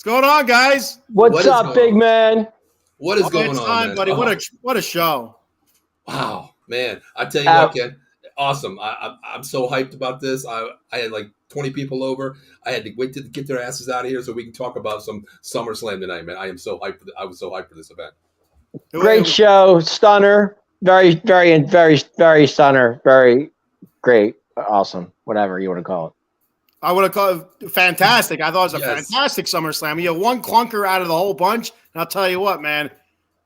going on, guys? What's up, big man? What is going on, man? Buddy. What a show! Wow, man! I tell you what, Ken, awesome. I'm so hyped about this. I had like 20 people over. I had to wait to get their asses out of here so we can talk about some SummerSlam tonight, man. I am so hyped. I was so hyped for this event. Great show, stunner. Very, very, very, very stunner. Very great, awesome, whatever you want to call it. I want to call it fantastic. I thought it was a fantastic SummerSlam. You have one clunker out of the whole bunch, and I'll tell you what, man.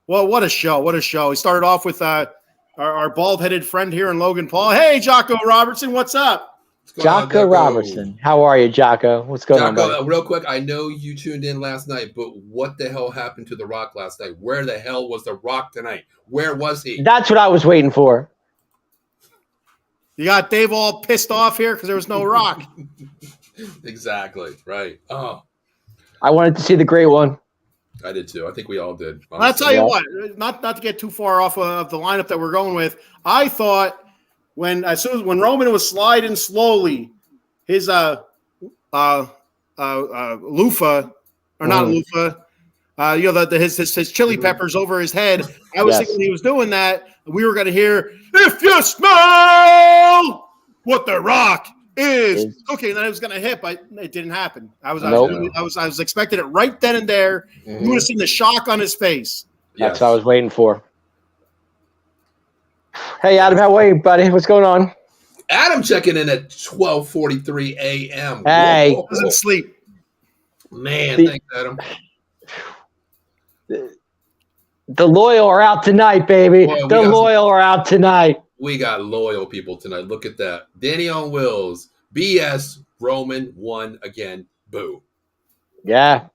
Well, what a show! What a show! We started off with our bald-headed friend here in Logan Paul. Hey, Jocko Robertson, what's up? Jocko Robertson, how are you, Jocko? What's going on, buddy? Real quick, I know you tuned in last night, but what the hell happened to The Rock last night? Where the hell was The Rock tonight? Where was he? That's what I was waiting for. You got Dave all pissed off here because there was no Rock. Exactly, right. Oh, I wanted to see the great one. I did too. I think we all did. Honestly. I'll tell you what, not to get too far off of the lineup that we're going with, I thought when Roman was sliding slowly, his loofah or not loofah, his chili peppers over his head. I was thinking he was doing that. We were going to hear, "If you smell what The Rock is cooking," and then it was going to hit, but it didn't happen. I was expecting it right then and there. You would have seen the shock on his face. That's what I was waiting for. Hey, Adam, how are you, buddy? What's going on? Adam checking in at 12:43 a.m. Hey. Doesn't sleep. Man, thanks, Adam. The loyal are out tonight, baby. Boy, the loyal are out tonight. We got loyal people tonight. Look at that. Danny on Wills. BS. Roman won again. Boo. Yeah.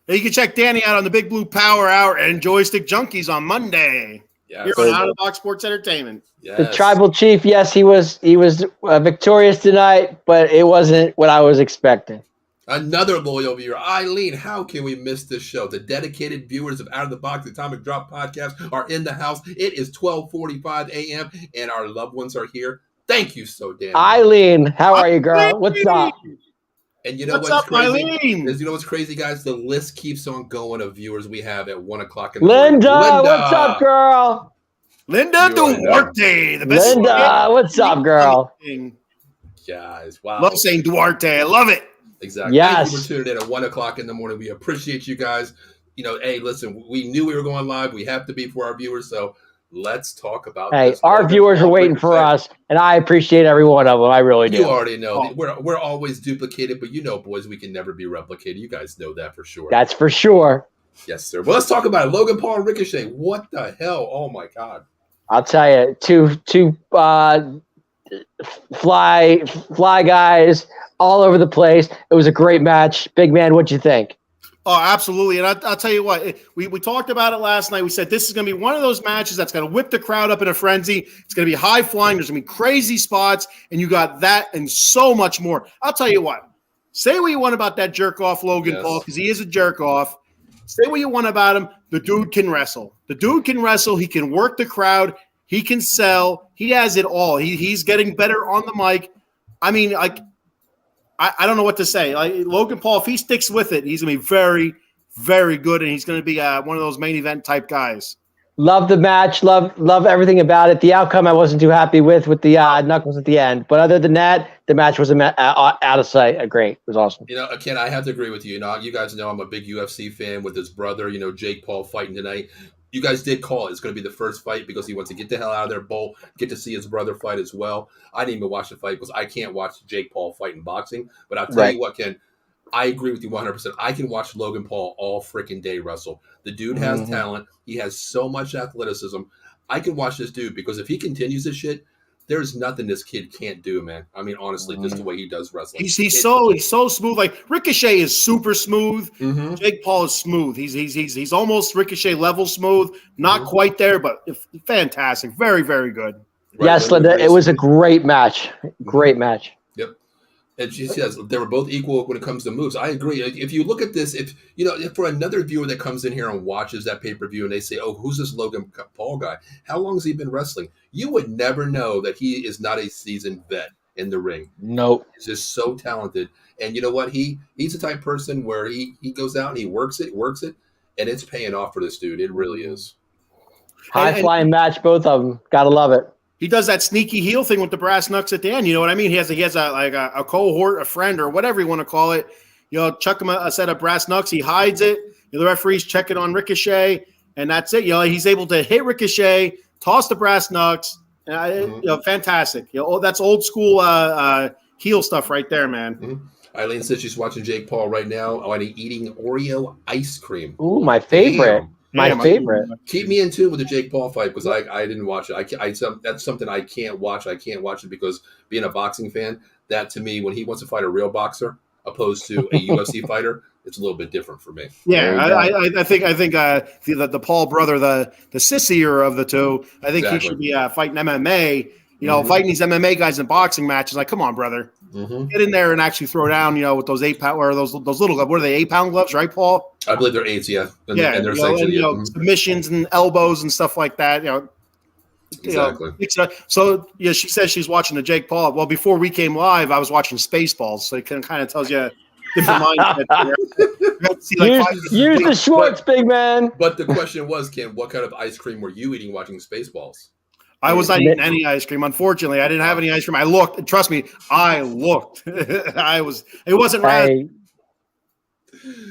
You can check Danny out on the Big Blue Power Hour and Joystick Junkies on Monday. Yes. Here on Out of the Box Sports Entertainment. Yes. The tribal chief, yes, he was victorious tonight, but it wasn't what I was expecting. Another loyal viewer, Eileen. How can we miss this show? The dedicated viewers of Out of the Box Atomic Drop podcast are in the house. It is 12:45 a.m. and our loved ones are here. Thank you so damn much. Eileen, how are you, girl? What's up? And you know what's up, crazy? Eileen? You know what's crazy, guys? The list keeps on going of viewers we have at 1 o'clock in the morning. Linda, what's up, girl? Linda Duarte, the best. Linda, what's up, girl? Guys, wow. Love saying Duarte. I love it. Exactly. Yes. Thank you for tuning in at 1 o'clock in the morning. We appreciate you guys. You know, hey, listen, we knew we were going live. We have to be for our viewers, so let's talk about this. Our viewers are waiting for us, and I appreciate every one of them. I really do. You already know. We're always duplicated, but you know, boys, we can never be replicated. You guys know that for sure. That's for sure. Yes, sir. Well, let's talk about it. Logan Paul and Ricochet. What the hell? Oh, my God. I'll tell you, two fly guys all over the place. It was a great match. Big man, what'd you think? Oh, absolutely. And I'll tell you what, we talked about it last night. We said this is going to be one of those matches that's going to whip the crowd up in a frenzy. It's going to be high flying. There's going to be crazy spots. And you got that and so much more. I'll tell you what, say what you want about that jerk off Logan Paul, because he is a jerk off. Say what you want about him. The dude can wrestle. The dude can wrestle. He can work the crowd. He can sell. He has it all. He's getting better on the mic. I mean, I don't know what to say. Logan Paul, if he sticks with it, he's going to be very, very good, and he's going to be one of those main event type guys. Love the match. Love everything about it. The outcome I wasn't too happy with the knuckles at the end. But other than that, the match was out of sight. Great. It was awesome. You know, Ken, I have to agree with you. You know, you guys know I'm a big UFC fan with his brother, you know, Jake Paul fighting tonight. You guys did call it. It's going to be the first fight because he wants to get the hell out of there, Bull, get to see his brother fight as well. I didn't even watch the fight because I can't watch Jake Paul fight in boxing. But I'll tell you what, Ken, I agree with you 100%. I can watch Logan Paul all freaking day wrestle. The dude has talent. He has so much athleticism. I can watch this dude because if he continues this shit, there's nothing this kid can't do, man. I mean, honestly, just the way he does wrestling. He's so smooth. Like Ricochet is super smooth. Jake Paul is smooth. He's almost Ricochet level smooth. Not quite there, but fantastic. Very, very good. Right, yes, Linda. It was a great match. Great match. Yep. And she says they were both equal when it comes to moves. I agree. If you look at this, if for another viewer that comes in here and watches that pay-per-view and they say, "Oh, who's this Logan Paul guy? How long has he been wrestling?" You would never know that he is not a seasoned vet in the ring. Nope. He's just so talented. And you know what? He's the type of person where he goes out and he works it, and it's paying off for this dude. It really is. High flying match, both of them. Gotta love it. He does that sneaky heel thing with the brass knucks at the end. You know what I mean? He has a cohort, a friend, or whatever you want to call it. You know, chuck him a set of brass knucks. He hides it. The referee's checking on Ricochet, and that's it. You know, he's able to hit Ricochet, toss the brass knucks. You know, fantastic. You know, that's old school heel stuff right there, man. Mm-hmm. Eileen says she's watching Jake Paul right now and eating Oreo ice cream. Ooh, my favorite. Damn. My favorite. Keep me in tune with the Jake Paul fight because I didn't watch it. That's something I can't watch. I can't watch it because being a boxing fan, that to me, when he wants to fight a real boxer opposed to a UFC fighter, it's a little bit different for me. Yeah, I think the Paul brother, the sissier of the two, I think he should be fighting MMA. You know, fighting these MMA guys in boxing matches. Like, come on, brother, get in there and actually throw down. You know, with those 8-pound or those little gloves. What are they? 8-pound gloves, right, Paul? I believe they're 8s, yeah. And they're sanctioned. You know, submissions and elbows and stuff like that. You know, exactly. So yeah, she says she's watching the Jake Paul. Well, before we came live, I was watching Spaceballs, so it kind of tells you different mindset. Use the Schwartz, big man. But the question was, Kim, what kind of ice cream were you eating watching Spaceballs? I was not eating any ice cream. Unfortunately, I didn't have any ice cream. I looked. Trust me, I looked. It wasn't raspberry.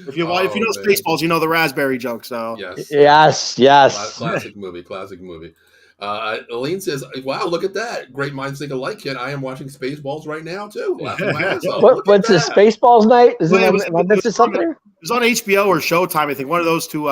If you know Spaceballs, you know the raspberry joke. So yes. Classic movie. Aline says, "Wow, look at that! Great minds think alike, kid. I am watching Spaceballs right now too. What's this Spaceballs night? Is it something? It was on HBO or Showtime, I think, one of those two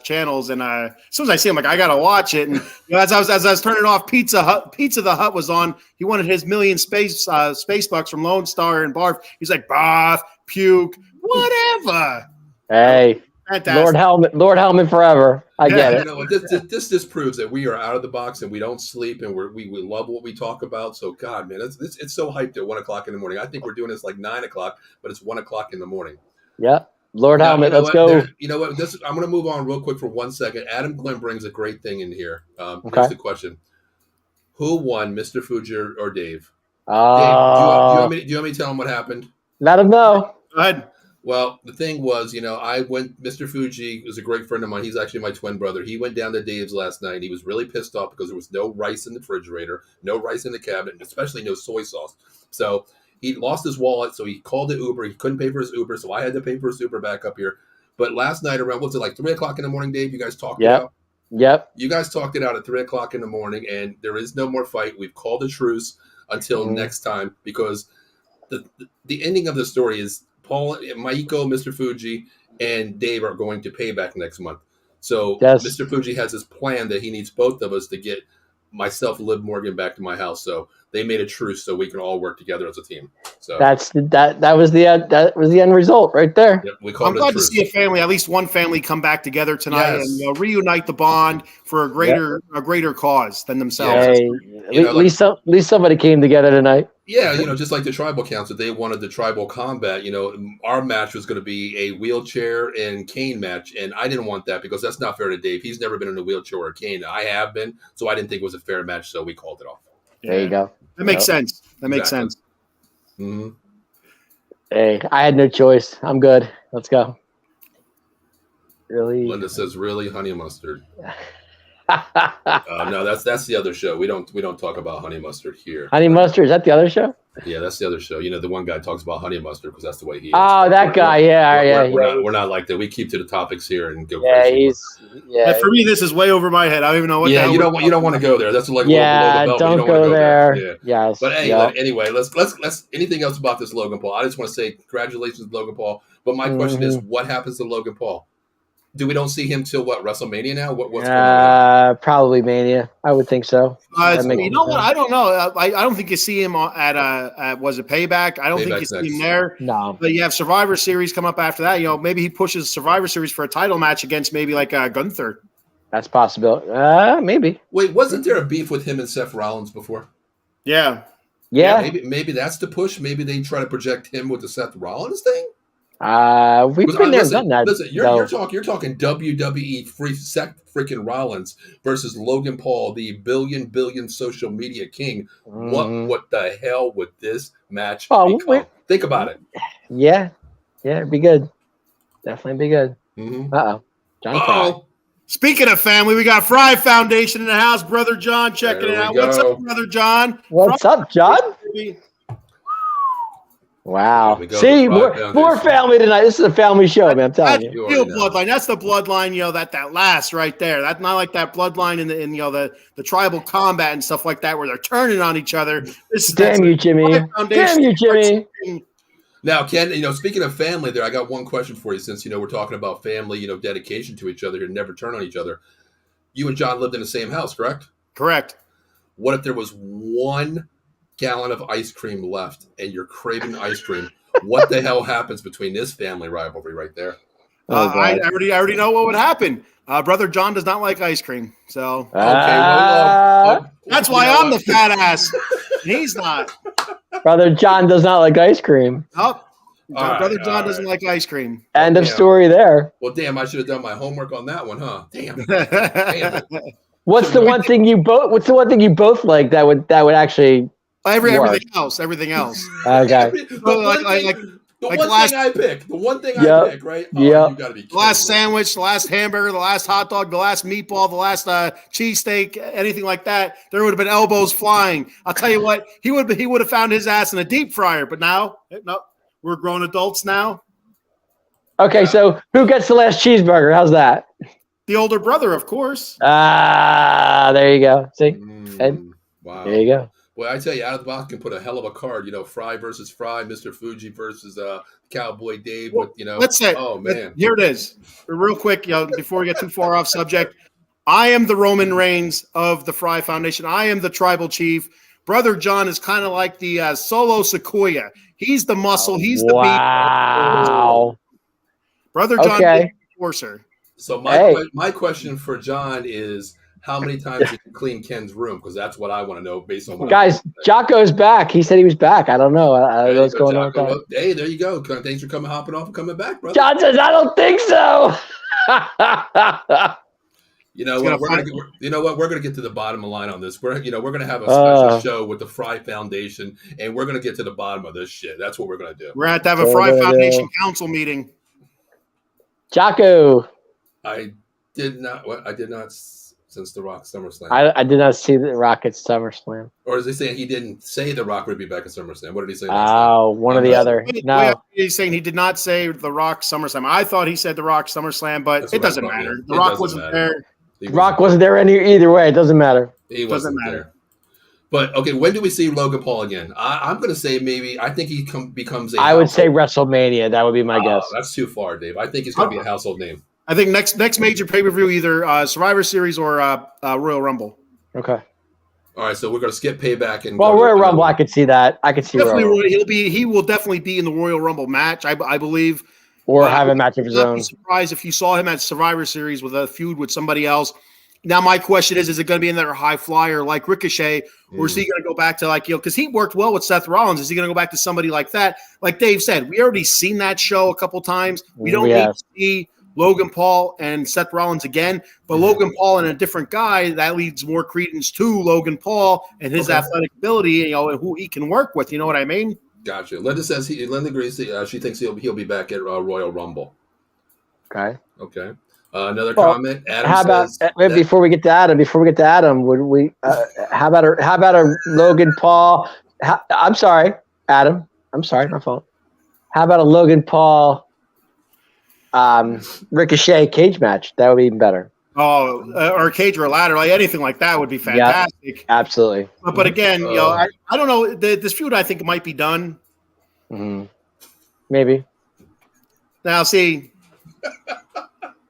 channels. And as soon as I see him, like, I gotta watch it. And you know, as I was turning off, Pizza the Hut was on. He wanted his million space bucks from Lone Star and Barf. He's like, bath, puke, whatever. Hey. Fantastic. Lord Helmet forever. I get it. You know, this proves that we are out of the box and we don't sleep and we love what we talk about. So God, man, it's so hyped at 1:00 in the morning. I think we're doing this like 9:00, but it's 1:00 in the morning. Yep. Lord Helmet, let's go. You know what? I'm going to move on real quick for 1 second. Adam Glenn brings a great thing in here. Okay. Here's the question: who won, Mr. Fuji or Dave? Dave, do you want me to tell him what happened? Let him know. Go ahead. Well, the thing was, you know, Mr. Fuji was a great friend of mine. He's actually my twin brother. He went down to Dave's last night. He was really pissed off because there was no rice in the refrigerator, no rice in the cabinet, and especially no soy sauce. So he lost his wallet, so he called the Uber. He couldn't pay for his Uber, so I had to pay for his Uber back up here. But last night around, what was it, like 3:00 in the morning, Dave? You guys talked it out? Yep. You guys talked it out at 3:00 in the morning, and there is no more fight. We've called a truce until next time because the ending of the story is Paul, Maiko, Mr. Fuji, and Dave are going to pay back next month. So Mr. Fuji has his plan that he needs both of us to get myself, Liv Morgan, back to my house. So they made a truce so we can all work together as a team. So that was the end result right there. Yep, I'm glad to see a family, at least one family, come back together tonight and reunite the bond for a greater cause than themselves. Hey, at least somebody came together tonight. Yeah, you know, just like the tribal council, they wanted the tribal combat. You know, our match was going to be a wheelchair and cane match, and I didn't want that because that's not fair to Dave. He's never been in a wheelchair or a cane. I have been, so I didn't think it was a fair match, so we called it off. There you go. That makes sense. That makes sense. Mm-hmm. Hey, I had no choice. I'm good. Let's go. Really? Linda says, "Really, honey mustard." No, that's the other show. We don't talk about honey mustard here. Honey mustard, is that the other show? Yeah, that's the other show. You know, the one guy talks about honey mustard because that's the way he is. Oh, that guy. We're not like that. We keep to the topics here and go crazy. For me, this is way over my head. I don't even know what. Yeah, you don't want to go there. That's like below the belt. Don't go there. Yeah. Yes. But anyway, let's anything else about this Logan Paul? I just want to say congratulations, Logan Paul. But my question is, what happens to Logan Paul? We don't see him till what, WrestleMania now? What's going on? Probably Mania. I would think so. You know what? I don't know. I don't think you see him at was it Payback? I don't think you see him there. No. But you have Survivor Series come up after that. You know, maybe he pushes Survivor Series for a title match against maybe like Gunther. That's possible. Maybe. Wait, wasn't there a beef with him and Seth Rollins before? Yeah. Yeah. Maybe that's the push. Maybe they try to project him with the Seth Rollins thing. We've been there and done that. Listen, you're talking WWE freaking Rollins versus Logan Paul, the billion social media king. What the hell would this match become? Think about it. Yeah, it'd be good. Definitely be good. John. Speaking of family, we got Fry Foundation in the house. Brother John checking it out. What's up, Brother John? What's up, John? Wow. See, more family tonight. This is a family show, man. I'm telling you. Real bloodline. That's the bloodline, that lasts right there. That's not like that bloodline in the tribal combat and stuff like that where they're turning on each other. Damn you, Jimmy. Damn you, Jimmy. Now, Ken, speaking of family there, I got one question for you since, we're talking about family, dedication to each other and never turn on each other. You and John lived in the same house, correct? Correct. What if there was 1 gallon of ice cream left and you're craving ice cream? What the hell happens between this family rivalry right there? I already know what would happen. Brother John does not like ice cream, so that's why I'm the fat ass. He's not. Brother John does not like ice cream. Oh, Brother John doesn't like ice cream. End of story there. Well, damn, I should have done my homework on that one, huh? Damn. What's the one thing you both like that would actually everything else? Okay. The one thing I pick, right? Oh, yeah. You gotta be the last sandwich, the last hamburger, the last hot dog, the last meatball, the last cheesesteak, anything like that. There would have been elbows flying. I'll tell you what, he would have found his ass in a deep fryer. But now, no, we're grown adults now. Okay, so who gets the last cheeseburger? How's that? The older brother, of course. There you go. See, wow. There you go. Well, I tell you, out of the box can put a hell of a card. Fry versus Fry, Mr. Fuji versus Cowboy Dave. Let's say, oh man, here it is. Real quick, before we get too far off subject, I am the Roman Reigns of the Fry Foundation. I am the tribal chief. Brother John is kind of like the Solo Sequoia. He's the muscle. He's the beat. Wow. Brother John is the enforcer. So my question for John is, how many times did you clean Ken's room? Because that's what I want to know based on what guys, Jocko's back. He said he was back. I don't know. I don't know what's going on. Well, hey, there you go. Thanks for hopping off and coming back, brother. John says, I don't think so. You know what? We're gonna get to the bottom of the line on this. We're gonna have a special show with the Fry Foundation, and we're gonna get to the bottom of this shit. That's what we're gonna do. We're gonna have a Fry Foundation council meeting. Jocko. I did not since The Rock SummerSlam. I did not see The Rock at SummerSlam. Or is he saying he didn't say The Rock would be back at SummerSlam? What did he say? One or the other. No. He's saying he did not say The Rock SummerSlam. I thought he said The Rock SummerSlam, but it doesn't matter. The Rock wasn't there. Rock wasn't there either way. It doesn't matter. He wasn't there. But, okay, when do we see Logan Paul again? I'm going to say maybe – I think he becomes a – I would say WrestleMania. That would be my guess. That's too far, Dave. I think he's going to be a household name. I think next major pay-per-view, either Survivor Series or Royal Rumble. Okay. All right, so we're going to skip Payback and Royal Rumble. I could see that. I could see definitely. He will definitely be in the Royal Rumble match, I believe, or have a match of his own. I'd be surprised if you saw him at Survivor Series with a feud with somebody else. Now, my question is it going to be another high flyer like Ricochet, or is he going to go back to because he worked well with Seth Rollins? Is he going to go back to somebody like that? Like Dave said, we already seen that show a couple times. We don't need to see Logan Paul and Seth Rollins again, but Logan Paul and a different guy, that leads more credence to Logan Paul and his athletic ability, and who he can work with. You know what I mean? Gotcha. Linda says Linda agrees. She thinks he'll be back at Royal Rumble. Okay. Another comment. Adam how about before we get to Adam? Would we? How about a Logan Paul? I'm sorry, Adam. I'm sorry, my fault. How about a Logan Paul? Ricochet cage match. That would be even better. Or a cage or a ladder, like anything like that would be fantastic. Yep, absolutely. But again, I don't know. This feud I think might be done. Mm-hmm. Maybe. Now, see,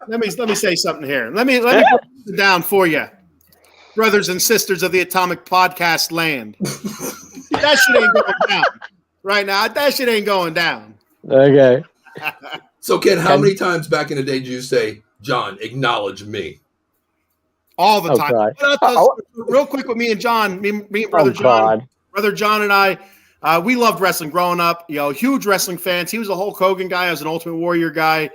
let me say something here. Let me put it down for you, brothers and sisters of the Atomic Podcast land. That shit ain't going down right now. That shit ain't going down. Okay. So, Ken, how many times back in the day did you say, John, acknowledge me? All the time. Real quick with me and John, me and Brother John. God. Brother John and I, We loved wrestling growing up. Huge wrestling fans. He was a Hulk Hogan guy. I was an Ultimate Warrior guy.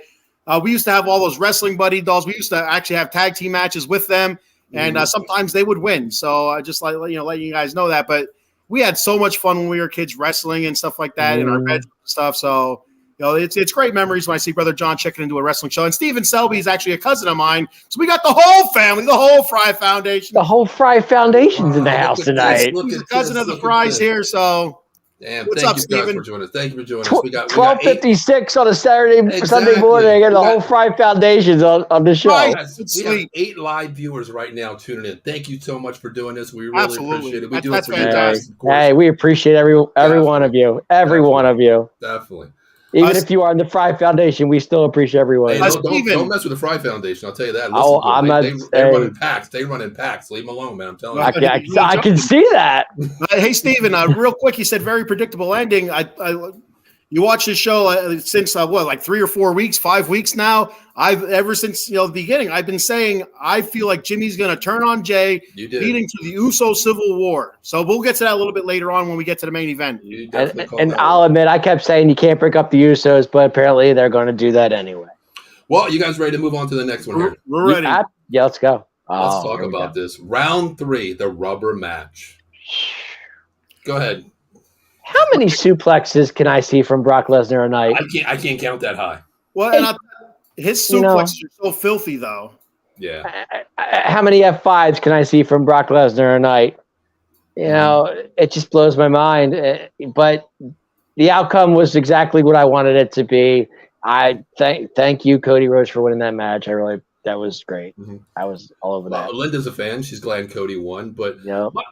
We used to have all those wrestling buddy dolls. We used to actually have tag team matches with them, and sometimes they would win. So just letting you guys know that. But we had so much fun when we were kids wrestling and stuff like that in our bedroom and stuff. So it's great memories when I see Brother John checking into a wrestling show. And Steven Selby is actually a cousin of mine. So we got the whole family, the whole Fry Foundation. The whole Fry Foundation's in the house tonight. He's a cousin of the Frys here. So damn, what's thank up, you Steven? guys for joining us. Thank you for joining us. We got 12:56 on a Sunday morning, and the whole Fry Foundation's on the show. Right. We have 8 live viewers right now tuning in. Thank you so much for doing this. We really appreciate it. We do it for you guys. Hey, we appreciate every one of you. Every one of you. Definitely. Even if you are in the Fry Foundation, we still appreciate everyone. Hey, don't mess with the Fry Foundation. I'll tell you that. I'm not. They run in packs. They run in packs. Leave them alone, man. I'm telling you. I can see that. Hey, Steven, real quick, you said very predictable ending. You watched this show since like 3 or 4 weeks, 5 weeks now. Ever since the beginning, I've been saying I feel like Jimmy's going to turn on Jay, leading to the Uso Civil War. So we'll get to that a little bit later on when we get to the main event. And I'll admit, I kept saying you can't break up the Usos, but apparently they're going to do that anyway. Well, you guys ready to move on to the next one here? We're ready. Yeah, let's go. Let's talk about this. Round 3, the rubber match. Go ahead. How many suplexes can I see from Brock Lesnar a night? I can't count that high. Well, and his suplexes are so filthy, though. Yeah. How many F5s can I see from Brock Lesnar a night? It just blows my mind. But the outcome was exactly what I wanted it to be. I thank you, Cody Rhodes, for winning that match. That was great. Mm-hmm. I was all over that. Linda's a fan. She's glad Cody won. But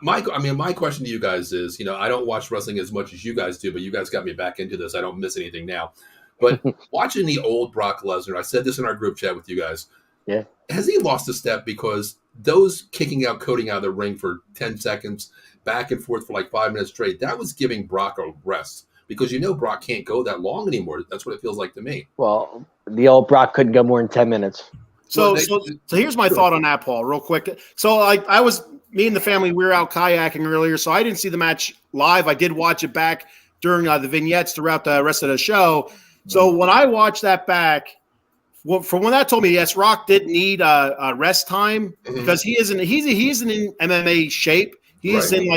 my question to you guys is, I don't watch wrestling as much as you guys do, but you guys got me back into this. I don't miss anything now. But watching the old Brock Lesnar, I said this in our group chat with you guys. Yeah. Has he lost a step? Because those kicking out Cody out of the ring for 10 seconds, back and forth for like 5 minutes straight, that was giving Brock a rest. Because Brock can't go that long anymore. That's what it feels like to me. Well, the old Brock couldn't go more than 10 minutes. So here's my thought on that, Paul, real quick. So me and the family, we were out kayaking earlier, so I didn't see the match live. I did watch it back during the vignettes throughout the rest of the show. So when I watched that back, from when that told me, yes, Rock did need a rest time because he's in MMA shape. He's in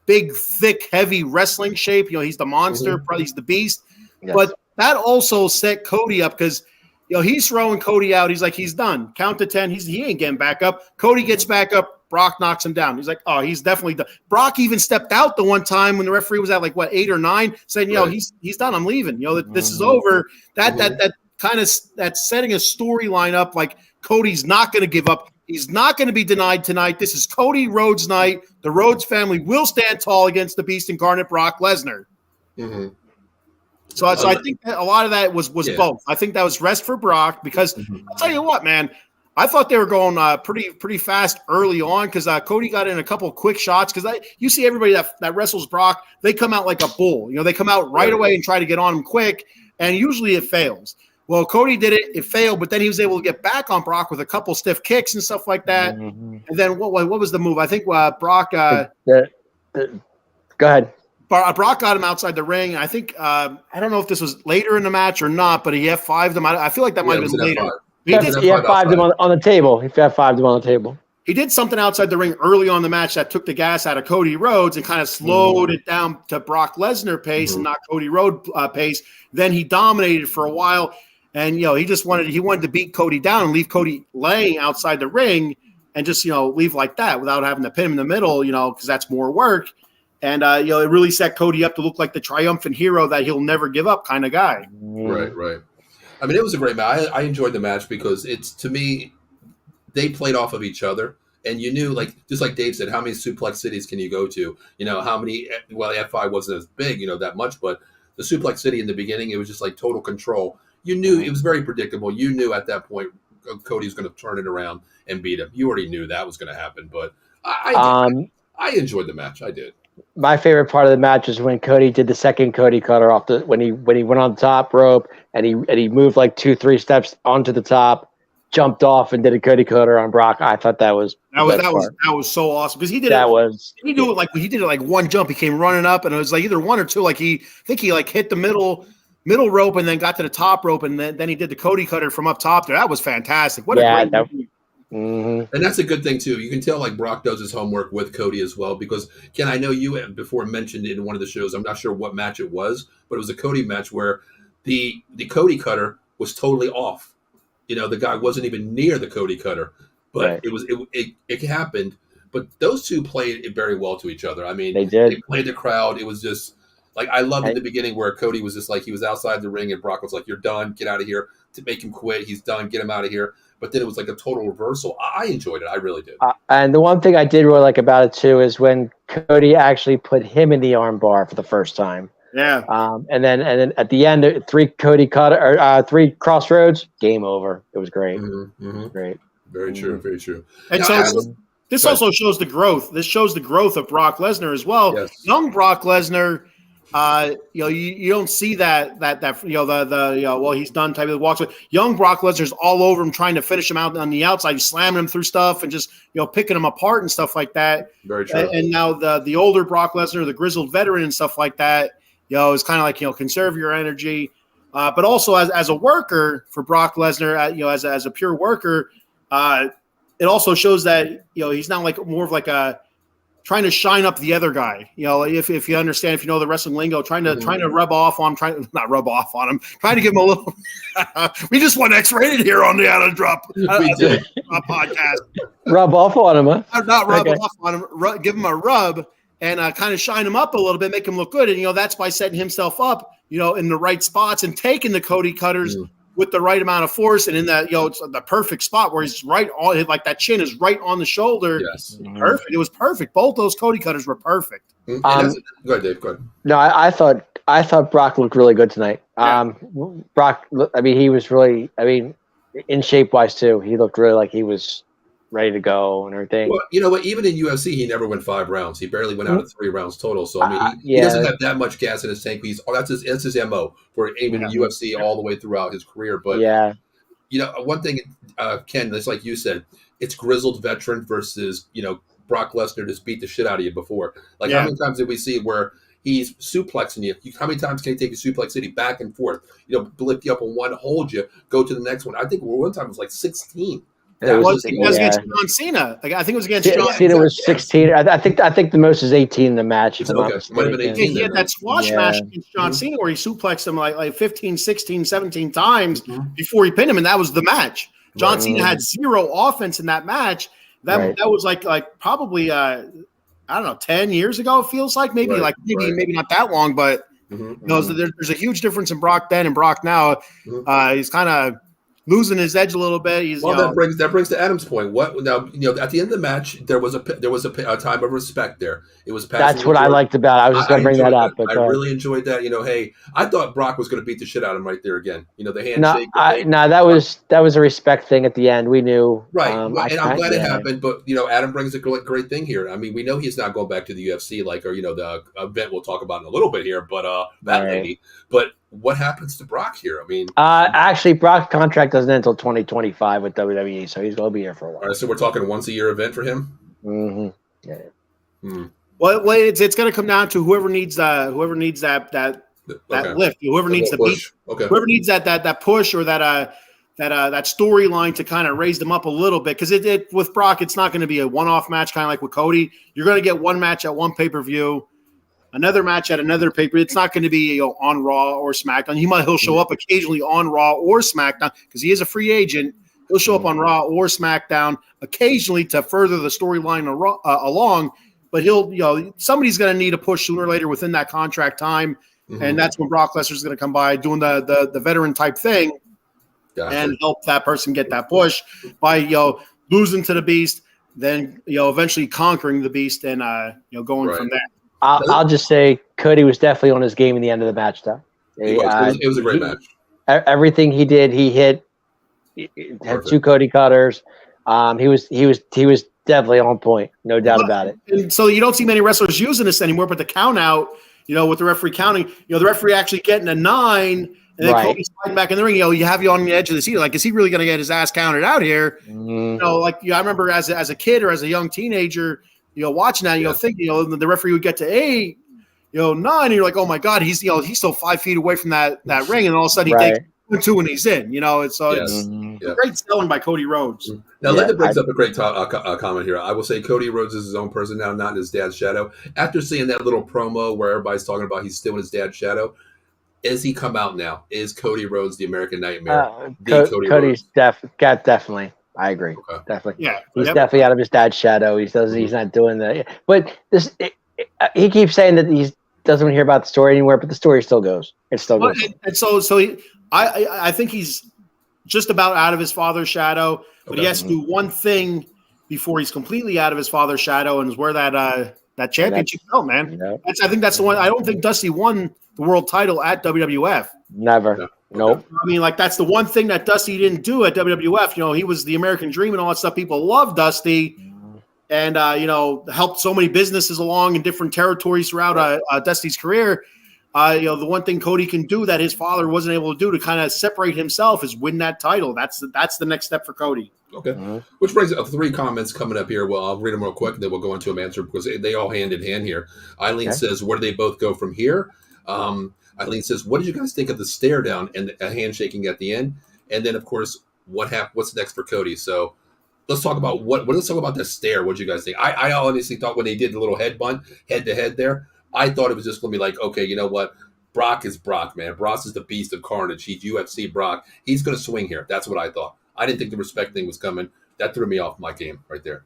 big, thick, heavy wrestling shape. He's the monster, probably he's the beast. Yes. But that also set Cody up because he's throwing Cody out. He's like, he's done. Count to 10. He ain't getting back up. Cody gets back up. Brock knocks him down. He's like, oh, he's definitely done. Brock even stepped out the one time when the referee was at 8 or 9, saying, he's done. I'm leaving. This is over. That kind of that's setting a storyline up like Cody's not going to give up. He's not going to be denied tonight. This is Cody Rhodes night. The Rhodes family will stand tall against the Beast Incarnate Brock Lesnar. Mm-hmm. So I think that a lot of that was both. I think that was rest for Brock because I'll tell you what, man, I thought they were going pretty fast early on because Cody got in a couple of quick shots because you see everybody that wrestles Brock, they come out like a bull. They come out right away and try to get on him quick, and usually it fails. Well, Cody did it. It failed, but then he was able to get back on Brock with a couple stiff kicks and stuff like that. Mm-hmm. And then what was the move? I think Brock go ahead. Brock got him outside the ring. I think I don't know if this was later in the match or not, but he F5'd him. I feel like that might have been later. He F5'd him on the table. He F5'd him on the table. He did something outside the ring early on the match that took the gas out of Cody Rhodes and kind of slowed it down to Brock Lesnar pace and not Cody Rhodes pace. Then he dominated for a while, and he just wanted to beat Cody down and leave Cody laying outside the ring and just leave like that without having to pin him in the middle, because that's more work. And it really set Cody up to look like the triumphant hero that he'll never give up kind of guy. Right. I mean, it was a great match. I enjoyed the match because to me, they played off of each other. And you knew, just like Dave said, how many suplex cities can you go to? How many, F5 wasn't as big, that much, but the suplex city in the beginning, it was just like total control. You knew it was very predictable. You knew at that point Cody's going to turn it around and beat him. You already knew that was going to happen, but I enjoyed the match. I did. My favorite part of the match is when Cody did the second Cody cutter when he went on the top rope and he moved 2-3 steps onto the top, jumped off and did a Cody Cutter on Brock. I thought that was so awesome because he did he did it like one jump. He came running up and it was like either one or two. Like I think he like hit the middle rope and then got to the top rope and then he did the Cody Cutter from up top there. That was fantastic. What a great movie. And that's a good thing too. You can tell like Brock does his homework with Cody as well because Ken, I know you before mentioned in one of the shows. I'm not sure what match it was, but it was a Cody match where the Cody Cutter was totally off. You know, the guy wasn't even near the Cody Cutter, but it happened. But those two played it very well to each other. I mean, they did. They played the crowd. It was just like I loved in the beginning where Cody was just like he was outside the ring and Brock was like, "You're done. Get out of here." To make him quit, he's done. Get him out of here. But then it was like a total reversal. I enjoyed it. I really did. And the one thing I did really like about it too is when Cody actually put him in the armbar for the first time. Yeah. And then at the end, 3 Cody Cutter or 3 Crossroads, game over. It was great. Great. Very true. Very true. And now, so this also shows the growth. This shows the growth of Brock Lesnar as well. Yes. Young Brock Lesnar. You don't see that well he's done type of walks. Young Brock Lesnar's all over him trying to finish him out on the outside, slamming him through stuff and just picking him apart and stuff like that. Very true. And now the older Brock Lesnar, the grizzled veteran and stuff like that, is kind of like conserve your energy, but also as a worker for Brock Lesnar, as a pure worker, it also shows that he's not like more of like a trying to shine up the other guy, if you understand, if you know the wrestling lingo, trying to rub off on him, not rub off on him, trying to give him a little. We just went X-rated here on the Out of Drop podcast. Rub off on him, huh? Not rub off on him. Give him a rub and kind of shine him up a little bit, make him look good, and that's by setting himself up, in the right spots and taking the Cody Cutters. With the right amount of force and in that, it's the perfect spot where he's right on, like that chin is right on the shoulder. Yes. Perfect. It was perfect. Both those Cody Cutters were perfect. Go ahead, Dave. Go ahead. No, I thought Brock looked really good tonight. Yeah. Brock, he was really, in shape wise too. He looked really like he was ready to go and everything. Well, you know what? Even in UFC, he never went 5 rounds. He barely went out of 3 rounds total. So he doesn't have that much gas in his tank. That's his MO for even in UFC all the way throughout his career. But one thing, Ken, it's like you said, it's grizzled veteran versus Brock Lesnar just beat the shit out of you before. Like how many times did we see where he's suplexing you? How many times can he take a suplex city back and forth? Lift you up on one, hold you, go to the next one. I think one time it was like 16. It was against John Cena. I think it was against John Cena. Was 16. I think the most is 18 in the match. Might have been 18. He had that squash match against John Cena where he suplexed him like 15, 16, 17 times before he pinned him, and that was the match. John Cena had 0 offense in that match. That was like probably I don't know, 10 years ago. It feels like maybe maybe not that long, but there's a huge difference in Brock then and Brock now. He's kind of losing his edge a little bit. That brings to Adam's point. What now? At the end of the match, there was a time of respect there. It was. That's what I liked about it. I was just going to bring that up. But, I really enjoyed that. Hey, I thought Brock was going to beat the shit out of him right there again. The handshake. That was a respect thing at the end. We knew. Right, and I'm glad it happened. But Adam brings a great thing here. I mean, we know he's not going back to the UFC, or the event we'll talk about in a little bit here. But that lady. But what happens to Brock here? I mean, actually, Brock's contract doesn't end until 2025 with WWE, so he's going to be here for a while. All right, so we're talking once a year event for him. Well, it's going to come down to whoever needs that lift, whoever needs the push. Whoever needs that push or that storyline to kind of raise them up a little bit. Because it with Brock, it's not going to be a one-off match, kind of like with Cody. You're going to get one match at one pay-per-view. Another match at another paper. It's not going to be on Raw or SmackDown. He'll show up occasionally on Raw or SmackDown because he is a free agent. He'll show up on Raw or SmackDown occasionally to further the storyline along. But somebody's going to need a push sooner or later within that contract time, and that's when Brock Lesnar's going to come by doing the veteran type thing and help that person get that push by losing to the Beast, then eventually conquering the Beast and going from there. I'll just say Cody was definitely on his game in the end of the match, though. It was a great match. Everything he did, he hit. He had 2 Cody Cutters. He was definitely on point, no doubt about it. And so you don't see many wrestlers using this anymore, but the count out, with the referee counting, the referee actually getting a 9 And then Cody's sliding back in the ring. You have you on the edge of the seat. Like, is he really going to get his ass counted out here? I remember as a kid or as a young teenager, watching that, thinking, the referee would get to 8, 9, and you're like, oh my God, he's still 5 feet away from that ring, and all of a sudden he takes 2 and he's in. It's great selling by Cody Rhodes. Now, Linda brings up a great comment here. I will say Cody Rhodes is his own person now, not in his dad's shadow. After seeing that little promo where everybody's talking about he's still in his dad's shadow, is he come out now? Is Cody Rhodes the American Nightmare? Cody's definitely. I agree. Okay. Definitely. Yeah. He's definitely out of his dad's shadow. He's not doing that. But he keeps saying that he doesn't want to hear about the story anymore, but the story still goes. It still goes. And so I think he's just about out of his father's shadow, but he has to do one thing before he's completely out of his father's shadow, and is wear that championship belt, man. I think that's the one. I don't think Dusty won the world title at WWF. Never. Nope. I mean, that's the one thing that Dusty didn't do at WWF. He was the American Dream and all that stuff. People love Dusty, and helped so many businesses along in different territories throughout Dusty's career. The one thing Cody can do that his father wasn't able to do to kind of separate himself is win that title. That's the next step for Cody. Okay. Which brings up 3 comments coming up here. Well, I'll read them real quick, and then we'll go into them answer because they all hand in hand here. Eileen says, where do they both go from here? Eileen says, what did you guys think of the stare down and a handshaking at the end? And then, of course, what's next for Cody? So let's talk about let's talk about the stare. What did you guys think? I honestly thought when they did the little head to head there, I thought it was just going to be like, okay, you know what? Brock is Brock, man. Brock is the beast of carnage. He's UFC Brock. He's going to swing here. That's what I thought. I didn't think the respect thing was coming. That threw me off my game right there.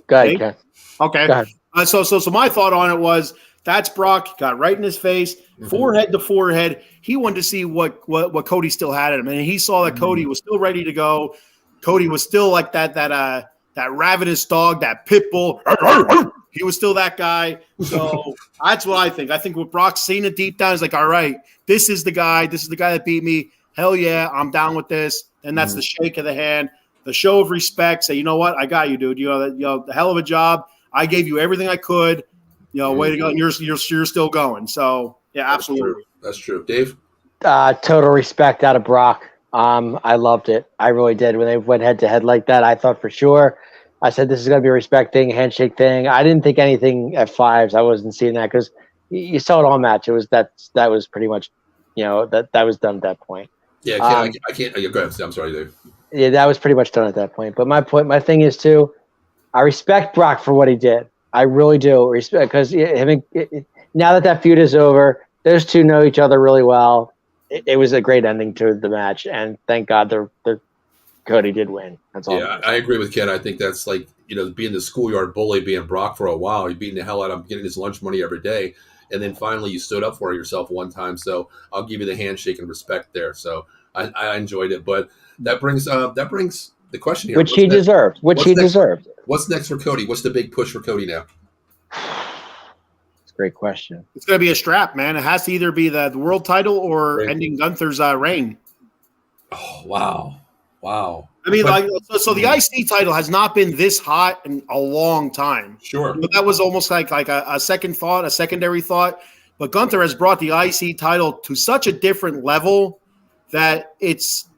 Go ahead. Okay. Go ahead. So my thought on it was, that's Brock, got right in his face, forehead to forehead. He wanted to see what Cody still had in him, and he saw that Cody was still ready to go. Cody was still like that ravenous dog, that pit bull. He was still that guy. So that's what I think. I think with Brock seeing it deep down, he's like, all right, this is the guy. This is the guy that beat me. Hell yeah, I'm down with this. And that's the shake of the hand, the show of respect. Say, you know what? I got you, dude. The hell of a job. I gave you everything I could. Way to go. And you're still going. So, yeah, absolutely. That's true. Dave? Total respect out of Brock. I loved it. I really did. When they went head-to-head like that, I thought for sure. I said this is going to be a respect thing, handshake thing. I didn't think anything at 5s. I wasn't seeing that because you saw it all match. It was that was pretty much, that was done at that point. Yeah, I can't. Go ahead. I'm sorry, Dave. Yeah, that was pretty much done at that point. But my thing is, too, I respect Brock for what he did. I really do respect because now that feud is over, those two know each other really well. It was a great ending to the match, and thank God Cody did win. That's all. Yeah, I agree with Ken. I think that's like being the schoolyard bully, being Brock for a while. You're beating the hell out of him, getting his lunch money every day, and then finally you stood up for yourself one time. So I'll give you the handshake and respect there. So I enjoyed it, but that brings the question here, which he deserved. What's next for Cody? What's the big push for Cody now? It's a great question. It's going to be a strap, man. It has to either be the world title or ending Gunther's reign. Oh, wow. I mean, so the IC title has not been this hot in a long time. Sure. But that was almost like a second thought, a secondary thought. But Gunther has brought the IC title to such a different level that it's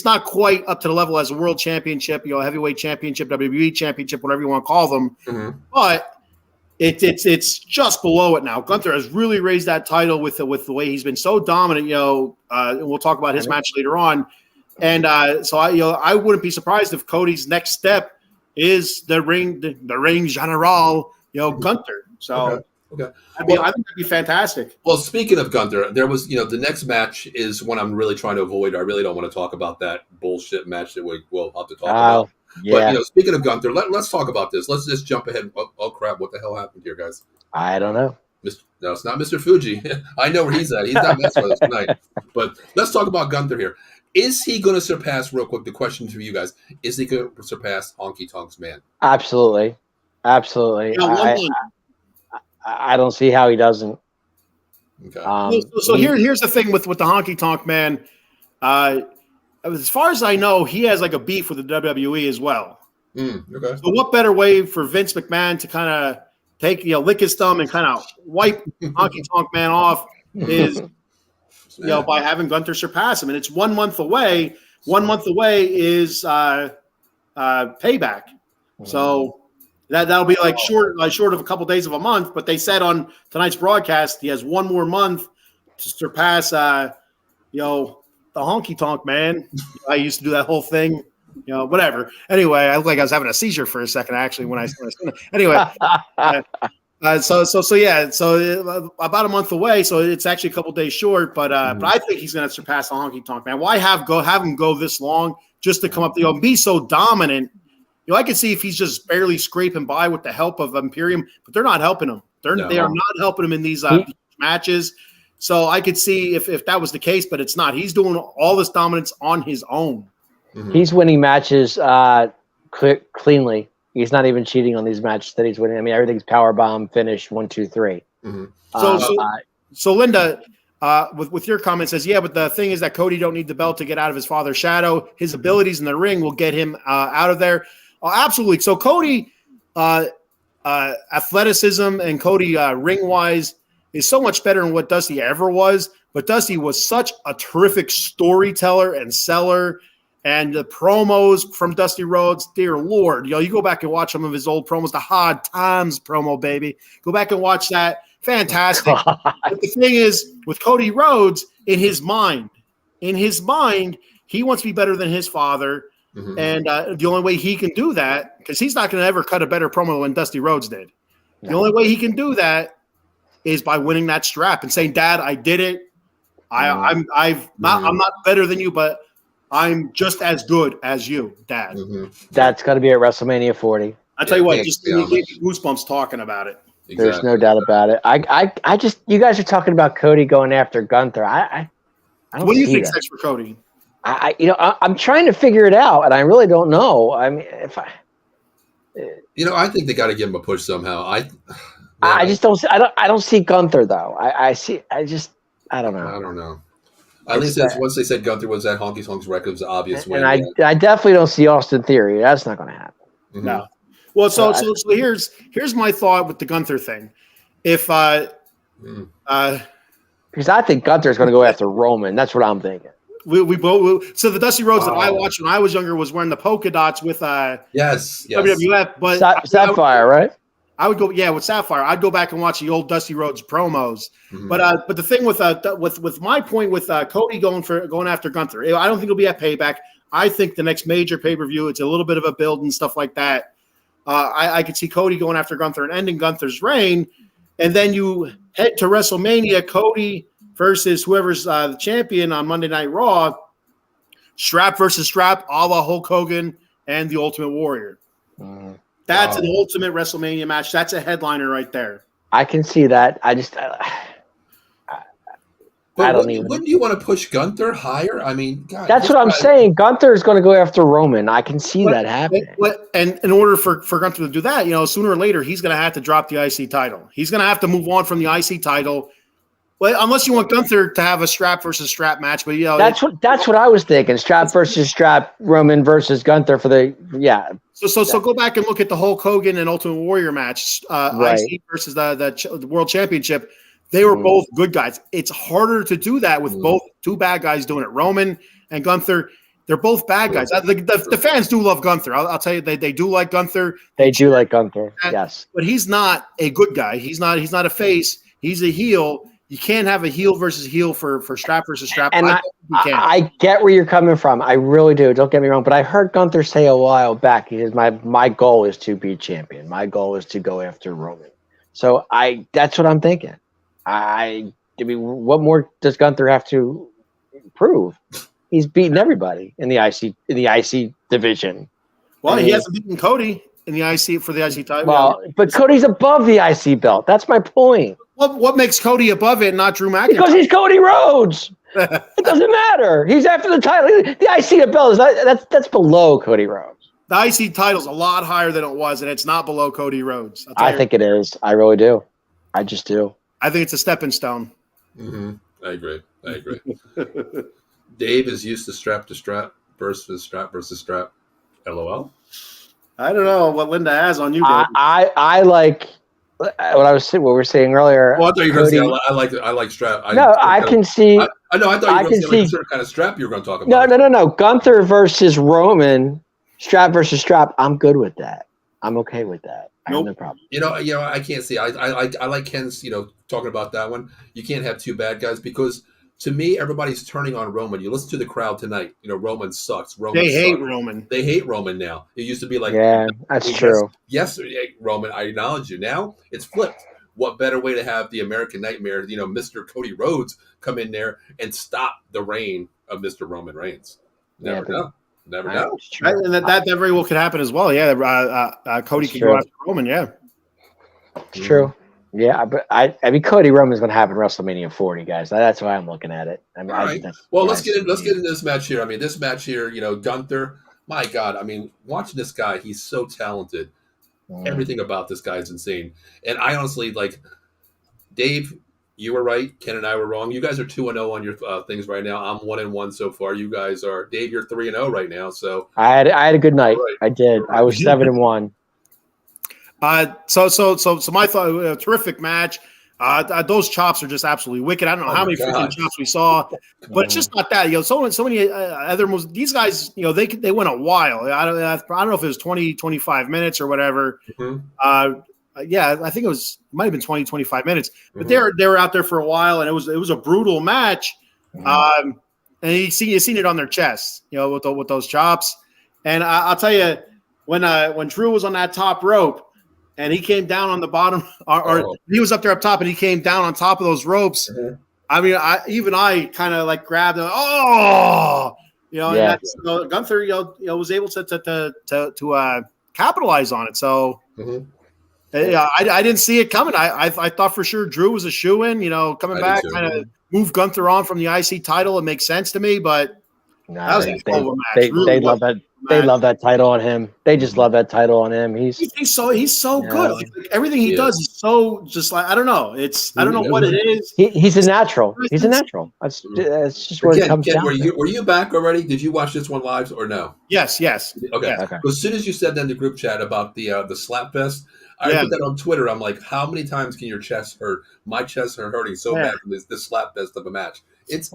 not quite up to the level as a world championship, heavyweight championship, WWE championship, whatever you want to call them. But it's just below it now. Gunther has really raised that title with the way he's been so dominant. And we'll talk about his match later on. And so I wouldn't be surprised if Cody's next step is the ring general, Gunther. So. Okay. I think that'd be fantastic. Well, speaking of Gunther, there was, the next match is one I'm really trying to avoid. I really don't want to talk about that bullshit match that we'll have to talk about. Yeah. But, speaking of Gunther, let's talk about this. Let's just jump ahead. Oh, crap. What the hell happened here, guys? I don't know. No, it's not Mr. Fuji. I know where he's at. He's not messing with us tonight. But let's talk about Gunther here. Is he going to surpass, real quick, the question for you guys, is he going to surpass Honky Tonk's Man? Absolutely. I don't see how he doesn't. Okay. So here's the thing with the Honky Tonk Man. As far as I know, he has like a beef with the WWE as well. Okay. So what better way for Vince McMahon to kind of lick his thumb and kind of wipe Honky Tonk Man off is by having Gunther surpass him, and it's 1 month away. 1 month away is payback, so that'll be like short of a couple days of a month. But they said on tonight's broadcast he has 1 more month to surpass, the honky tonk man. I used to do that whole thing, whatever. Anyway, I looked like I was having a seizure for a second actually when I anyway. So about a month away. So it's actually a couple days short, but I think he's going to surpass the honky tonk man. Why have him go this long just to come up and be so dominant? I can see if he's just barely scraping by with the help of Imperium, but they're not helping him. They are not helping him in these matches. So I could see if that was the case, but it's not. He's doing all this dominance on his own. Mm-hmm. He's winning matches cleanly. He's not even cheating on these matches that he's winning. I mean, everything's power bomb finish 1, 2, 3. Mm-hmm. So Linda, with your comment says, but the thing is that Cody don't need the belt to get out of his father's shadow. His abilities in the ring will get him out of there. Absolutely. So Cody, athleticism and Cody ring wise is so much better than what Dusty ever was. But Dusty was such a terrific storyteller and seller. And the promos from Dusty Rhodes, dear Lord, you go back and watch some of his old promos, the Hard Times promo, baby. Go back and watch that. Fantastic. But the thing is, with Cody Rhodes, in his mind, he wants to be better than his father. Mm-hmm. And the only way he can do that, because he's not going to ever cut a better promo than Dusty Rhodes did. No. The only way he can do that is by winning that strap and saying, "Dad, I did it. I'm not better than you, but I'm just as good as you, Dad." Mm-hmm. That's got to be at WrestleMania 40. I tell you what, just gave me goosebumps talking about it. Exactly. There's no doubt about it. I just, you guys are talking about Cody going after Gunther. I don't. What do you think next for Cody? I'm trying to figure it out, and I really don't know. I mean, I think they got to give him a push somehow. I just don't. I don't see Gunther though. I don't know. I don't know. At least once they said Gunther was at Honky Tonk's record, it was obvious. And I definitely don't see Austin Theory. That's not going to happen. Mm-hmm. No. Well, so here's my thought with the Gunther thing. If because I think Gunther's going to go after Roman. That's what I'm thinking. We both. So the Dusty Rhodes that I watched when I was younger was wearing the polka dots with yes WWF, but Sapphire, right? I would go with Sapphire. I'd go back and watch the old Dusty Rhodes promos. Mm-hmm. But the thing with my point with Cody going after Gunther, I don't think it'll be at Payback. I think the next major pay-per-view, it's a little bit of a build and stuff like that. I could see Cody going after Gunther and ending Gunther's reign, and then you head to WrestleMania, Cody versus whoever's the champion on Monday Night Raw, strap versus strap, a la Hulk Hogan and the Ultimate Warrior. Mm-hmm. That's an ultimate WrestleMania match. That's a headliner right there. I can see that. I don't even. Wouldn't you want to push Gunther higher? I mean, God, that's what I'm saying. Gunther is going to go after Roman. I can see that happening. And in order for Gunther to do that, sooner or later, he's going to have to drop the IC title. He's going to have to move on from the IC title. Well, unless you want Gunther to have a strap versus strap match, but that's what I was thinking. Strap versus strap, Roman versus Gunther for the So go back and look at the Hulk Hogan and Ultimate Warrior match, right. IC versus the World Championship. They were both good guys. It's harder to do that with both two bad guys doing it. Roman and Gunther, they're both bad guys. The fans do love Gunther. I'll tell you, they do like Gunther. They do like Gunther, yes. But he's not a good guy. He's not a face. He's a heel. You can't have a heel versus heel for strap versus strap. And I get where you're coming from. I really do. Don't get me wrong. But I heard Gunther say a while back, he says, my goal is to be champion. My goal is to go after Roman. So that's what I'm thinking. I mean, what more does Gunther have to prove? He's beaten everybody in the IC division. Well, he hasn't beaten Cody in the IC for the IC title. Well, but Cody's above the IC belt. That's my point. What makes Cody above it, and not Drew McIntyre? Because he's Cody Rhodes. It doesn't matter. He's after the title. The IC belt that's below Cody Rhodes. The IC title's a lot higher than it was, and it's not below Cody Rhodes. I think it is. I really do. I just do. I think it's a stepping stone. Mm-hmm. I agree. Dave is used to strap versus strap. LOL. I don't know what Linda has on you, Dave. I like what we were saying earlier. Well, I thought you were going to say I like strap. I can see. I know. I thought I you were can going to say like a see. certain kind of strap you were going to talk about. No. Gunther versus Roman, strap versus strap. I'm good with that. I'm okay with that. I have no problem. You know, I can't see. I like Ken's, talking about that one. You can't have two bad guys because to me, everybody's turning on Roman. You listen to the crowd tonight. Roman sucks. Roman They hate sucks. Roman. They hate Roman now. It used to be like, Yeah, that's true. Yes, Roman, I acknowledge you. Now it's flipped. What better way to have the American Nightmare, Mr. Cody Rhodes, come in there and stop the reign of Mr. Roman Reigns? Never know. Never know. And that very well could happen as well. Yeah, Cody could go after Roman. Yeah, it's true. Yeah, but I mean, Cody Roman's going to happen WrestleMania 40, guys. That's why I'm looking at it. I mean, all right. Well, let's get into this match here. I mean, this match here, Gunther. My God, I mean, watching this guy, he's so talented. Everything about this guy is insane. And I honestly Dave. You were right. Ken and I were wrong. You guys are 2-0 on your things right now. I'm 1-1 so far. You guys are, Dave. You're 3-0 right now. So I had a good night. Right. I did. I was 7-1. So my thought, terrific match. Those chops are just absolutely wicked. I don't know how many freaking chops we saw, but it's just not that. So many other moves. These guys, they went a while. I don't know if it was 20, 25 minutes or whatever. Mm-hmm. Yeah, I think it might have been 20, 25 minutes. But they were out there for a while, and it was a brutal match. Mm-hmm. And you seen it on their chest, with those chops. And I'll tell you, when Drew was on that top rope, and he came down on the bottom, or he was up there up top, and he came down on top of those ropes. Mm-hmm. I mean, I kind of grabbed him. And that's, Gunther, was able to capitalize on it. So. Mm-hmm. Yeah, I didn't see it coming. I thought for sure Drew was a shoo-in, coming back, kind of move Gunther on from the IC title. It makes sense to me, but that was a hell of a match. They love that. They love that title on him. They just love that title on him. He's so good. Like everything he does is so just I don't know. I don't know what it is. He's a natural. He's a natural. That's just what it comes down to. Were you back already? Did you watch this one live or no? Yes. Okay. As soon as you said that in the group chat about the slap fest, I put that on Twitter. I'm like, how many times can your chest hurt? My chest are hurting so bad from this slap fest of a match. It's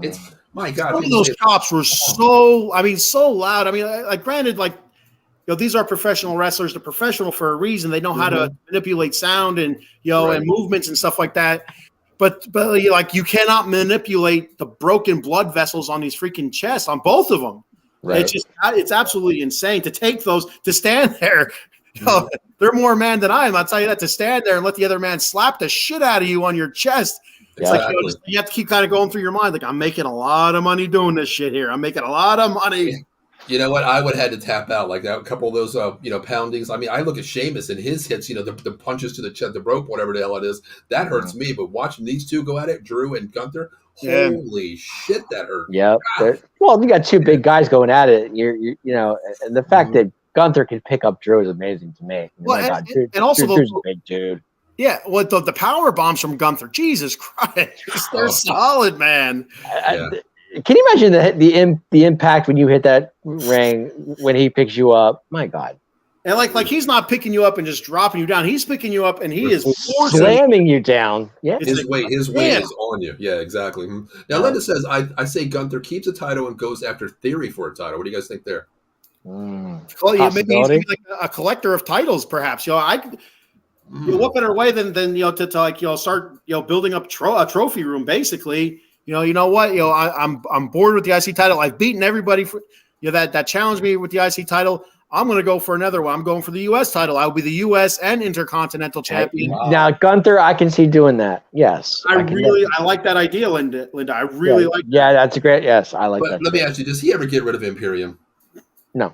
my God. Some of those chops were so loud. I mean, granted, these are professional wrestlers. They're professional for a reason. They know how to manipulate sound and and movements and stuff like that. But you cannot manipulate the broken blood vessels on these freaking chests on both of them. Right. It's absolutely insane to take those, to stand there. They're more man than I am. I'll tell you that, to stand there and let the other man slap the shit out of you on your chest. It's you have to keep kind of going through your mind. I'm making a lot of money doing this shit here. I'm making a lot of money. You know what? I would have had to tap out like that. A couple of those, poundings. I mean, I look at Sheamus and his hits, the punches to the chest, the rope, whatever the hell it is. That hurts me. But watching these two go at it, Drew and Gunther, holy shit, that hurt. Yeah. Well, you got two big guys going at it. And the fact that Gunther can pick up Drew is amazing to me. And also Drew's a big dude. Yeah, the power bombs from Gunther, Jesus Christ, they're solid, man. Can you imagine the impact when you hit that ring when he picks you up? My God. And he's not picking you up and just dropping you down. He's picking you up and he is slamming you down. Yeah, his weight is on you. Yeah, exactly. Now, Linda says, I say Gunther keeps a title and goes after Theory for a title. What do you guys think there? Well, maybe he's a collector of titles, perhaps. What better way than to start building up a trophy room, basically. You know what? I'm bored with the IC title. I've beaten everybody for that challenged me with the IC title. I'm going to go for another one. I'm going for the U.S. title. I'll be the U.S. and Intercontinental Champion. Now, Gunther, I can see doing that. Yes, I like that idea, Linda. I really like. Yeah, that's a great. Yes, I like that. Let me ask you: does he ever get rid of Imperium? No.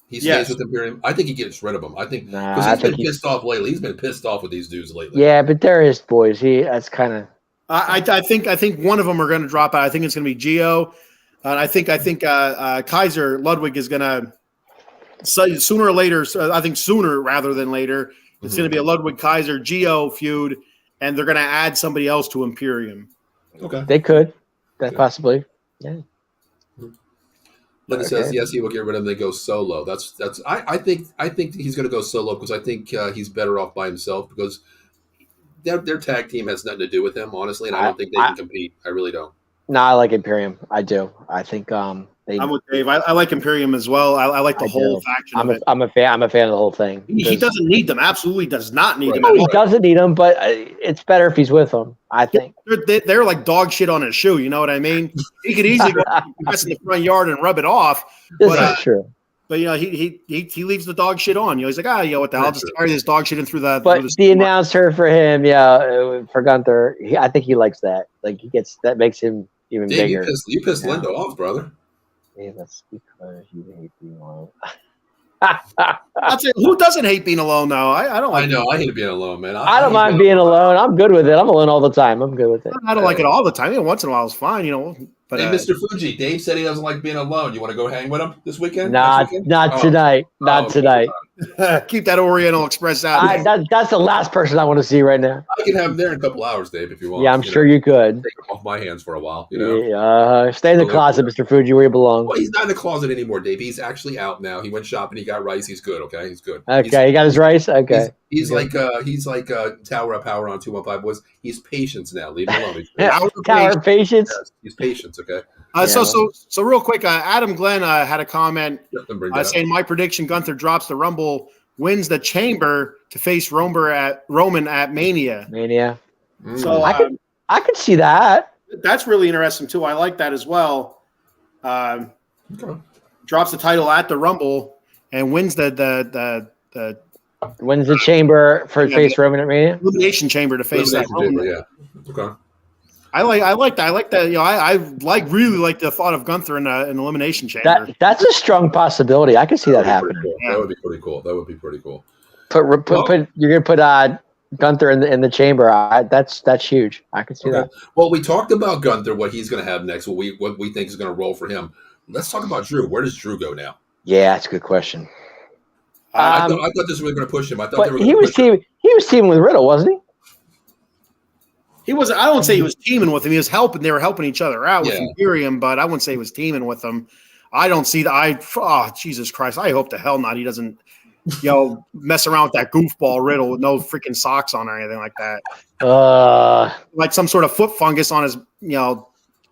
He stays with Imperium. I think he gets rid of them. I think because he's been pissed off lately. He's been pissed off with these dudes lately. Yeah, but they're his boys. That's kind of. I think one of them are going to drop out. I think it's going to be Gio. I think Kaiser Ludwig is going to sooner or later. I think sooner rather than later. It's going to be a Ludwig Kaiser Gio feud, and they're going to add somebody else to Imperium. Okay, they could. That possibly. Yeah. Linda says yes, he will get rid of him. They go solo. That's. I think he's going to go solo because I think he's better off by himself because their tag team has nothing to do with him, honestly, and I don't think they can compete. I really don't. No, I like Imperium. I do. I think I'm with Dave. I like Imperium as well. I like the whole faction of it. I'm a fan of the whole thing. He doesn't need them. Absolutely does not need them. No, he doesn't need them, but it's better if he's with them, I think. They're like dog shit on his shoe. You know what I mean? He could easily go in the front yard and rub it off. This is true. But he leaves the dog shit on. He's like, what the hell? I'll just carry this dog shit in through the. But the announcer for him, for Gunther, I think he likes that. Like that makes him even bigger. You pissed Linda off, brother. Hey, that's because you hate being alone. I'd say, who doesn't hate being alone though? I don't like. I know. I hate being alone, man. I don't mind being alone. I'm good with it. I'm alone all the time. I'm good with it. I don't like it all the time. Once in a while, it's fine. But hey, Mr. Fuji, Dave said he doesn't like being alone. You want to go hang with him this weekend? Not tonight. Not tonight. Keep that Oriental Express out. That's the last person I want to see right now. I can have him there in a couple hours, Dave, if you want. Yeah, I'm sure you could. Take him off my hands for a while. Stay in the closet, Mr. Fuji, where you belong. Well, he's not in the closet anymore, Dave. He's actually out now. He went shopping. He got rice. He's good. Okay, he's good. Okay, he got his rice. Okay. He's like Tower of Power on 215 Boys. He's patience now. Leave him alone. Tower of Patience. Yes, he's patience. Okay. So real quick, Adam Glenn had a comment saying my prediction: Gunther drops the Rumble, wins the Chamber to face Roman at Mania. So I could see that. That's really interesting too. I like that as well. Drops the title at the Rumble and wins the wins the Chamber for face Roman at Mania. Elimination Chamber to face that Roman. Yeah. Okay. I like that. I like that. I really like the thought of Gunther in an Elimination Chamber. That's a strong possibility. I can see that happening. Cool. Yeah. That would be pretty cool. You're gonna put Gunther in the Chamber. That's huge. I can see that. Well, we talked about Gunther, what he's going to have next, what we think is going to roll for him. Let's talk about Drew. Where does Drew go now? Yeah, that's a good question. I thought this was going to push him. I thought but he was teaming with Riddle, wasn't he? He was. I don't say he was teaming with him. He was helping. They were helping each other out with Imperium, but I wouldn't say he was teaming with them. I don't see that. Jesus Christ! I hope to hell not. He doesn't, mess around with that goofball Riddle with no freaking socks on or anything like that. Like some sort of foot fungus on his,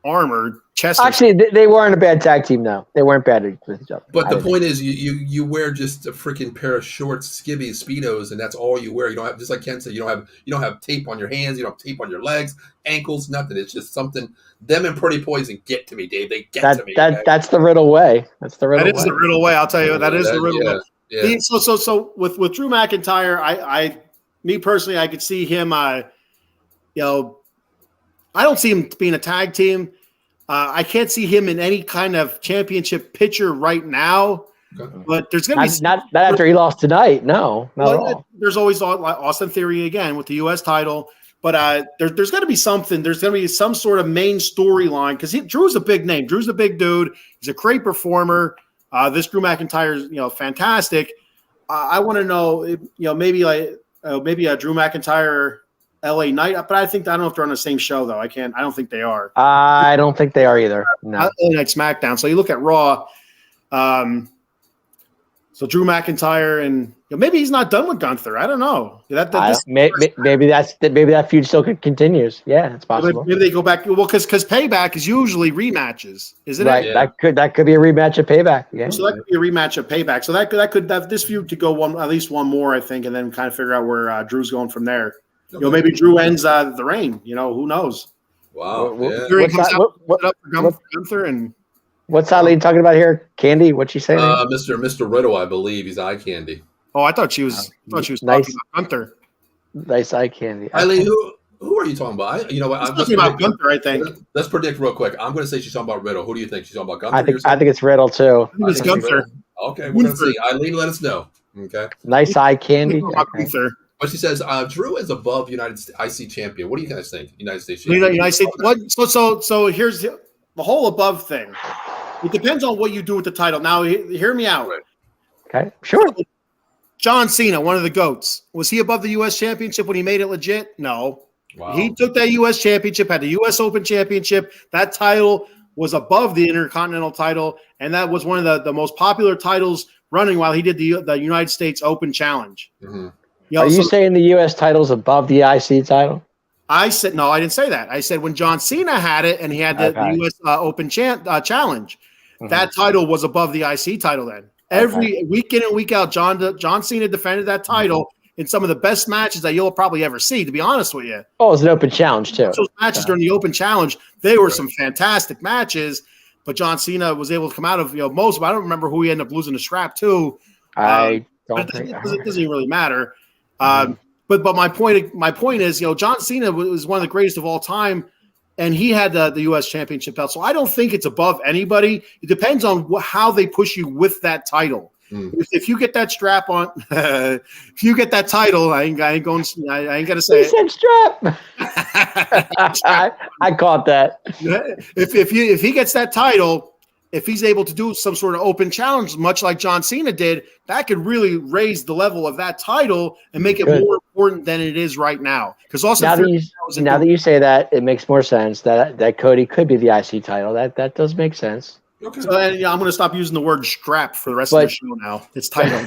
arm or chest. Actually, they weren't a bad tag team. No, they weren't bad with each other. But the point is, you wear just a freaking pair of shorts, skivvies, speedos, and that's all you wear. You don't have, just like Ken said, you don't have tape on your hands, you don't have tape on your legs, ankles, nothing. It's just something. Them and Pretty Poison get to me, Dave. They get to me. That's the Riddle way. That's the Riddle way. That is the Riddle way. I'll tell you, that is the Riddle way. Yeah. So with Drew McIntyre, me personally, I could see him. I don't see him being a tag team. I can't see him in any kind of championship picture right now. Okay. But there's going to be not after he lost tonight. No, not at all. There's always Austin Theory again with the U.S. title. But there's going to be something. There's going to be some sort of main storyline because Drew's a big name. Drew's a big dude. He's a great performer. This Drew McIntyre is fantastic. I want to know, maybe Drew McIntyre. LA Knight, but I don't know if they're on the same show though. I don't think they are. I don't think they are either. No. LA Knight SmackDown. So you look at Raw. So Drew McIntyre and maybe he's not done with Gunther. I don't know. Maybe that feud still continues. Yeah, it's possible. Maybe they go back. Well, because Payback is usually rematches, isn't right. it? Right. Yeah. That could be a rematch of Payback. Yeah. So that could be a rematch of Payback. So this feud could go at least one more, I think, and then kind of figure out where Drew's going from there. Maybe Drew ends the reign. Who knows? Wow. Gunther and what's Eileen talking about here? Candy? What's she saying? Mr. Riddle, I believe he's eye candy. Oh, I thought she was. Nice. Talking about Gunther. Nice eye candy. Eileen, who are you talking about? I'm talking about Gunther. I think. Let's predict real quick. I'm going to say she's talking about Riddle. Who do you think she's talking about? Gunther. I think it's Riddle too. I think it's Gunther. Okay, we're going to see. Eileen, let us know. Okay. Nice eye candy. Gunther. But she says Drew is above United States IC champion. What do you guys think? United States champion. United States. What? So here's the whole above thing. It depends on what you do with the title. Now, hear me out. Okay, sure. John Cena, one of the GOATs, was he above the U.S. Championship when he made it legit? No. Wow. He took that U.S. Championship, had the U.S. Open Championship. That title was above the Intercontinental title, and that was one of the most popular titles running while he did the United States Open Challenge. Mm-hmm. Are you saying the U.S. title's above the IC title? I said no. I didn't say that. I said when John Cena had it and he had the U.S. Open challenge, that title was above the IC title. Then every week in and week out, John Cena defended that title in some of the best matches that you'll probably ever see. To be honest with you, it was an open challenge too. Those matches during the Open Challenge, they were some fantastic matches. But John Cena was able to come out of most. But I don't remember who he ended up losing the strap to. I don't think it doesn't really matter. But my point is, John Cena was one of the greatest of all time, and he had the U.S. Championship belt. So I don't think it's above anybody. It depends on how they push you with that title. If you get that strap on, if you get that title, I ain't gonna say it. Said strap. I caught that. If he gets that title, if he's able to do some sort of open challenge, much like John Cena did, that could really raise the level of that title and make it more important than it is right now. Because also now that you say that, it makes more sense that Cody could be the IC title. That does make sense. Okay. So I'm going to stop using the word strap for the rest of the show now. It's title.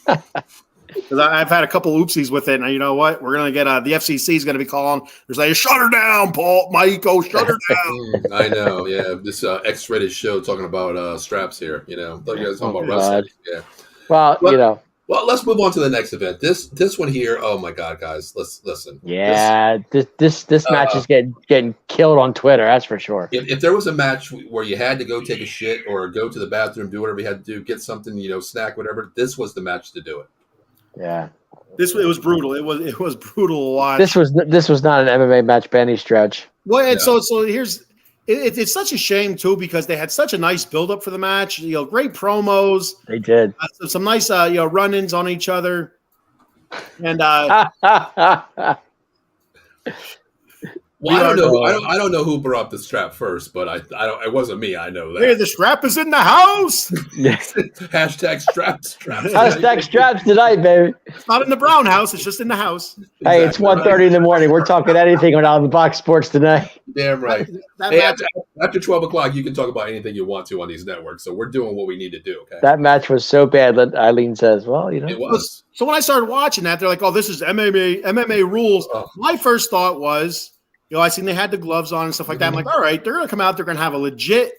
Because I've had a couple oopsies with it, and you know what? We're going to get the FCC is going to be calling. They're saying, "Shut her down, Paul, Michael, shut her down." I know, yeah. This X-rated show talking about straps here. I thought you guys were talking about wrestling. Yeah. Well, Well, let's move on to the next event. This one here. Oh my God, guys, let's listen. Yeah, this match is getting killed on Twitter. That's for sure. If there was a match where you had to go take a shit or go to the bathroom, do whatever you had to do, get something, snack, whatever, this was the match to do it. Yeah, it was brutal. It was brutal to watch. This was not an MMA match by any stretch. Well, and so here's it's such a shame too because they had such a nice build up for the match. Great promos. They did some nice run-ins on each other, and well, I don't know who brought up the strap first, but I don't. It wasn't me. I know that. Hey, the strap is in the house. Hashtag straps. Hashtag straps tonight, baby. It's not in the Brown house. It's just in the house. Hey, it's 1:30 in the morning. We're talking anything on Out of the Box Sports tonight. Damn right. After 12 o'clock, you can talk about anything you want to on these networks. So we're doing what we need to do. Okay. That match was so bad that Eileen says, "Well, it was." So when I started watching that, they're like, "Oh, this is MMA rules." Oh. My first thought was. I seen they had the gloves on and stuff like that. I'm like, all right, they're going to come out. They're going to have a legit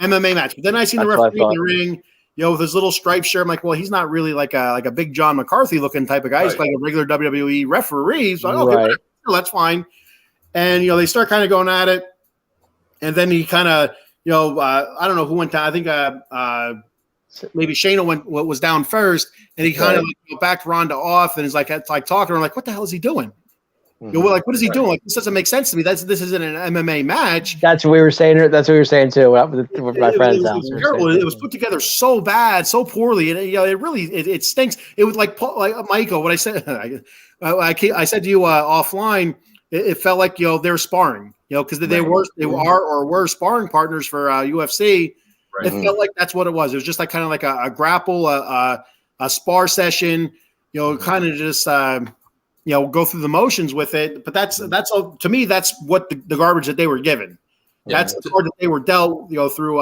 MMA match. But then I seen the referee in the ring, with his little striped shirt. I'm like, well, he's not really like a big John McCarthy looking type of guy. He's like a regular WWE referee. So I'm like, okay, that's fine. And, they start kind of going at it. And then he kind of, I don't know who went down. I think maybe Shayna was down first. And he kind of backed Ronda off and is like talking to her. I'm like, what the hell is he doing? What is he doing? Like, this doesn't make sense to me. This isn't an MMA match. That's what we were saying. That's what we were saying too with my friends. It was terrible. It was put together so bad, so poorly, and it really it stinks. It was like Michael. What I said, I said to you offline. It felt like they were sparring. Because they were sparring partners for UFC. Right. It felt like that's what it was. It was just like kind of like a grapple, a spar session. Kind of just. Go through the motions with it, but that's all, to me. That's what the garbage that they were given. Yeah, that's the card that they were dealt, through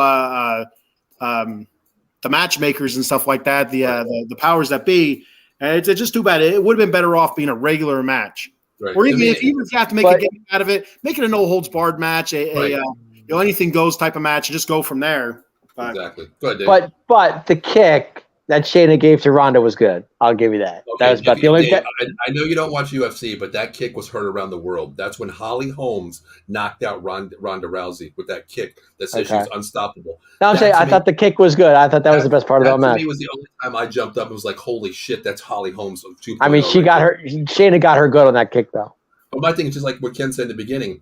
the matchmakers and stuff like that. The powers that be. And it's just too bad. It would have been better off being a regular match, or even if you have to make a game out of it, make it a no holds barred match, anything goes type of match, and just go from there. Exactly. Go ahead, Dave. But the kick that Shayna gave to Ronda was good. I'll give you that. Okay, that was about the only. I know you don't watch UFC, but that kick was heard around the world. That's when Holly Holmes knocked out Ronda Rousey with that kick that says she's unstoppable. No, I'm saying I thought the kick was good. I thought that was the best part of the match. To me, was the only time I jumped up and was like, "Holy shit, that's Holly Holmes." I mean, Shayna got her good on that kick though. But my thing is just like what Ken said in the beginning.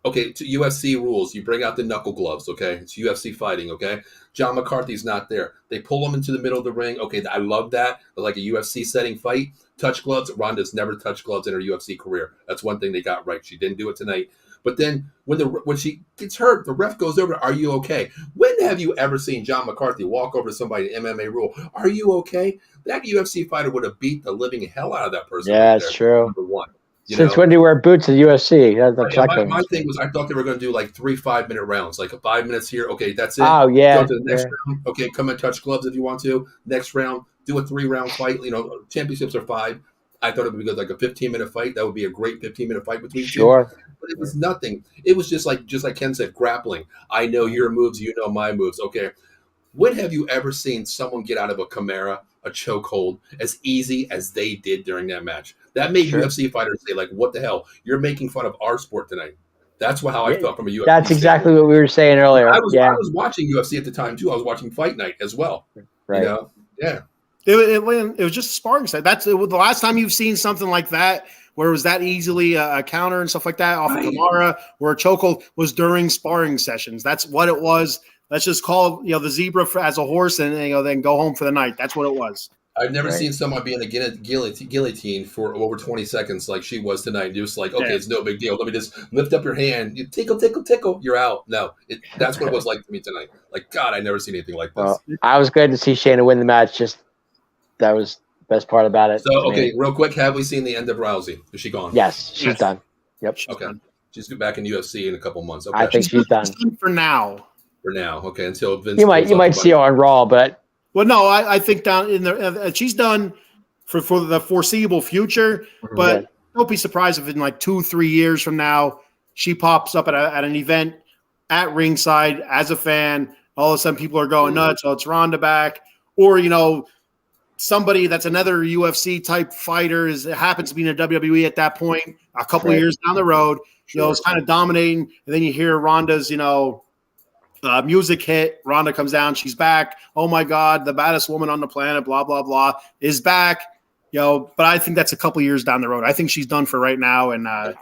Okay, to UFC rules, you bring out the knuckle gloves, okay? It's UFC fighting, okay? John McCarthy's not there. They pull him into the middle of the ring. Okay, I love that. But like a UFC setting fight, touch gloves. Ronda's never touched gloves in her UFC career. That's one thing they got right. She didn't do it tonight. But then when she gets hurt, the ref goes over, "Are you okay?" When have you ever seen John McCarthy walk over to somebody in MMA rule? "Are you okay?" That UFC fighter would have beat the living hell out of that person. Yeah, it's true. Number one. Since when do you wear boots at UFC? My thing was, I thought they were going to do like 3 5-minute rounds, like 5 minutes here. Okay, that's it. Oh, yeah. Go to the next round. Okay, come and touch gloves if you want to. Next round, do a 3-round fight. Championships are 5. I thought it would be like a 15-minute fight. That would be a great 15-minute fight between two. Sure. But it was nothing. It was just like Ken said, grappling. I know your moves, you know my moves. Okay. When have you ever seen someone get out of a Chimera, a chokehold, as easy as they did during that match? That made UFC fighters say, like, what the hell? You're making fun of our sport tonight. That's how I felt from a UFC That's exactly what we were saying earlier. I was watching UFC at the time, too. I was watching Fight Night as well. Right. You know? Yeah. It was just a sparring side. That's the last time you've seen something like that where it was that easily a counter and stuff like that off of Kamara, where a chokehold was during sparring sessions. That's what it was. Let's just call the zebra as a horse and then go home for the night. That's what it was. I've never seen someone be in a guillotine for over 20 seconds like she was tonight. Just like, okay, it's no big deal. Let me just lift up your hand. You tickle, tickle, tickle. You're out. No, that's what it was like to me tonight. Like, God, I never seen anything like this. Well, I was glad to see Shayna win the match. Just that was the best part about it. So, okay, real quick, have we seen the end of Rousey? Is she gone? Yes, she's done. Yep. Okay. She's back in UFC in a couple months. Okay. I think she's done for now. For now, okay. Until Vince, you might see her on Raw, but. Well, no, I think down in the she's done for the foreseeable future. But don't be surprised if in like 2-3 years from now she pops up at an event at ringside as a fan. All of a sudden, people are going nuts. Oh, it's Ronda back, or somebody that's another UFC type fighter happens to be in the WWE at that point. A couple of years down the road, is kind of dominating, and then you hear Ronda's music hit. Ronda comes down. She's back. Oh my God, the baddest woman on the planet, blah, blah, blah, is back. But I think that's a couple years down the road. I think she's done for right now. And I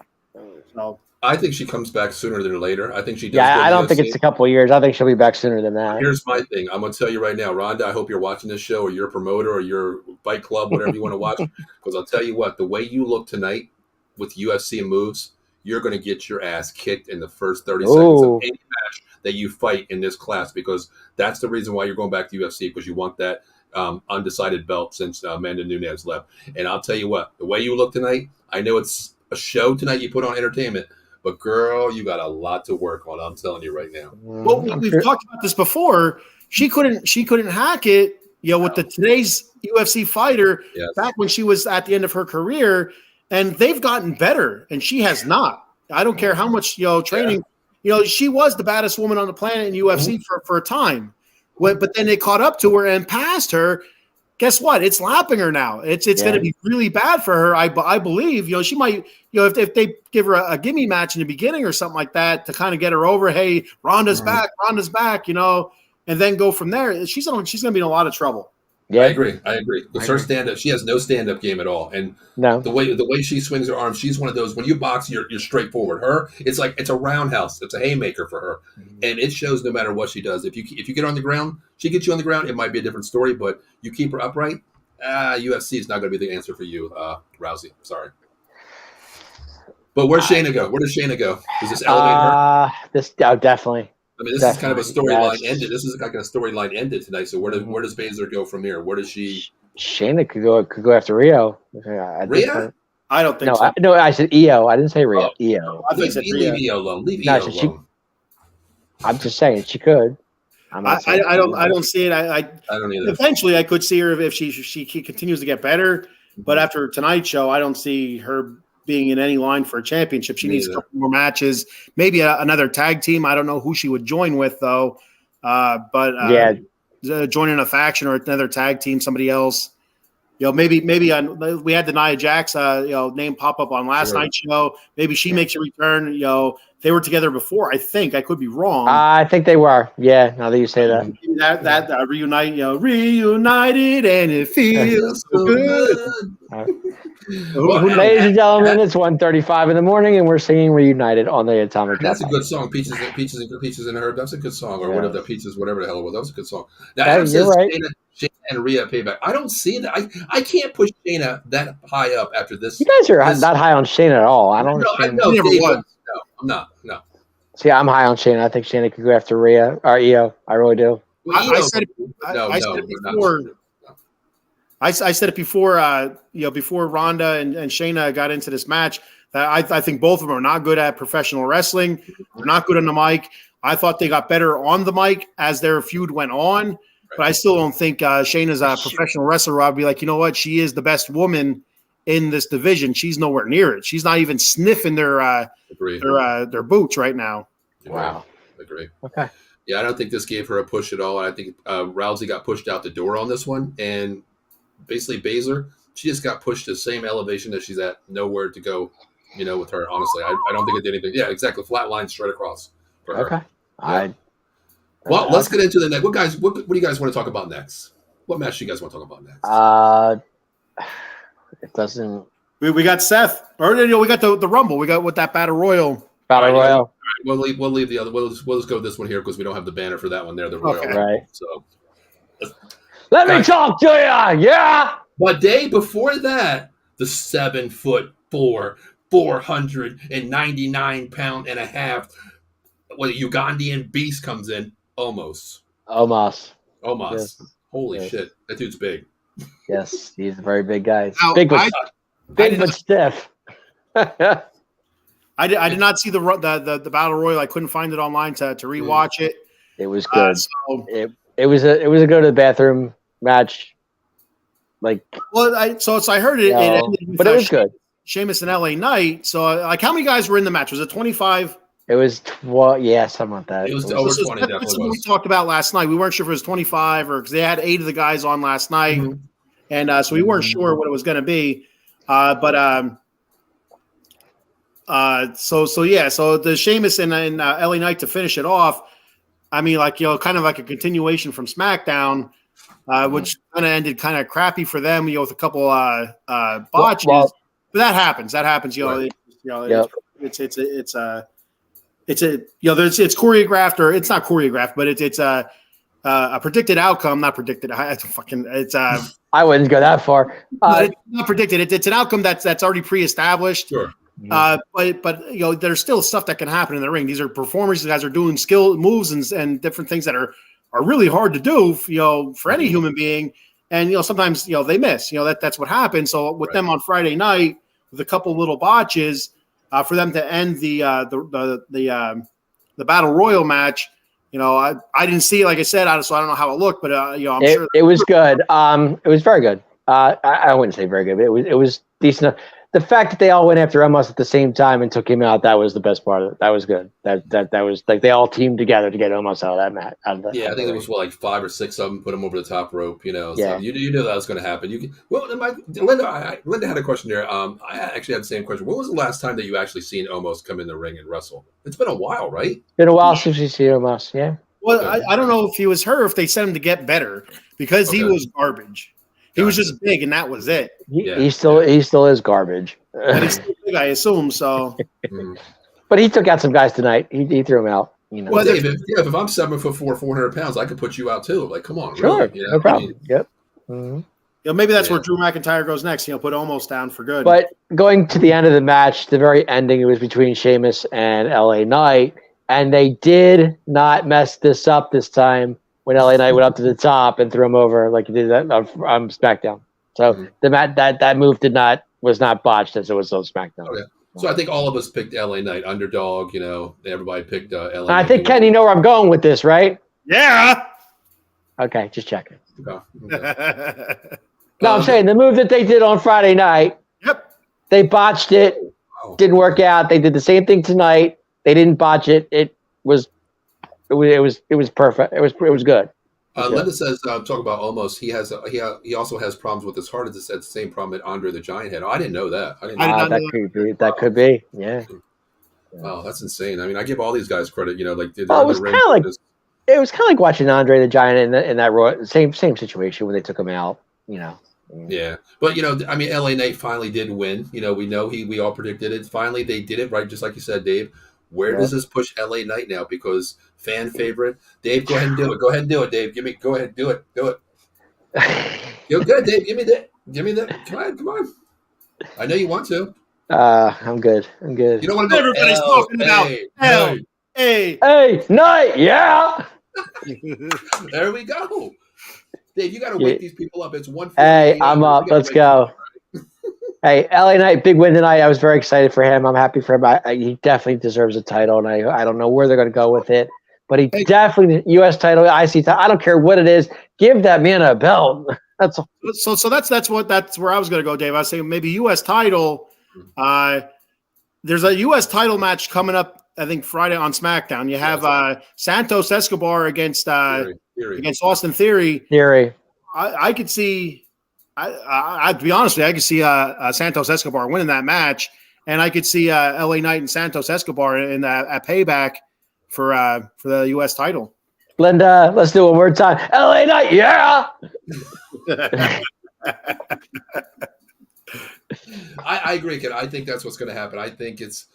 think she comes back sooner than later. I think she does. Yeah, I don't think it's a couple of years. I think she'll be back sooner than that. Here's my thing. I'm going to tell you right now, Ronda, I hope you're watching this show, or your promoter, or your fight club, whatever you want to watch. Because I'll tell you what, the way you look tonight with UFC moves, you're going to get your ass kicked in the first 30 seconds of any match that you fight in this class, because that's the reason why you're going back to UFC, because you want that undecided belt since Amanda Nunes left. And I'll tell you what, the way you look tonight, I know it's a show tonight you put on entertainment, but girl, you got a lot to work on. I'm telling you right now. Well, we've talked about this before. She couldn't hack it, with today's UFC fighter back when she was at the end of her career, and they've gotten better, and she has not. I don't care how much training. She was the baddest woman on the planet in UFC for a time. But then they caught up to her and passed her. Guess what? It's lapping her now. It's going to be really bad for her. I believe. She might. If they give her a gimme match in the beginning or something like that to kind of get her over. Hey, Ronda's back. Ronda's back. And then go from there. She's going to be in a lot of trouble. Yeah, I agree. Because her stand-up, she has no stand-up game at all. And the way she swings her arms, she's one of those, when you box, you're straightforward. Her, it's like, it's a roundhouse. It's a haymaker for her. And it shows no matter what she does. If you get on the ground, she gets you on the ground, it might be a different story, but you keep her upright, UFC is not going to be the answer for you, Rousey. Sorry. But where's Shayna go? Where does Shayna go? Does this elevate her? Definitely. I mean, this is kind of a storyline ended. This is like a storyline ended tonight. So where does Baszler go from here? Where does she? Shayna could go after Rio. Rhea? I don't think so. I said Io. I didn't say Rio. Io. I think leave Io alone. Leave Io alone. I'm just saying she could. I don't see it. I don't either. Eventually, I could see her if she continues to get better. But after tonight's show, I don't see her being in any line for a championship. She needs a couple more matches, maybe another tag team. I don't know who she would join with though. Joining a faction or another tag team, somebody else. Maybe we had the Nia Jax name pop up on last night's show. Maybe she makes a return. They were together before. I think I could be wrong. I think they were. Yeah, now that you say that. That reunite, reunited, and it feels so good. Ladies and gentlemen, it's 1:35 in the morning, and we're singing "Reunited" on the Atomic. That's a good song. Peaches and Herb. That's a good song, or whatever the Peaches, whatever the hell it was. That was a good song. Now, Adam says right. Shayna and Rhea payback. I don't see that. I can't push Shayna that high up after this. You guys are not high on Shayna at all. I don't understand. No, I'm not. No. See, I'm high on Shayna. I think Shayna could go after Rhea or Io. I really do. I said it before. I said it before. Before Ronda and Shayna got into this match, that I think both of them are not good at professional wrestling. They're not good on the mic. I thought they got better on the mic as their feud went on, but I still don't think Shayna's a professional wrestler. I'd be like, you know what? She is the best woman in this division. She's nowhere near it. She's not even sniffing their boots right now. Wow. Agree. Okay. Yeah, I don't think this gave her a push at all. I think Rousey got pushed out the door on this one, and basically Baszler, she just got pushed to the same elevation that she's at. Nowhere to go, with her. Honestly, I don't think it did anything. Yeah, exactly. Flat line straight across for her. Okay. Yeah. Well, let's get into the next. What do you guys want to talk about next? What match do you guys want to talk about next? It doesn't. We got Seth, or we got the Rumble. We got with that Battle Royal. Battle Royal. We'll leave the other. We'll just go with this one here because we don't have the banner for that one there. The Royal. Okay. Right. So let me talk to you. Yeah. But day before that, the 7'4", 499-pound and a half, Ugandan beast comes in. Omos. Yes. Holy shit, that dude's big. Yes, he's a very big guy. Now, Big but stiff. I did not see the Battle Royal. I couldn't find it online to rewatch it. It was good. So it was a go to the bathroom match. I heard it. No, it ended with, but it was good. Sheamus and LA Knight. So how many guys were in the match? Was it 25? It was 12. Yeah, something like that. It was over 20. That's what we talked about last night. We weren't sure if it was 25 or because they had 8 of the guys on last night, and so we weren't sure what it was going to be. So the Sheamus and LA Knight to finish it off. I mean, kind of like a continuation from SmackDown, which kind of ended kind of crappy for them. With a couple botches, but that happens. Right. It's choreographed, or it's not choreographed, but it's a predicted outcome, not predicted. I wouldn't go that far. It's not predicted. It's an outcome that's already pre-established. Sure. But there's still stuff that can happen in the ring. These are performers. These guys are doing skill moves and different things that are really hard to do, for any human being. And sometimes they miss. That's what happens. So with them on Friday night with a couple little botches, for them to end the Battle Royal match, I didn't see it, like I said, so I don't know how it looked, but I'm sure it was good. It was very good. I wouldn't say very good, but it was decent. The fact that they all went after Omos at the same time and took him out, that was the best part of it. That was good. That was like they all teamed together to get Omos out of that match. I think there was like 5 or 6 of them put him over the top rope. So yeah. You knew that was going to happen. Linda had a question there. I actually had the same question. When was the last time that you actually seen Omos come in the ring and wrestle? It's been a while, right? Been a while since we see Omos. Yeah. Well, I don't know if he was hurt or if they sent him to get better because he was garbage. He was just big, and that was it. He still is garbage. And he's still big, I assume. So, but he took out some guys tonight. He threw them out. Well, Dave, if I'm 7'4", 400 pounds, I could put you out too. Like, come on, sure, really? No problem. Yep. Mm-hmm. Maybe that's where Drew McIntyre goes next. Put Omos down for good. But going to the end of the match, the very ending, it was between Sheamus and LA Knight, and they did not mess this up this time. When LA Knight went up to the top and threw him over like he did that on SmackDown. So that move was not botched as it was on SmackDown. Okay. So I think all of us picked LA Knight underdog. Everybody picked LA Knight. I think Ken, you know where I'm going with this, right? Yeah. Okay, just checking. Okay. No, I'm saying the move that they did on Friday night. Yep. They botched it. Didn't work out. They did the same thing tonight. They didn't botch it. It was perfect. It was good. Linda says, talk about Omos. He also has problems with his heart. It's the same problem that Andre the Giant had. I didn't know that. That could be. Yeah. Wow, that's insane. I mean, I give all these guys credit. It was kind of like watching Andre the Giant in that same situation when they took him out. Yeah, but LA Knight finally did win. We know we all predicted it. Finally, they did it right, just like you said, Dave. Where does this push LA Knight now? Because fan favorite, Dave, go ahead and do it. Go ahead and do it, Dave. Go ahead, do it. You're good, Dave. Give me that. Come on. I know you want to. I'm good. You don't want to go. Everybody's talking about Hey, Knight, yeah. There we go. Dave, you got to wake these people up. It's 1:40. Hey, I'm up. Let's go. Hey, LA Knight, big win tonight. I was very excited for him. I'm happy for him. He definitely deserves a title, and I don't know where they're going to go with it. But he definitely, U.S. title, IC title, I don't care what it is. Give that man a belt. That's that's where I was going to go, Dave. I was saying maybe U.S. title. There's a U.S. title match coming up, I think Friday on SmackDown. You have Santos Escobar against Austin Theory. I could see. I'd be honest with you, I could see Santos Escobar winning that match, and I could see LA Knight and Santos Escobar in a payback for the U.S. title. Linda, let's do it one more time. LA Knight, yeah. I agree, kid. I think that's what's going to happen. I think it's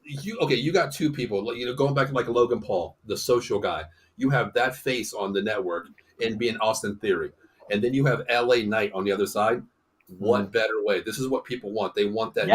you. Okay, you got two people. Going back to like Logan Paul, the social guy. You have that face on the network and being Austin Theory, and then you have LA Knight on the other side. What better way? This is what people want. They want that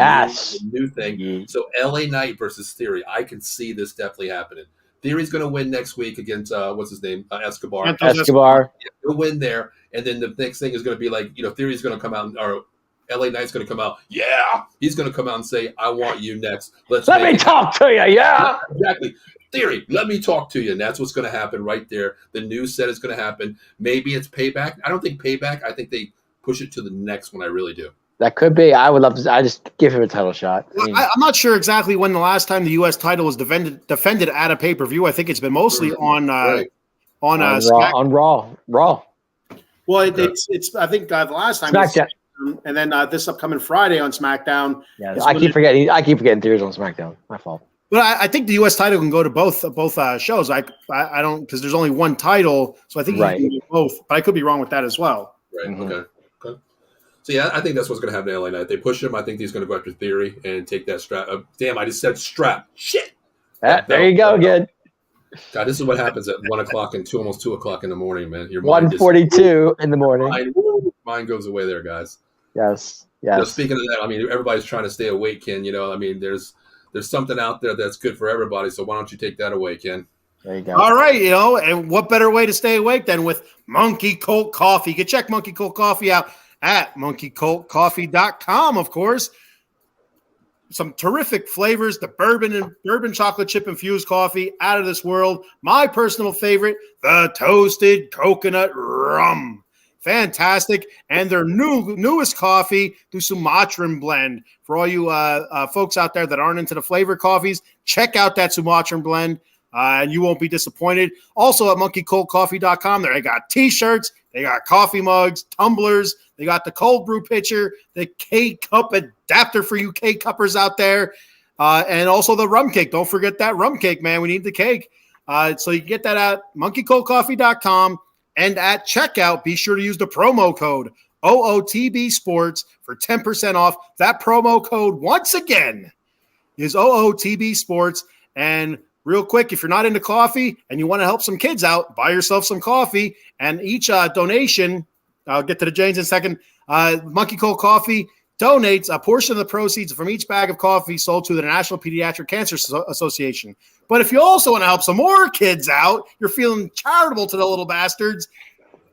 new thing. Mm-hmm. So LA Knight versus Theory. I can see this definitely happening. Theory's going to win next week against what's his name, Escobar. Escobar. Yeah, he'll win there, and then the next thing is going to be like Theory's going to come out, or LA Knight's going to come out. Yeah, he's going to come out and say, "I want you next. Let me talk to you." Yeah, exactly. Theory, let me talk to you, and that's what's going to happen right there. The news set is going to happen. Maybe it's payback. I don't think payback. I think they push it to the next one. I really do. That could be. I would love to. I just give him a title shot. Well, I'm not sure exactly when the last time the U.S. title was defended at a pay-per-view. I think it's been mostly on Raw. Well, it's I think the last time SmackDown, and then this upcoming Friday on SmackDown. Yeah, I keep forgetting Theory's on SmackDown. My fault. But I think the U.S. title can go to both shows. I don't, because there's only one title, so I think you can do both. But I could be wrong with that as well. Right. Mm-hmm. Okay. So, yeah, I think that's what's going to happen in LA Knight. They push him. I think he's going to go after Theory and take that strap. Damn, I just said strap. Shit. There you go, good. God, this is what happens at 1 o'clock and almost 2 o'clock in the morning, man. Your 1:42 in the morning. Mind goes away there, guys. Yes. Speaking of that, I mean, everybody's trying to stay awake, Ken. I mean, there's something out there that's good for everybody. So why don't you take that away, Ken? There you go. All right, and what better way to stay awake than with Monkey Colt Coffee? You can check Monkey Colt Coffee out at monkeycoltcoffee.com, of course. Some terrific flavors, the bourbon chocolate chip infused coffee, out of this world. My personal favorite, the toasted coconut rum. Fantastic. And their newest coffee, the Sumatran blend. For all you folks out there that aren't into the flavor coffees, check out that Sumatran blend, and you won't be disappointed. Also at monkeycoltcoffee.com, they got T-shirts, they got coffee mugs, tumblers, they got the cold brew pitcher, the K-Cup adapter for you K-Cuppers out there, and also the rum cake. Don't forget that rum cake, man. We need the cake. So you can get that at monkeycoltcoffee.com. And at checkout, be sure to use the promo code OOTB Sports for 10% off. That promo code, once again, is OOTB Sports. And real quick, if you're not into coffee and you want to help some kids out, buy yourself some coffee. And each donation, I'll get to the Janes in a second, Monkey Colt Coffee donates a portion of the proceeds from each bag of coffee sold to the National Pediatric Cancer Association. But if you also want to help some more kids out, you're feeling charitable to the little bastards,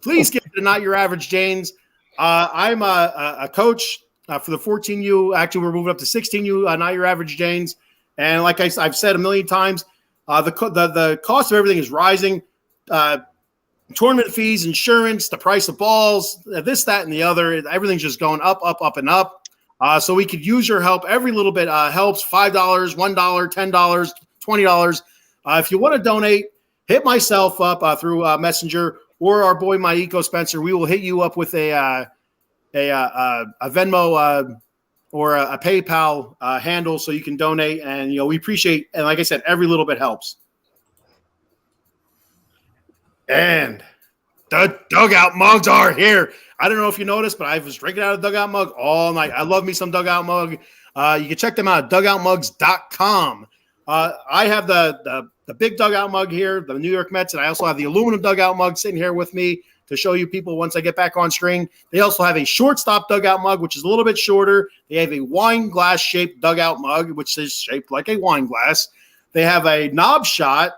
please give it to Not Your Average Janes. I'm a coach for the 14U. Actually, we're moving up to 16U, Not Your Average Janes. And like I've said a million times, the cost of everything is rising. Tournament fees, insurance, the price of balls, this, that, and the other. Everything's just going up, and up. So we could use your help. Every little bit helps. $5, $1, $10, $20. If you want to donate, hit myself up through Messenger or our boy Maiko Spencer. We will hit you up with a Venmo or a PayPal handle so you can donate. And we appreciate. And like I said, every little bit helps. And the dugout mugs are here. I don't know if you noticed, but I was drinking out of the dugout mug all night. I love me some dugout mug. You can check them out at dugoutmugs.com. I have the big dugout mug here, the New York Mets, and I also have the aluminum dugout mug sitting here with me to show you people once I get back on string. They also have a shortstop dugout mug, which is a little bit shorter. They have a wine glass shaped dugout mug, which is shaped like a wine glass. They have a knob shot,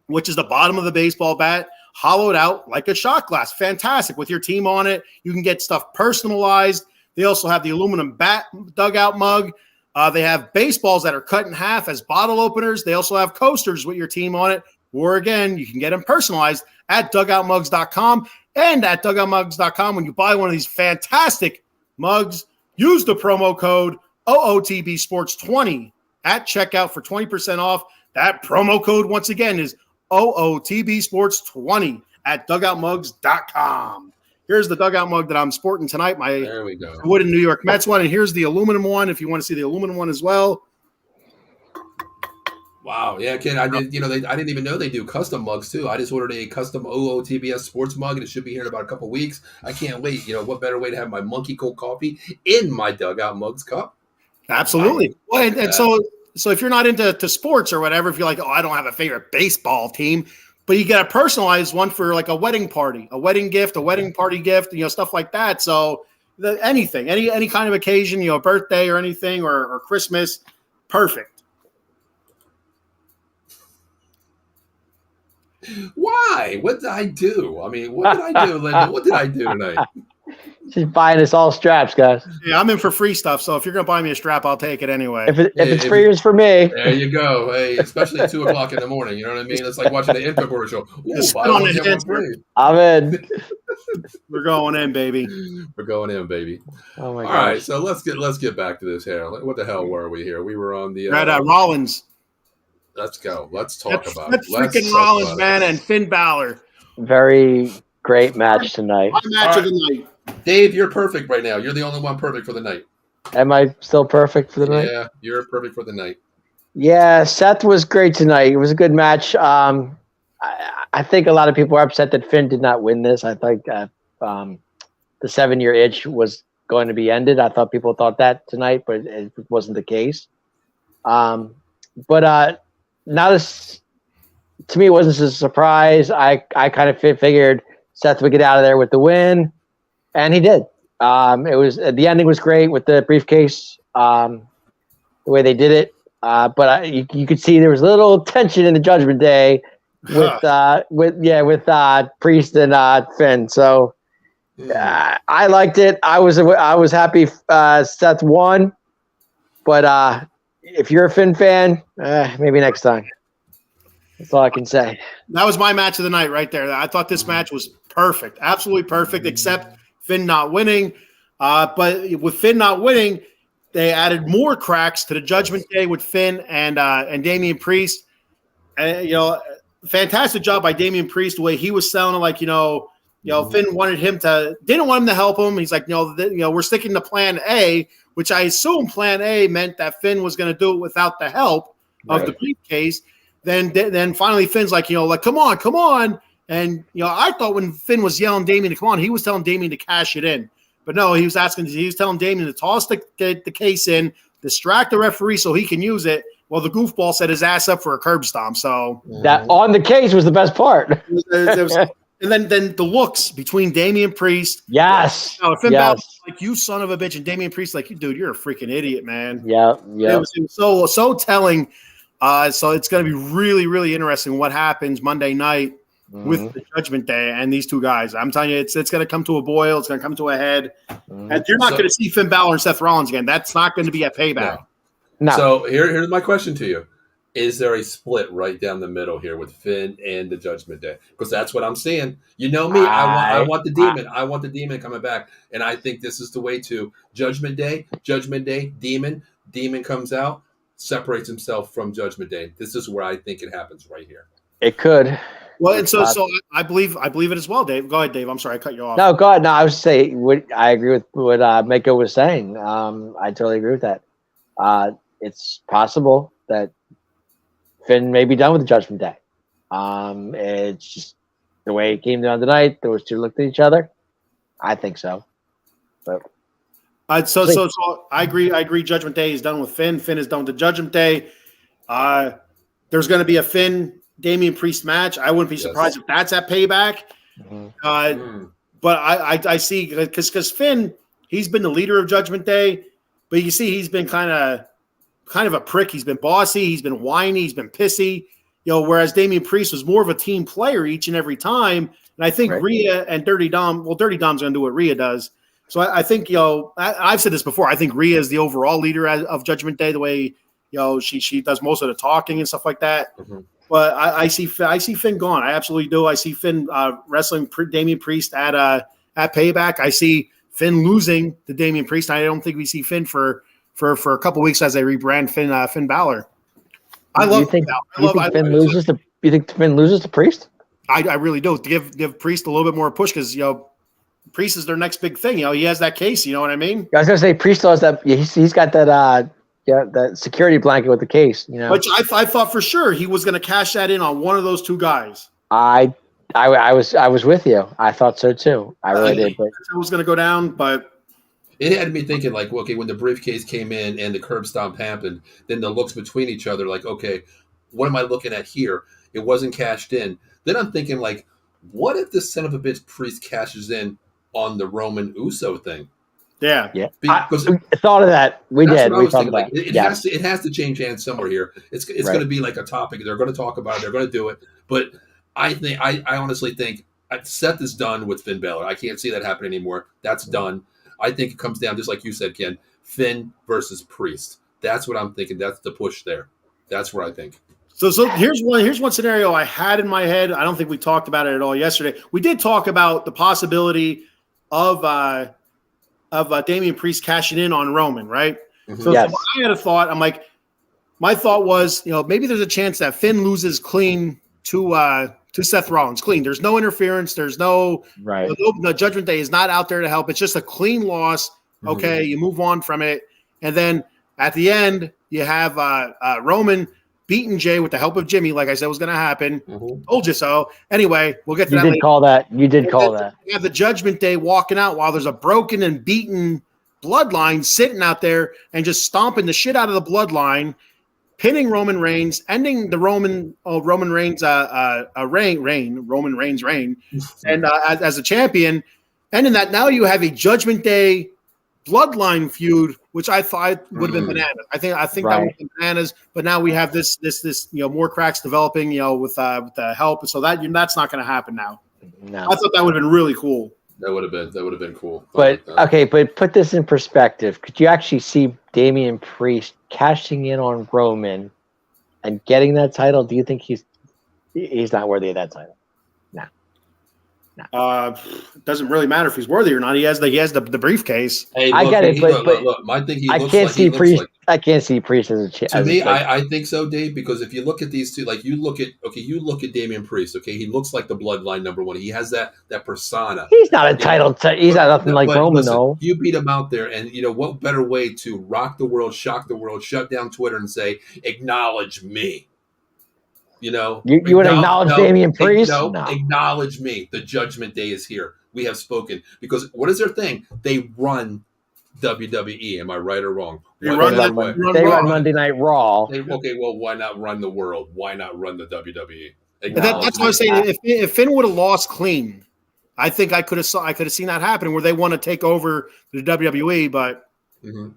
which is the bottom of the baseball bat, hollowed out like a shot glass. Fantastic. With your team on it, you can get stuff personalized. They also have the aluminum bat dugout mug. They have baseballs that are cut in half as bottle openers. They also have coasters with your team on it. Or again, you can get them personalized at dugoutmugs.com. And at dugoutmugs.com, when you buy one of these fantastic mugs, use the promo code OOTB Sports 20 at checkout for 20% off. That promo code, once again, is OOTB Sports 20 at dugoutmugs.com. Here's the dugout mug that I'm sporting tonight. There we go. Wooden New York Mets one. And here's the aluminum one if you want to see the aluminum one as well. Wow. Yeah, Ken, I didn't even know they do custom mugs too. I just ordered a custom OOTBS sports mug, and it should be here in about a couple weeks. I can't wait. What better way to have my monkey cold coffee in my dugout mugs cup? Absolutely. Well, and so if you're not into sports or whatever, if you're like, I don't have a favorite baseball team, but you get a personalized one for like a wedding party, a wedding gift, a wedding party gift, stuff like that. So anything, any kind of occasion, birthday or anything or Christmas, perfect. Why? What did I do? I mean, what did I do, Linda? What did I do tonight? She's buying us all straps, guys. Yeah, I'm in for free stuff. So if you're going to buy me a strap, I'll take it anyway. If it's free, it's for me. There you go. Hey, especially at 2:00 in the morning. You know what I mean? It's like watching the Info show. Just put on the hands. I'm in. We're going in, baby. We're going in, baby. Oh my god! All right, so let's get back to this here. What the hell were we here? We were on the Rollins. Let's go. Let's talk about it. Freaking Rollins, man, and Finn Balor. Very great match tonight. My match of the night. Dave, you're perfect right now. You're the only one perfect for the night. Am I still perfect for the night? Yeah, you're perfect for the night. Yeah, Seth was great tonight. It was a good match. I think a lot of people are upset that Finn did not win this. I think the 7-year itch was going to be ended. I thought people thought that tonight, but it wasn't the case. But now this, to me, it wasn't a surprise. I kind of figured Seth would get out of there with the win, and he did. The ending was great with the briefcase, the way they did it. But you could see there was a little tension in the Judgment Day with Priest and Finn. So I liked it. I was happy Seth won, but if you're a Finn fan, maybe next time. That's all I can say. That was my match of the night right there. I thought this match was perfect, absolutely perfect, except Finn not winning. But with Finn not winning, they added more cracks to the Judgment Day with Finn and Damian Priest. Fantastic job by Damian Priest, the way he was selling it. Like, Finn didn't want him to help him. He's like, we're sticking to Plan A, which I assume Plan A meant that Finn was going to do it without the help of the briefcase. Then finally Finn's like, come on. And, I thought when Finn was yelling Damian to come on, he was telling Damian to cash it in. But no, he was telling Damian to toss the case in, distract the referee so he can use it. Well, the goofball set his ass up for a curb stomp. So that on the case was the best part. And then the looks between Damian Priest. Yes. Finn Balor, like, you son of a bitch. And Damian Priest, like, dude, you're a freaking idiot, man. Yeah. It was so telling. So it's going to be really, really interesting what happens Monday night with the Judgment Day and these two guys. I'm telling you, it's going to come to a boil. It's going to come to a head. And you're not going to see Finn Balor and Seth Rollins again. That's not going to be a payback. No. So here's my question to you. Is there a split right down the middle here with Finn and the Judgment Day? Because that's what I'm seeing. You know me. I want the Demon. I want the Demon coming back. And I think this is the way to Judgment Day, Demon. Demon comes out, separates himself from Judgment Day. This is where I think it happens right here. It could. Well, and so I believe it as well, Dave. Go ahead, Dave. I'm sorry, I cut you off. No, go ahead. No, I was saying I agree with what Mako was saying. I totally agree with that. It's possible that Finn may be done with the Judgment Day. It's just the way it came down tonight. Those two looked at each other. I think so. But so I agree. Judgment Day is done with Finn. Finn is done with the Judgment Day. There's going to be a Finn Damian Priest match. I wouldn't be surprised if that's at Payback. But I see because Finn, he's been the leader of Judgment Day, but you see he's been kind of a prick. He's been bossy. He's been whiny. He's been pissy. Whereas Damian Priest was more of a team player each and every time. And I think Rhea and Dirty Dom. Well, Dirty Dom's going to do what Rhea does. So I think I've said this before. I think Rhea is the overall leader of Judgment Day. The way she does most of the talking and stuff like that. But I see Finn gone. I absolutely do. I see Finn wrestling Damian Priest at Payback. I see Finn losing to Damian Priest. I don't think we see Finn for a couple weeks as they rebrand Finn Balor. You think Finn loses to Priest? I really do. To give Priest a little bit more push because Priest is their next big thing. He has that case. You know what I mean? I was gonna say Priest has that. He's got that. That security blanket with the case. Which I thought for sure he was going to cash that in on one of those two guys. I was with you. I thought so too. I really did. But it was going to go down, but it had me thinking like, okay, when the briefcase came in and the curb stomp happened, then the looks between each other, like, okay, what am I looking at here? It wasn't cashed in. Then I'm thinking like, what if this son of a bitch Priest cashes in on the Roman Uso thing? Yeah. Because I thought of that. We did. We thought about it. It has to change hands somewhere here. It's going to be like a topic. They're going to talk about it. They're going to do it. But I honestly think Seth is done with Finn Balor. I can't see that happening anymore. That's done. I think it comes down, just like you said, Ken, Finn versus Priest. That's what I'm thinking. That's the push there. That's where I think. So here's one scenario I had in my head. I don't think we talked about it at all yesterday. We did talk about the possibility of Damian Priest cashing in on Roman, right? Mm-hmm. So I had a thought. I'm like, my thought was, maybe there's a chance that Finn loses clean to Seth Rollins. Clean. There's no interference. There's no the Judgment Day is not out there to help. It's just a clean loss. Okay, you move on from it, and then at the end you have Roman beating Jay with the help of Jimmy, like I said was going to happen. Told you so. Anyway, we'll get to that later. You did call that. You have the Judgment Day walking out while there's a broken and beaten bloodline sitting out there and just stomping the shit out of the bloodline, pinning Roman Reigns, ending the Roman Reigns reign, and as a champion, ending that. Now you have a Judgment Day bloodline feud, which I thought would have been bananas. I think that would have been bananas. But now we have this more cracks developing, with the help. So that's not going to happen now. No. I thought that would have been really cool. That would have been cool. But but put this in perspective. Could you actually see Damian Priest cashing in on Roman and getting that title? Do you think he's not worthy of that title? No. It doesn't really matter if he's worthy or not. He has the briefcase. Hey, I get it, but my thing. I can't see Priest. I can't see Priest as a champ. To me, I think so, Dave. Because if you look at these two, like you look at Damian Priest. Okay, he looks like the bloodline number one. He has that persona. He's not entitled to. He's not nothing like Roman, though. You beat him out there, and what better way to rock the world, shock the world, shut down Twitter, and say, "Acknowledge me." You would acknowledge Damian Priest? No, acknowledge me. The Judgment Day is here. We have spoken. Because what is their thing? They run WWE. Am I right or wrong? They run Monday Night Raw. Why not run the world? Why not run the WWE? That's what I was saying. If Finn would have lost clean, I think I could have seen that happen where they want to take over the WWE, but. Mm-hmm.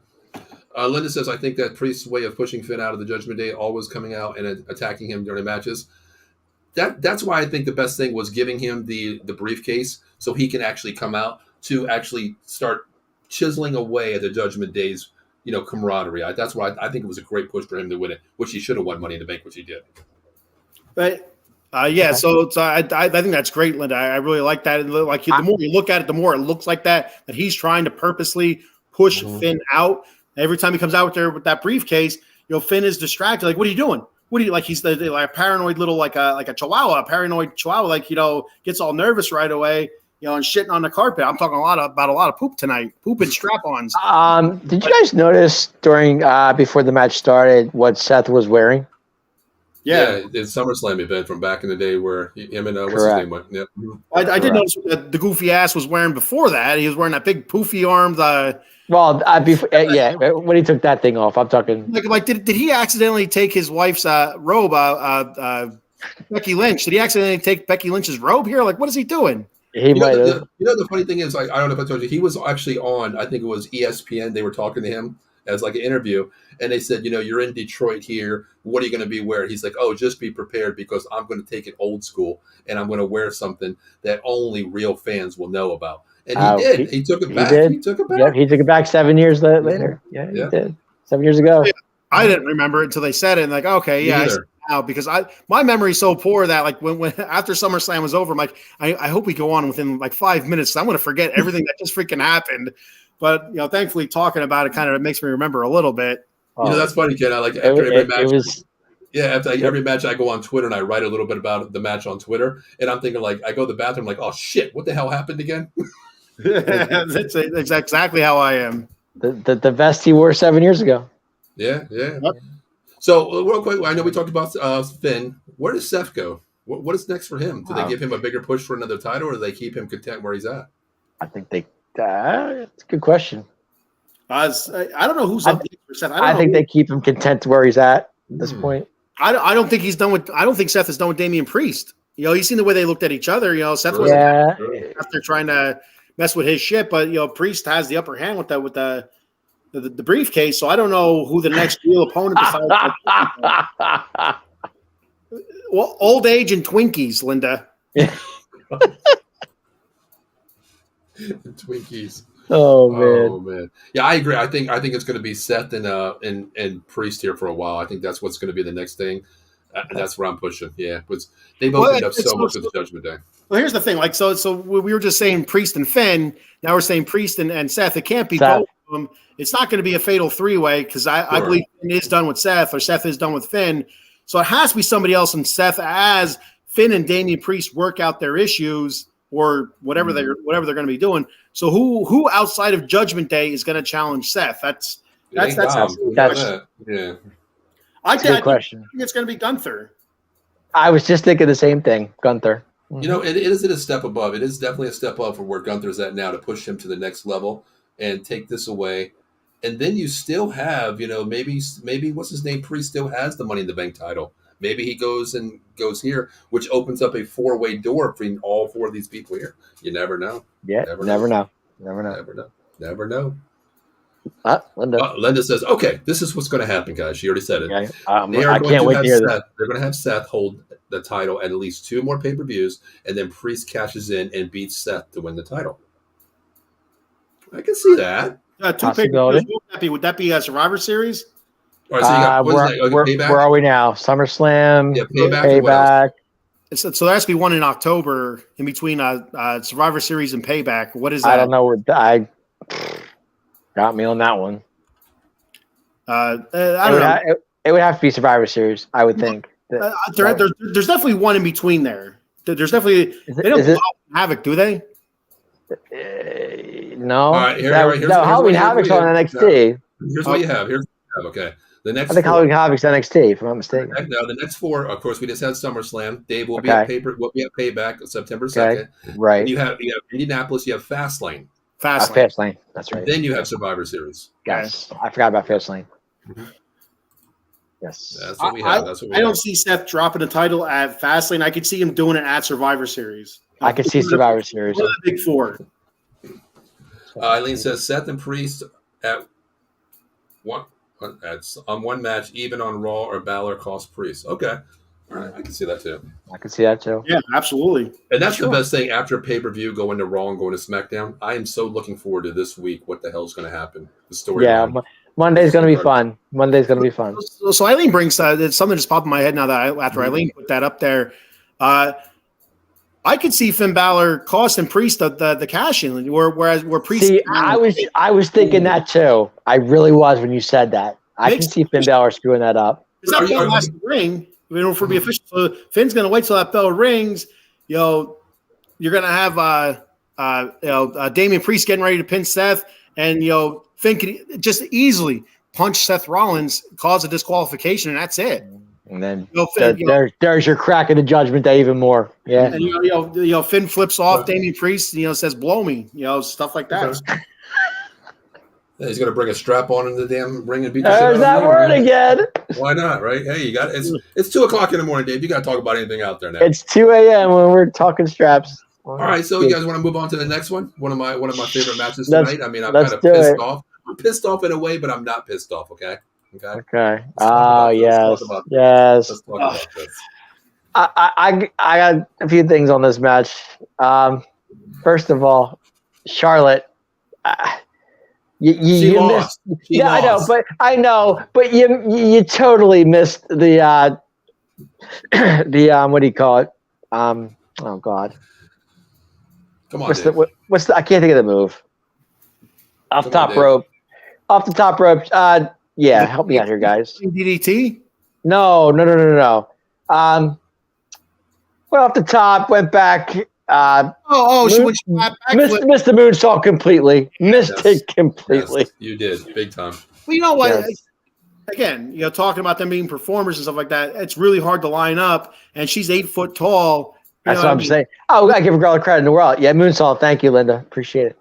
Linda says, I think that Priest's way of pushing Finn out of the Judgment Day, always coming out and attacking him during matches, that's why I think the best thing was giving him the briefcase so he can actually come out to actually start chiseling away at the Judgment Day's camaraderie. That's why I think it was a great push for him to win it, which he should have won Money in the Bank, which he did. But so I think that's great, Linda. I really like that. The more you look at it, the more it looks like that he's trying to purposely push Finn out. Every time he comes out with that briefcase, Finn is distracted. Like, what are you doing? What are you like? He's like a paranoid little like a chihuahua, gets all nervous right away, and shitting on the carpet. I'm talking about a lot of poop tonight, poop and strap-ons. Did you guys notice during before the match started what Seth was wearing? Yeah, it's SummerSlam event from back in the day where him and what's his name went. Yeah. I did notice what the goofy ass was wearing before that. He was wearing that big poofy armed. When he took that thing off, I'm talking. Like did he accidentally take his wife's robe? Becky Lynch. Did he accidentally take Becky Lynch's robe here? Like, what is he doing? He might have. The funny thing is, I don't know if I told you, he was actually on. I think it was ESPN. They were talking to him as like an interview, and they said, you're in Detroit here. What are you going to be wearing? He's like, oh, just be prepared because I'm going to take it old school, and I'm going to wear something that only real fans will know about. And he did. He took it back. He took it back. Yeah, he took it back 7 years later. Yeah, he did. 7 years ago. I didn't remember it until they said it. And like, okay, yeah, now because my memory's so poor that like when after SummerSlam was over, I'm like, I hope we go on within like 5 minutes. I'm going to forget everything that just freaking happened. But thankfully, talking about it kind of makes me remember a little bit. That's funny, Ken. I like after every match. After every match, I go on Twitter and I write a little bit about the match on Twitter, and I'm thinking like I go to the bathroom like, oh shit, what the hell happened again? That's exactly how I am. The vest he wore 7 years ago. Yeah. Yep. So real quick, I know we talked about Finn. Where does Seth go? What is next for him? Do they give him a bigger push for another title, or do they keep him content where he's at? I think it's a good question. I don't know who's up for Seth. I think they keep him content where he's at this point. I don't think he's done with. I don't think Seth is done with Damian Priest. You seen the way they looked at each other. Seth was after trying to mess with his shit, but Priest has the upper hand with the briefcase. So I don't know who the next real opponent besides. Well, old age and Twinkies, Linda. Twinkies. Oh man. Yeah, I agree. I think it's going to be Seth and Priest here for a while. I think that's what's going to be the next thing, and that's where I'm pushing. Yeah, because they've opened up so much with the Judgment Day. Well, here's the thing. Like, so we were just saying Priest and Finn. Now we're saying Priest and Seth. It can't be both of them. It's not going to be a fatal three-way because I believe Finn is done with Seth or Seth is done with Finn. So it has to be somebody else in Seth as Finn and Damian Priest work out their issues or whatever they're going to be doing. So who outside of Judgment Day is going to challenge Seth? That's yeah. I think it's going to be Gunther. I was just thinking the same thing, Gunther. It is a step above. It is definitely a step up from where Gunther's at now to push him to the next level and take this away. And then you still have, maybe what's his name? Priest still has the Money in the Bank title. Maybe he goes here, which opens up a 4-way door between all 4 of these people here. You never know. Yeah, never know. Linda says, okay, this is what's going to happen, guys. She already said it. Okay. I can't wait to hear that. They're going to have Seth hold the title at least 2 more pay-per-views, and then Priest cashes in and beats Seth to win the title. I can see that. 2 pay-per-views. Would that be a Survivor Series? All right, so you got, where are we now? SummerSlam, Payback. So there has to be one in October in between Survivor Series and Payback. What is that? I don't know. I got me on that one. I don't know. It would have to be Survivor Series, I would think. There's definitely one in between there. There's definitely they don't do Havoc, do they? No. All right, Halloween Havoc's on NXT. Here's what you have. Okay. The next I think Halloween Havoc's NXT, if I'm not mistaken. Now the next 4, of course, we just had SummerSlam. Dave will be at Payback September 2nd. Right. And you have Indianapolis. You have Fastlane. Fastlane. That's right. Then you have Survivor Series. Yes, I forgot about Fastlane. Mm-hmm. Yes, that's what we have. I don't see Seth dropping a title at Fastlane. I could see him doing it at Survivor Series. I could see Survivor Series. One of the big 4. Eileen says Seth and Priest at one match, even on Raw or Balor cost Priest. Okay. All right. I can see that too. Yeah, absolutely. And that's the best thing after pay-per-view, going to Raw and going to SmackDown. I am so looking forward to this week. What the hell is going to happen? The story. Yeah. Monday's going to be fun. So Eileen brings it's something just popped in my head now that after Eileen put that up there. I could see Finn Balor costing Priest the cash in, where Priest. See, I was thinking that too. I really was when you said that. I can see Finn Balor screwing that up. Because that bell has to ring, for the official. So Finn's going to wait till that bell rings. You're going to have Damian Priest getting ready to pin Seth, and Finn can just easily punch Seth Rollins, cause a disqualification, and that's it. And then there's your crack of the Judgment Day even more. Yeah. And Finn flips off Damian Priest, says blow me, stuff like that. Yeah, he's gonna bring a strap on in the damn ring and beat the There's that word again. Why not, right? Hey, you got it's 2:00 in the morning, Dave. You gotta talk about anything out there now. It's 2 a.m. when we're talking straps. All right, so you guys want to move on to the next one? One of my favorite matches tonight. I mean, I'm kind of pissed off. I'm pissed off in a way, but I'm not pissed off, okay? Okay. Yes. Yes. Let's talk about this. I got a few things on this match. First of all, Charlotte. You missed. I know, but you totally missed the The what do you call it? Oh God, Come on, what's Dave. what's the? I can't think of the move. Off the Come on, top Dave. rope. Off the top rope. Yeah, help me out here, guys. DDT. No. Went off the top, went back. She Moon- went backflip. missed the moonsault completely. Missed it completely. Yes, you did. Big time. Well, you know what? Yes. Again, talking about them being performers and stuff like that, it's really hard to line up. And she's 8 foot tall. That's what I'm saying. Oh, I give her all the credit in the world. Yeah, moonsault. Thank you, Linda. Appreciate it.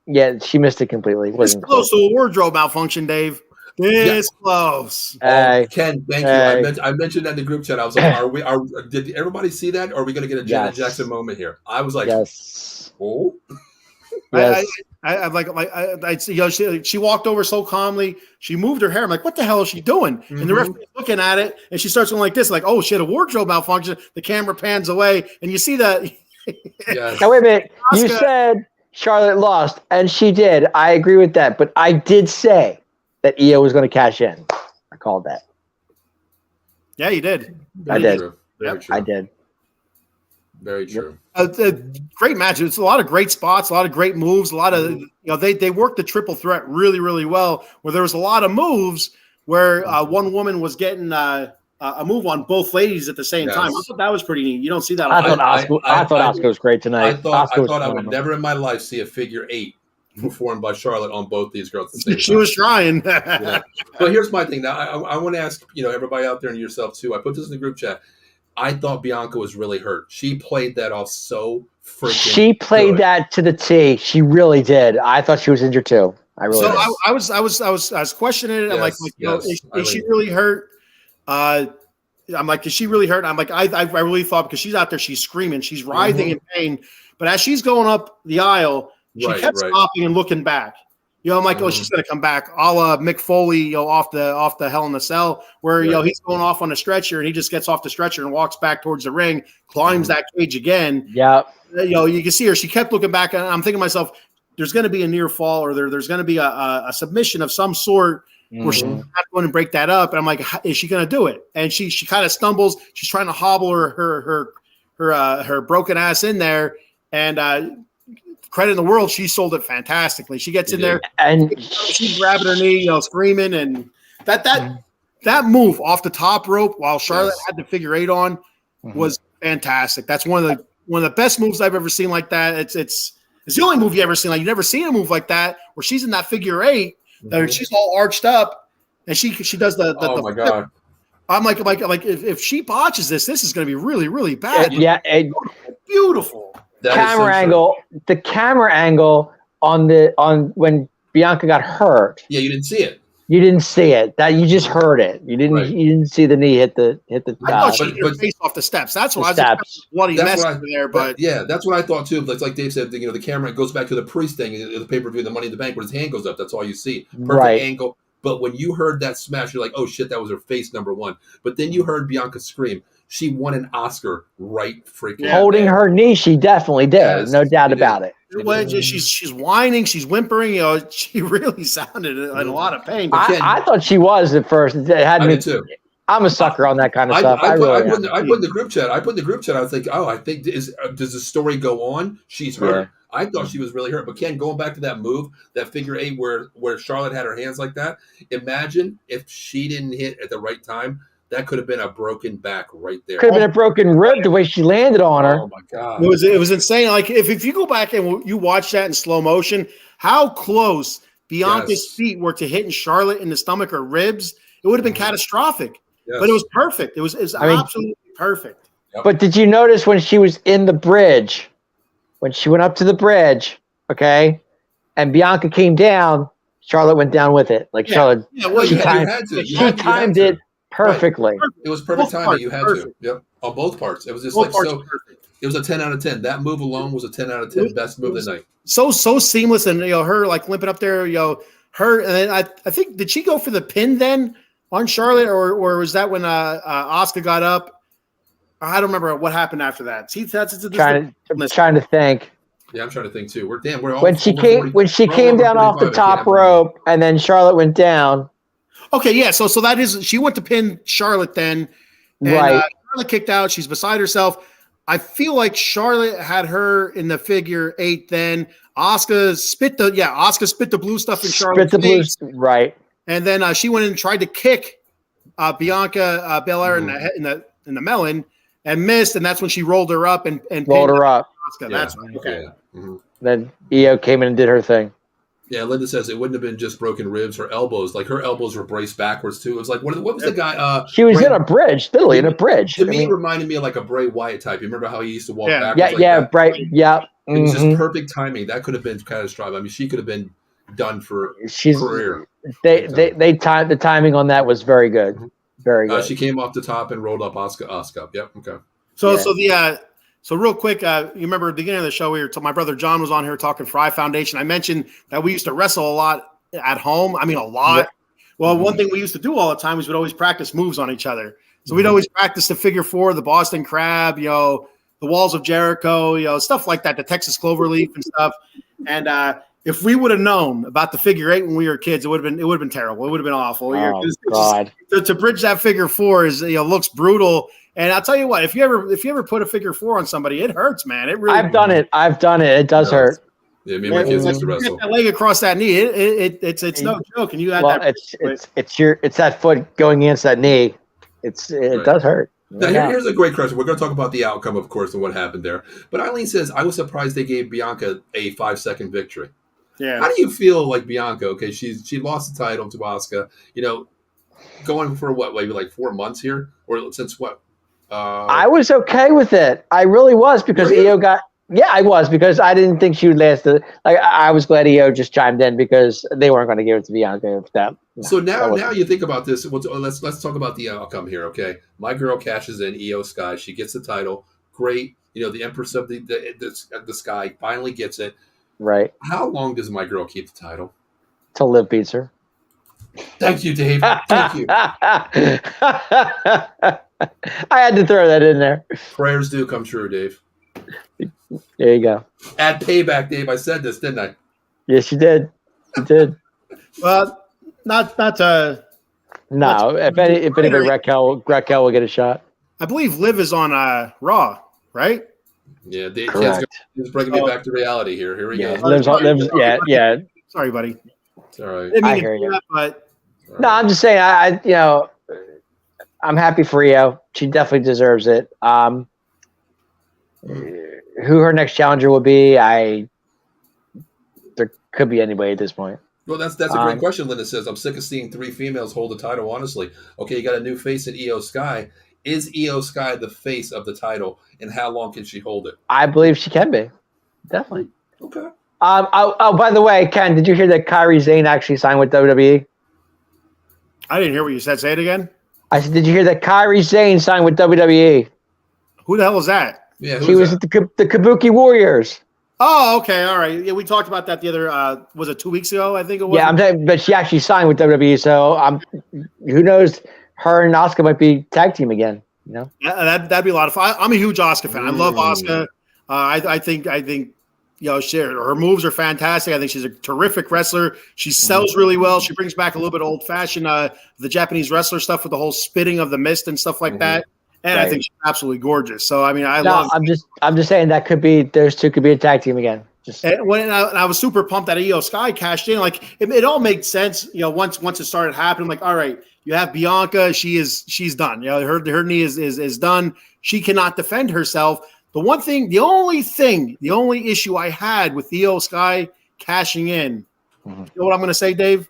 Yeah, she missed it completely. It's Wasn't close to a wardrobe malfunction, Dave. This close. Hey, Ken, thank hey. you. I mentioned that in the group chat. I was like, did everybody see that? Or are we going to get a Janet Yes. Jackson moment here? I was like, Yes. oh. Yes. She walked over so calmly. She moved her hair. I'm like, what the hell is she doing? Mm-hmm. And the referee's looking at it, and she starts going like this, like, oh shit, a wardrobe malfunction. The camera pans away, and you see that. Yes. Now wait a minute. You Asuka- said Charlotte lost, and she did. I agree with that, but I did say that Io was going to cash in. I called that. Yeah, you did. I did. True. Very Yep. true. I did. Very true. Great match. It's a lot of great spots, a lot of great moves, a lot of they worked the triple threat really, really well. Where there was a lot of moves where one woman was getting a move on both ladies at the same time. I thought that was pretty neat. You don't see that. I thought Asuka was great tonight. I thought I would phenomenal. never in my life see a figure 8 performed by Charlotte on both these girls at the same time. She was trying. Yeah. But here's my thing. Now, I want to ask everybody out there and yourself too. I put this in the group chat. I thought Bianca was really hurt. She played that off so freaking. She played good. that to the T. She really did. I thought she was injured too. I really. So did. I was questioning it. I'm like, is she really hurt? I'm like, is she really hurt? I'm like, I really thought because she's out there, she's screaming, she's writhing in pain. But as she's going up the aisle, she kept stopping and looking back. I'm like, oh, she's gonna come back, a la Mick Foley, off the Hell in the Cell, where he's going off on a stretcher and he just gets off the stretcher and walks back towards the ring, climbs that cage again. Yeah. You can see her. She kept looking back, and I'm thinking to myself, there's going to be a near fall, or there's going to be a submission of some sort where she's not going to break that up. And I'm like, is she going to do it? And she kind of stumbles. She's trying to hobble her broken ass in there, and credit in the world, she sold it fantastically. She gets in there and she's grabbing her knee, screaming, and that move off the top rope while Charlotte had the figure 8 on was fantastic. That's one of the best moves I've ever seen like that. It's the only move you ever seen. Like, you've never seen a move like that where she's in that figure 8, that she's all arched up, and she does the oh my god. I'm like if she botches this is going to be really, really bad. Beautiful. The camera angle on when Bianca got hurt. Yeah, you didn't see it. You didn't see it. That you just heard it. You didn't see the knee hit the top. I thought she hit her face off the steps. That's what I was bloody mess there. But that's what I thought too. It's like Dave said, the camera goes back to the Priest thing, the pay-per-view, the Money in the Bank, where his hand goes up. That's all you see. Perfect angle. But when you heard that smash, you're like, oh shit, that was her face, number one. But then you heard Bianca scream. She won an Oscar right freaking holding her knee. She definitely did. Yes, no doubt about it. She's whining, she's whimpering. She really sounded in a lot of pain. I thought she was at first. It had me too. I'm a sucker on that kind of stuff. I put in the group chat. I was like, I think does the story go on? She's hurt. Yeah. I thought she was really hurt. But Ken, going back to that move, that figure 8 where Charlotte had her hands like that. Imagine if she didn't hit at the right time. That could have been a broken back right there. Could have been a broken rib the way she landed on her. Oh my god! It was insane. Like if you go back and you watch that in slow motion, how close Bianca's feet were to hitting Charlotte in the stomach or ribs, it would have been catastrophic. Yes. But it was perfect. It was absolutely perfect. Yep. But did you notice when she was in the bridge, when she went up to the bridge, okay, and Bianca came down, Charlotte went down with it. Like Charlotte, she timed it. Perfectly. Right. It was perfect timing. You had to. Yep. On both parts. It was just it was a 10 out of 10. That move alone was a 10 out of 10 best move of the night. So seamless, and her like limping up there, her, and then I think, did she go for the pin then on Charlotte, or was that when Asuka got up? I don't remember what happened after that. See, I'm trying to think. Yeah, I'm trying to think too. We're all when she came down off the top rope and then Charlotte went down. Okay, yeah. So that is, she went to pin Charlotte then, And Right. Charlotte kicked out. She's beside herself. I feel like Charlotte had her in the figure 8 then. Asuka spit the blue stuff in Charlotte's face. Right. And then she went in and tried to kick Bianca Belair in the melon and missed. And that's when she rolled her up and rolled her up. Asuka. That's right. Okay. Yeah. Mm-hmm. Then Io came in and did her thing. Yeah, Linda says it wouldn't have been just broken ribs. Her elbows, like her elbows were braced backwards too. It was like what was the guy? She was in a bridge, literally in a bridge. To me, it reminded me of like a Bray Wyatt type. You remember how he used to walk backwards? Bray. Yeah, it was just perfect timing. That could have been catastrophic. I mean, she could have been done for career. They timed the timing on that was very good, very good. She came off the top and rolled up Asuka. Yep. Okay. So real quick, you remember at the beginning of the show, my brother John was on here talking Fry Foundation. I mentioned that we used to wrestle a lot at home. I mean, a lot. Yeah. Well, one thing we used to do all the time is we'd always practice moves on each other. So we'd always practice the figure 4, the Boston Crab, the Walls of Jericho, stuff like that, the Texas Cloverleaf and stuff. And if we would have known about the figure 8 when we were kids, it would have been terrible. It would have been awful. Oh, God. To bridge that figure 4 is looks brutal. And I'll tell you what, if you ever put a figure 4 on somebody, it hurts, man. It really. I've done it. It does hurt. Yeah, me and my kids used to wrestle. That leg across that knee, it's no joke. And you had it's that foot going against that knee. It does hurt. Now, here's a great question. We're going to talk about the outcome, of course, and what happened there. But Eileen says, I was surprised they gave Bianca a 5-second victory. Yeah. How do you feel like Bianca? Okay, she lost the title to Asuka. Going for what, maybe like 4 months here, or since what? I was okay with it. I really was because Io got. Yeah, I was because I didn't think she would last. I was glad Io just chimed in because they weren't going to give it to Bianca. So now you think about this. Let's talk about the outcome here. Okay, my girl cashes in Io Sky. She gets the title. Great. The Empress of the Sky finally gets it. Right. How long does my girl keep the title? Till Liv beats her. Thank you, Dave. Thank you. I had to throw that in there. Prayers do come true, Dave. There you go. At Payback, Dave. I said this, didn't I? Yes, you did. You did. Well, not. No, if anything, Raquel will get a shot. I believe Liv is on Raw, right? Yeah, Dave is bringing me back to reality here. Here we go. Liv's, yeah. Sorry, buddy. It's all right. I hear you. But no, I'm just saying. I'm happy for Io. She definitely deserves it. Who her next challenger will be, there could be anybody at this point. Well, that's a great question. Linda says, I'm sick of seeing 3 females hold the title, honestly. Okay, you got a new face in Io Sky. Is Io Sky the face of the title, and how long can she hold it? I believe she can be. Definitely. Okay. By the way, Ken, did you hear that Kairi Sane actually signed with WWE? I didn't hear what you said. Say it again. I said, did you hear that Kairi Sane signed with WWE? Who the hell is that? Yeah, she was at the Kabuki Warriors. Oh, okay, all right. Yeah, we talked about that the other. Was it 2 weeks ago? I think it was. Yeah, I'm saying, but she actually signed with WWE. So who knows? Her and Asuka might be tag team again. Yeah, that'd be a lot of fun. I'm a huge Asuka fan. I love Asuka. I think her moves are fantastic. I think she's a terrific wrestler. She sells really well. She brings back a little bit old fashioned the Japanese wrestler stuff with the whole spitting of the mist and stuff like that. And I think she's absolutely gorgeous. So I mean, I'm just saying that could be those two could be a tag team again. And I was super pumped that Io Sky cashed in. Like it all made sense. Once it started happening, like all right, you have Bianca. She's done. Her knee is done. She cannot defend herself. The only issue I had with Io Sky cashing in, you know what I'm going to say, Dave?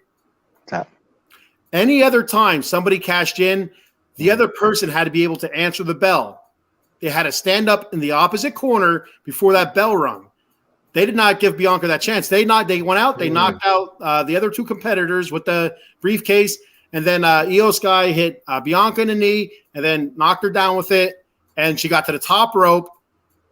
Any other time somebody cashed in, the other person had to be able to answer the bell. They had to stand up in the opposite corner before that bell rung. They did not give Bianca that chance. They went out. They knocked out the other 2 competitors with the briefcase, and then Io Sky hit Bianca in the knee and then knocked her down with it, and she got to the top rope.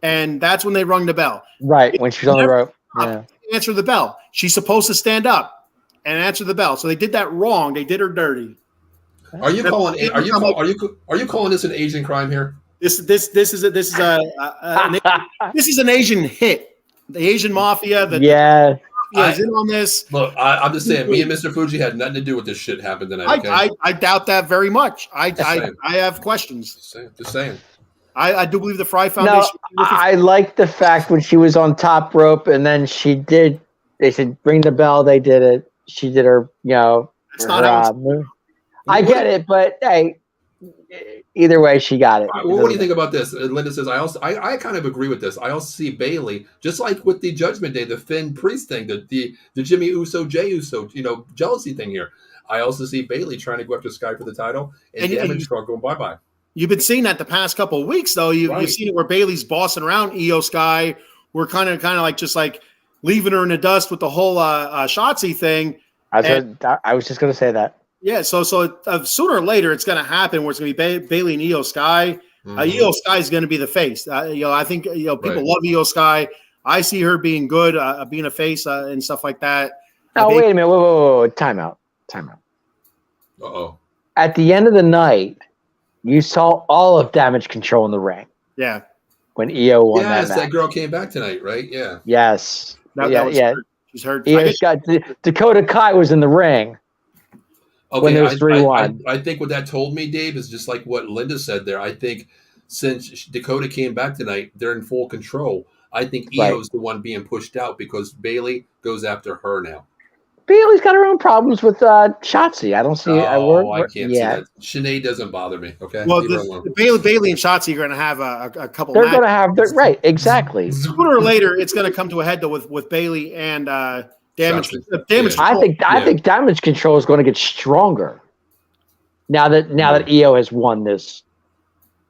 And that's when they rung the bell. Right, when she's on the rope. Yeah. Answer the bell. She's supposed to stand up and answer the bell. So they did that wrong. They did her dirty. Are you calling this an Asian crime here? This is an Asian hit. The Asian mafia. is in on this. Look, I'm just saying, me and Mr. Fuji had nothing to do with this shit happened tonight. Okay? I doubt that very much. I have questions. Just saying. I do believe the Fry Foundation. No, I like the fact when she was on top rope and then they said, ring the bell. They did it. She did her, That's not how move. I get it, but hey, either way, she got it. Well, what do you think about this? Linda says, I kind of agree with this. I also see Bailey, just like with the Judgment Day, the Finn Priest thing, the Jimmy Uso, Jey Uso, jealousy thing here. I also see Bailey trying to go after Sky for the title and Damage Control going bye-bye. You've been seeing that the past couple of weeks, though. You've seen it where Bailey's bossing around Io Sky. We're kind of like just like leaving her in the dust with the whole Shotzi thing. I was just going to say that. Yeah, so sooner or later it's going to happen where it's going to be Bailey and Io Sky. Io Sky is going to be the face. I think people love Io Sky. I see her being good, being a face and stuff like that. Oh, wait a minute. Whoa. Time out. Uh-oh. At the end of the night, you saw all of Damage Control in the ring. Yeah. When Io won that match. That girl came back tonight, right? Yeah. Yes. That she's hurt. Dakota Kai was in the ring. Okay, when it was 3-1. I think what that told me, Dave, is just like what Linda said there. I think since Dakota came back tonight, they're in full control. I think Io's the one being pushed out because Bailey goes after her now. Bailey's got her own problems with Shotzi. I don't see it. I can't see that. Sinead doesn't bother me. Okay. Well, Bailey and Shotzi are going to have a couple. They're going to have right, exactly. Sooner or later, it's going to come to a head though with Bailey and Damage. I think Damage Control is going to get stronger now that Io has won this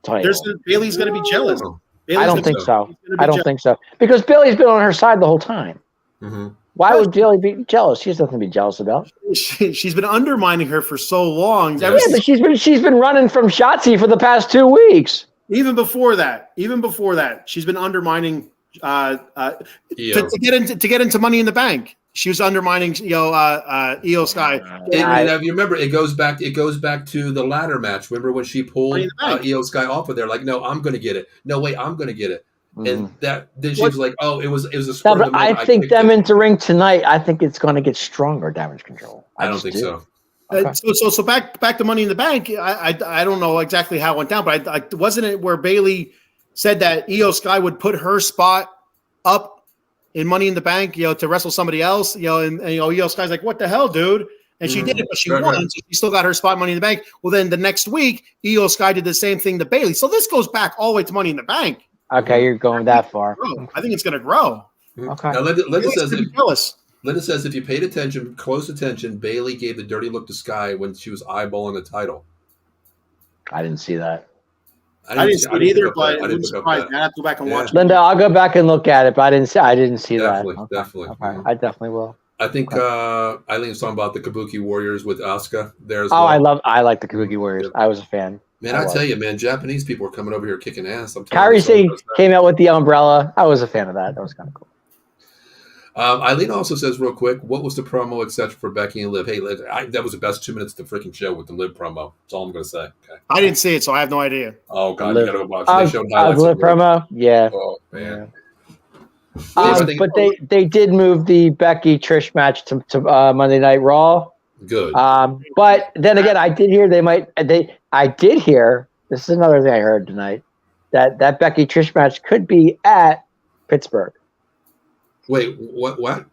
title. Bailey's going to be jealous. I don't think so. I don't think so because Bailey's been on her side the whole time. Mm-hmm. Why would Bailey be jealous? She has nothing to be jealous about. She's been undermining her for so long. Yeah, but she's been running from Shotzi for the past 2 weeks. Even before that, she's been undermining to get into Money in the Bank. She was undermining Io Sky. And you remember, it goes back to the ladder match. Remember when she pulled Io Sky off of there? Like, no, I'm going to get it. No, wait, I'm going to get it. And then she was like, "Oh, it was a sport." No, but I think them into ring tonight. I think it's going to get stronger. Damage Control. I don't think so. Okay. So back to Money in the Bank. I don't know exactly how it went down, but wasn't it where Bailey said that Io Sky would put her spot up in Money in the Bank, to wrestle somebody else, and Io Sky's like, "What the hell, dude?" And she did it, but she won. So she still got her spot in Money in the Bank. Well, then the next week, Io Sky did the same thing to Bailey. So this goes back all the way to Money in the Bank. Okay, you're going that far. I think it's going to grow. Okay. Now, Linda says if you paid close attention, Bailey gave the dirty look to Sky when she was eyeballing the title. I didn't see that. I didn't see it either, but I didn't surprise me. I have to go back and watch it. Linda, I'll go back and look at it, but I didn't see that. Definitely. Okay. I definitely will. I think Eileen was talking about the Kabuki Warriors with Asuka there as well. I like the Kabuki Warriors. I was a fan. Man, I tell you, man, Japanese people are coming over here kicking ass. Kairi Singh came out with the umbrella. I was a fan of that. That was kind of cool. Eileen also says real quick, what was the promo, etc. for Becky and Liv? Hey, Liv, that was the best 2 minutes of the freaking show with the Liv promo. That's all I'm going to say. Okay. I didn't see it, so I have no idea. Oh, God, you got to go watch it. They showed highlights Liv promo? Yeah. Oh, man. Yeah. But they did move the Becky Trish match to Monday Night Raw. Good. But then again, I did hear this is another thing I heard tonight, that Becky Trish match could be at Pittsburgh. Wait, what?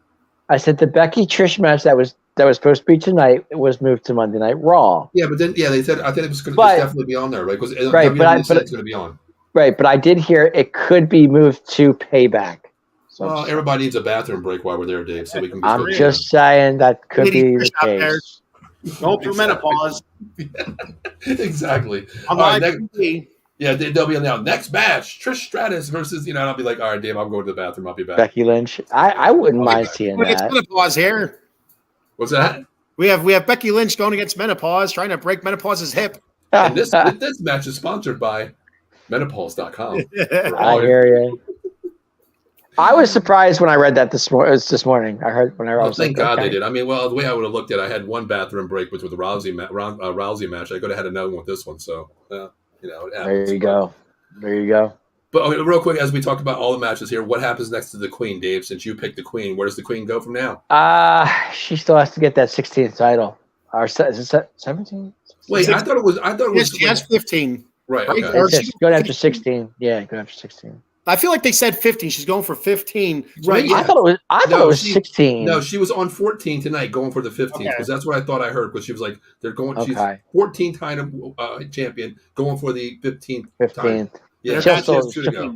I said the Becky Trish match that was supposed to be tonight was moved to Monday Night Raw. Yeah, but then they said I think it was going to definitely be on there, right? Because but it's going to be on. Right, but I did hear it could be moved to Payback. So everybody needs a bathroom break while we're there, Dave, so we can. I'm just saying that could be the case. Go through menopause. Exactly. They'll be on now. Next match, Trish Stratus versus, and I'll be like, all right, Dave, I'm going to the bathroom. I'll be back. Becky Lynch. I wouldn't mind seeing that. It's menopause here. What's that? We have Becky Lynch going against menopause, trying to break menopause's hip. And this match is sponsored by menopause.com. I hear you. I was surprised when I read that this morning. I heard when I was thank God they did. I mean, the way I would have looked at it, I had one bathroom break with the Rousey match. I could have had another one with this one. So, there you go. But okay, real quick, as we talk about all the matches here, what happens next to the Queen, Dave? Since you picked the Queen, where does the Queen go from now? She still has to get that 16th title. Or is it 17? Wait, I thought it was. Yes, she has 15. Right. Right? Okay. Or It's she- just going after 16. Yeah, going after 16. I feel like they said 15. She's going for 15. So Right, maybe- yeah. I thought it was 16. No, she was on 14 tonight, going for the 15th, because that's what I thought I heard. Because she was like, they're going. She's Okay. 14 time champion, going for the 15th. 15th. Yeah,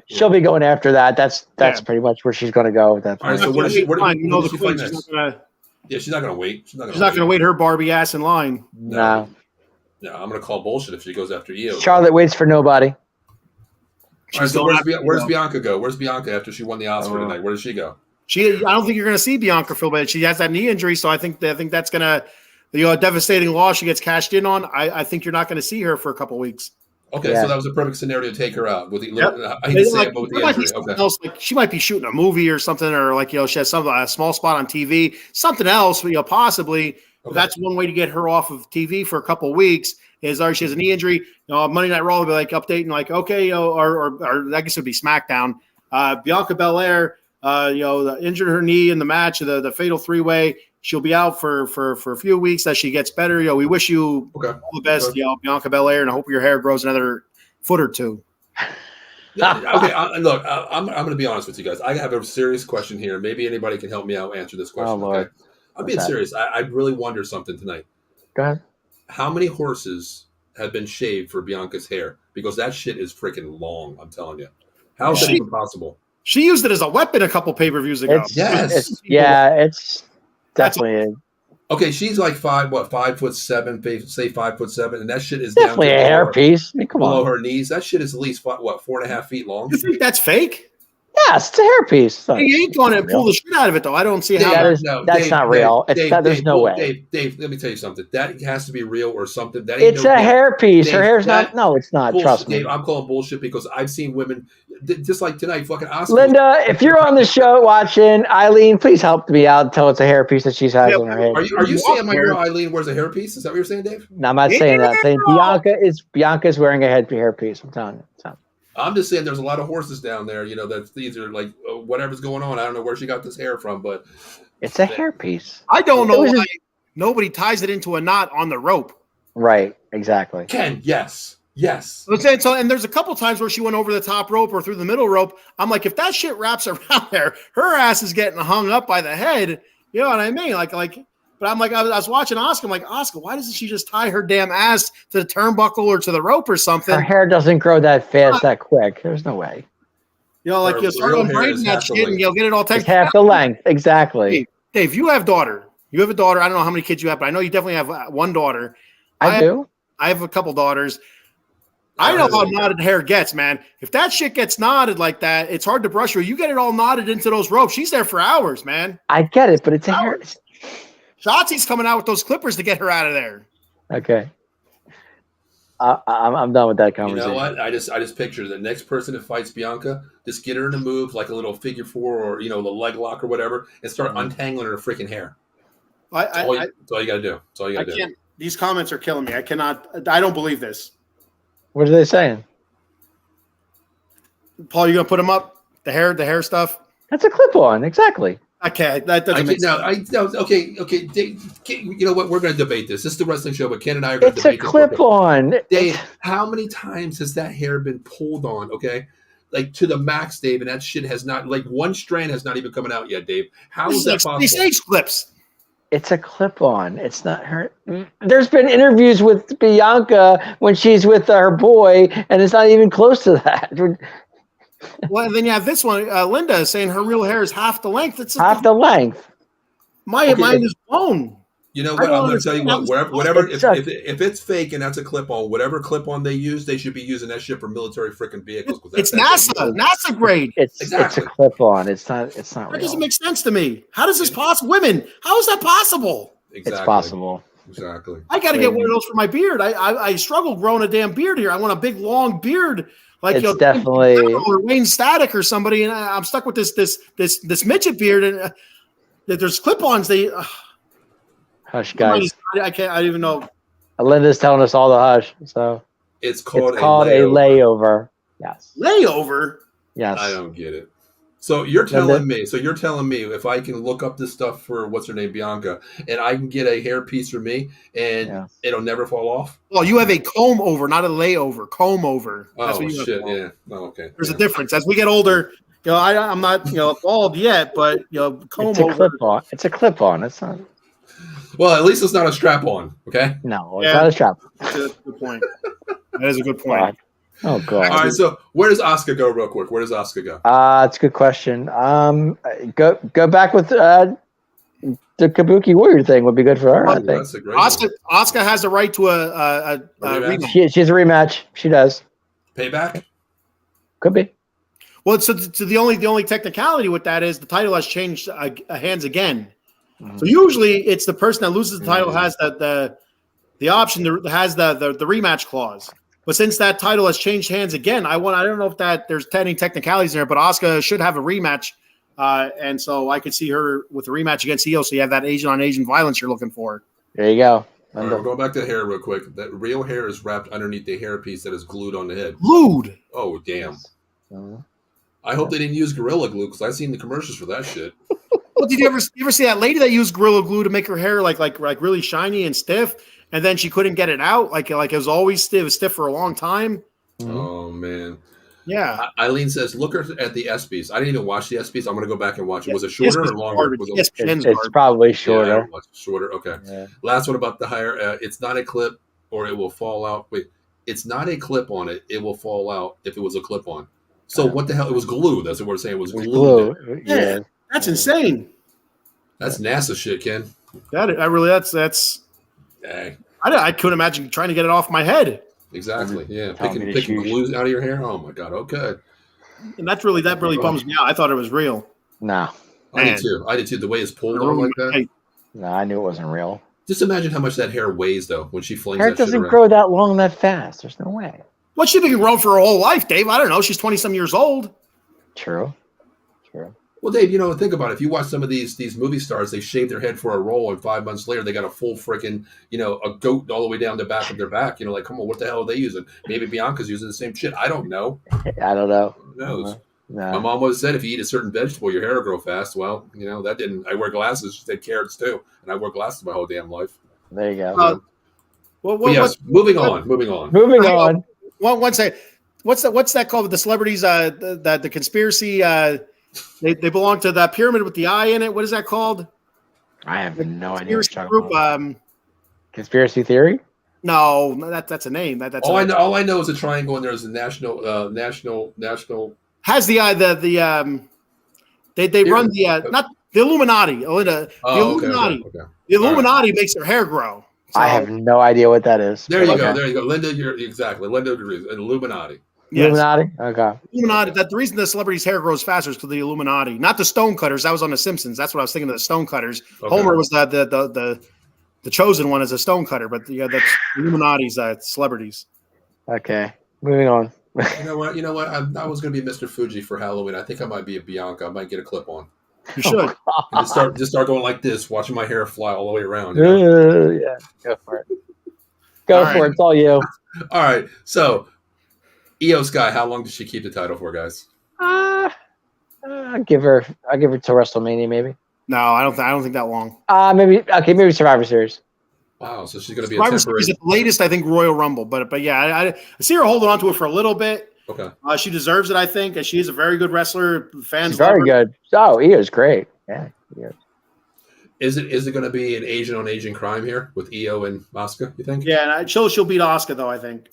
She'll be going after that. That's pretty much where she's going to go at that All right, point. so where does she? Where you know does the she fight Queen. next? She's not going to wait. She's not She's not going to wait her Barbie ass in line. No. No, I'm going to call bullshit if she goes after you. Charlotte waits for nobody. All right, so where's Bianca go? Where's Bianca after she won the Oscar tonight? Where does she go? I don't think you're going to see Bianca feel bad. She has that knee injury, so I think that's going to, a devastating loss she gets cashed in on. I think you're not going to see her for a couple weeks. Okay, so that was a perfect scenario to take her out with the. Yep. I hate to say it, but with the injury. Okay. Else, like she might be shooting a movie or something, or she has a small spot on TV, something else. Possibly. Okay. That's one way to get her off of TV for a couple weeks. Is she has a knee injury? Monday Night Raw will be updating, okay, or I guess it would be SmackDown. Bianca Belair, injured her knee in the match, the fatal 3-way. She'll be out for a few weeks as she gets better. We wish you all the best, Bianca Belair, and I hope your hair grows another foot or two. Okay, look, I'm going to be honest with you guys. I have a serious question here. Maybe anybody can help me out answer this question. Okay? I'm being serious. I really wonder something tonight. Go ahead. How many horses have been shaved for Bianca's hair? Because that shit is freaking long, I'm telling you. How is that even possible? She used it as a weapon a couple pay-per-views ago. It's definitely okay, she's like 5'7", say 5'7", and that shit is definitely down to a hairpiece. I mean, come below on. her knees. That shit is at least 4.5 feet long. You think that's fake? Yes, it's a hairpiece. You ain't going to pull the shit out of it, though. I don't see how that's not real. There's no way. Dave, let me tell you something. That has to be real or something. That it's a hairpiece. Her hair's not. No, it's not. Bullshit, trust me. Dave, I'm calling bullshit because I've seen women just like tonight. Fucking Oscar. Linda, if you're on the show watching, Eileen, please help me out and tell it's a hairpiece that she's has on her head. Are you saying my girl Eileen wears a hairpiece? Is that what you're saying, Dave? No, I'm not saying that. I'm saying Bianca is wearing a hairpiece. I'm telling you. I'm just saying there's a lot of horses down there, that these are like whatever's going on. I don't know where she got this hair from, but it's a hairpiece. I don't know why nobody ties it into a knot on the rope. Right, exactly. Ken, yes. So, and there's a couple times where she went over the top rope or through the middle rope. I'm like, if that shit wraps around there, her ass is getting hung up by the head. You know what I mean? But I'm like, I was watching Oscar. I'm like, Oscar, why doesn't she just tie her damn ass to the turnbuckle or to the rope or something? Her hair doesn't grow that fast, that quick. There's no way. You'll start unbraiding that shit and you'll get it all taken. It's half the length, exactly. Dave, you have daughter. You have a daughter. I don't know how many kids you have, but I know you definitely have one daughter. I do. I have a couple daughters. I know how knotted hair gets, man. If that shit gets knotted like that, it's hard to brush her. You get it all knotted into those ropes. She's there for hours, man. I get it, but it's a hair. Shotzi's coming out with those clippers to get her out of there. Okay. I'm done with that conversation. You know what? I just picture the next person that fights Bianca, just get her in a move like a little figure 4 or the leg lock or whatever, and start untangling her freaking hair. That's all you got to do. That's all you got to do. These comments are killing me. I don't believe this. What are they saying? Paul, you gonna put them up? The hair stuff. That's a clip-on, exactly. Okay, that doesn't make sense. Okay. You know what? We're going to debate this. This is the wrestling show, but Ken and I are going to debate this. It's a clip-on. Dave, how many times has that hair been pulled on? Okay, like to the max, Dave, and that shit has not, like one strand has not even coming out yet, Dave. How is that possible? These age clips. It's a clip-on. It's not her. There's been interviews with Bianca when she's with her boy, and it's not even close to that. Well, then you have this one. Linda is saying her real hair is half the length. It's half the length. My mind is blown. You know what? I'm going to tell you what. Whatever. If it's fake and that's a clip-on, whatever clip-on they use, they should be using that shit for military freaking vehicles. It's NASA. NASA grade. It's a clip-on. It's not real. That doesn't make sense to me. How does this possible? Women, how is that possible? Exactly. It's possible. Exactly. I got to get one of those for my beard. I struggle growing a damn beard here. I want a big long beard. Like it's definitely or Wayne Static or somebody, and I'm stuck with this midget beard, and there's clip-ons. Hush, guys. I can't. I don't even know. Linda's telling us all the hush. So it's called a layover. Yes. Layover. Yes. I don't get it. So you're telling me if I can look up this stuff for what's her name, Bianca, and I can get a hair piece for me and it'll never fall off? Well, you have a comb over, not a layover. Comb over. That's what you shit, have. yeah. Oh, okay. There's a difference. As we get older, I'm not bald yet, but comb it's a over. clip-on. It's a clip-on. It's not. Well, at least it's not a strap-on. Okay. No, it's not a strap. That's a good point. That is a good point. Oh God! All right, so where does Asuka go, real quick? Where does Asuka go? It's a good question. Go back with the Kabuki Warrior thing would be good for her. I think. That's a great Asuka has a right to a rematch. She has a rematch. She does. Payback? Could be. Well, so the only technicality with that is the title has changed hands again. Mm-hmm. So usually it's the person that loses the title has the option has the rematch clause. But since that title has changed hands again, I don't know if there's any technicalities there, but Asuka should have a rematch. And so I could see her with a rematch against Io. So you have that Asian on Asian violence you're looking for. There you go. All right, we're going back to hair real quick. That real hair is wrapped underneath the hairpiece that is glued on the head. Glued? Oh, damn. I hope they didn't use Gorilla Glue because I've seen the commercials for that shit. Well, did you ever see that lady that used Gorilla Glue to make her hair like really shiny and stiff? And then she couldn't get it out. Like it was always stiff. It was stiff for a long time. Oh, man. Yeah. Eileen says, look at the ESPYs. I didn't even watch the ESPYs. I'm going to go back and watch it. Was it shorter or longer? It's probably shorter. Yeah, shorter. Okay. Yeah. Last one about the hire. It's not a clip or it will fall out. Wait, it's not a clip on it. It will fall out if it was a clip on. So what the hell? It was glue. That's what we're saying. It was glue. Yeah. That's insane. That's NASA shit, Ken. That's. Dang. I couldn't imagine trying to get it off my head. Exactly. Yeah. Picking glue out of your hair. Oh my God. Okay. And that really bums me out. I thought it was real. No. I did too. The way it's pulled on like that. No, I knew it wasn't real. Just imagine how much that hair weighs though when she flings hair that shit doesn't grow that long that fast. There's no way. Well, she's been growing for her whole life, Dave. I don't know. She's 20-some years old. True. Well, Dave, think about it. If you watch some of these movie stars, they shave their head for a role, and 5 months later, they got a full freaking, a goat all the way down the back of their back. Like, come on, what the hell are they using? Maybe Bianca's using the same shit. I don't know. I don't know. Who knows? No. My mom always said if you eat a certain vegetable, your hair will grow fast. Well, that didn't. I wear glasses. She said carrots too, and I wore glasses my whole damn life. There you go. Moving on. One second. What's that called with the celebrities? The conspiracy. They belong to that pyramid with the eye in it. What is that called? I have no idea. Group. Conspiracy theory? No, that's a name. That's all I know is a triangle, and there's a national. Has the eye they run the not the Illuminati. The Illuminati. Okay. The Illuminati makes their hair grow. So, I have no idea what that is. There you go. Linda, you're exactly. Linda agrees. Illuminati. Yes. Illuminati? Okay. Illuminati. That the reason the celebrities' hair grows faster is because of the Illuminati, not the Stonecutters. That was on The Simpsons. That's what I was thinking of, the Stonecutters. Okay. Homer was the chosen one as a stonecutter, but that's Illuminati's celebrities. Okay. Moving on. You know what? I was going to be Mr. Fuji for Halloween. I think I might be a Bianca. I might get a clip on. You should. Just start going like this, watching my hair fly all the way around. Yeah. Go for it. Go for it. It's all you. All right. So, Io Sky, how long did she keep the title for, guys? I'll give her to WrestleMania, maybe. No, I don't think that long. Maybe Survivor Series. Wow, so she's going to be Survivor Series at the latest, I think Royal Rumble, but yeah, I see her holding on to it for a little bit. Okay. She deserves it, I think. She is a very good wrestler. Fans love her. Very good. Oh, Io's great. Yeah. Is it going to be an Asian on Asian crime here with Io and Asuka? You think? Yeah, and she'll beat Asuka though. I think.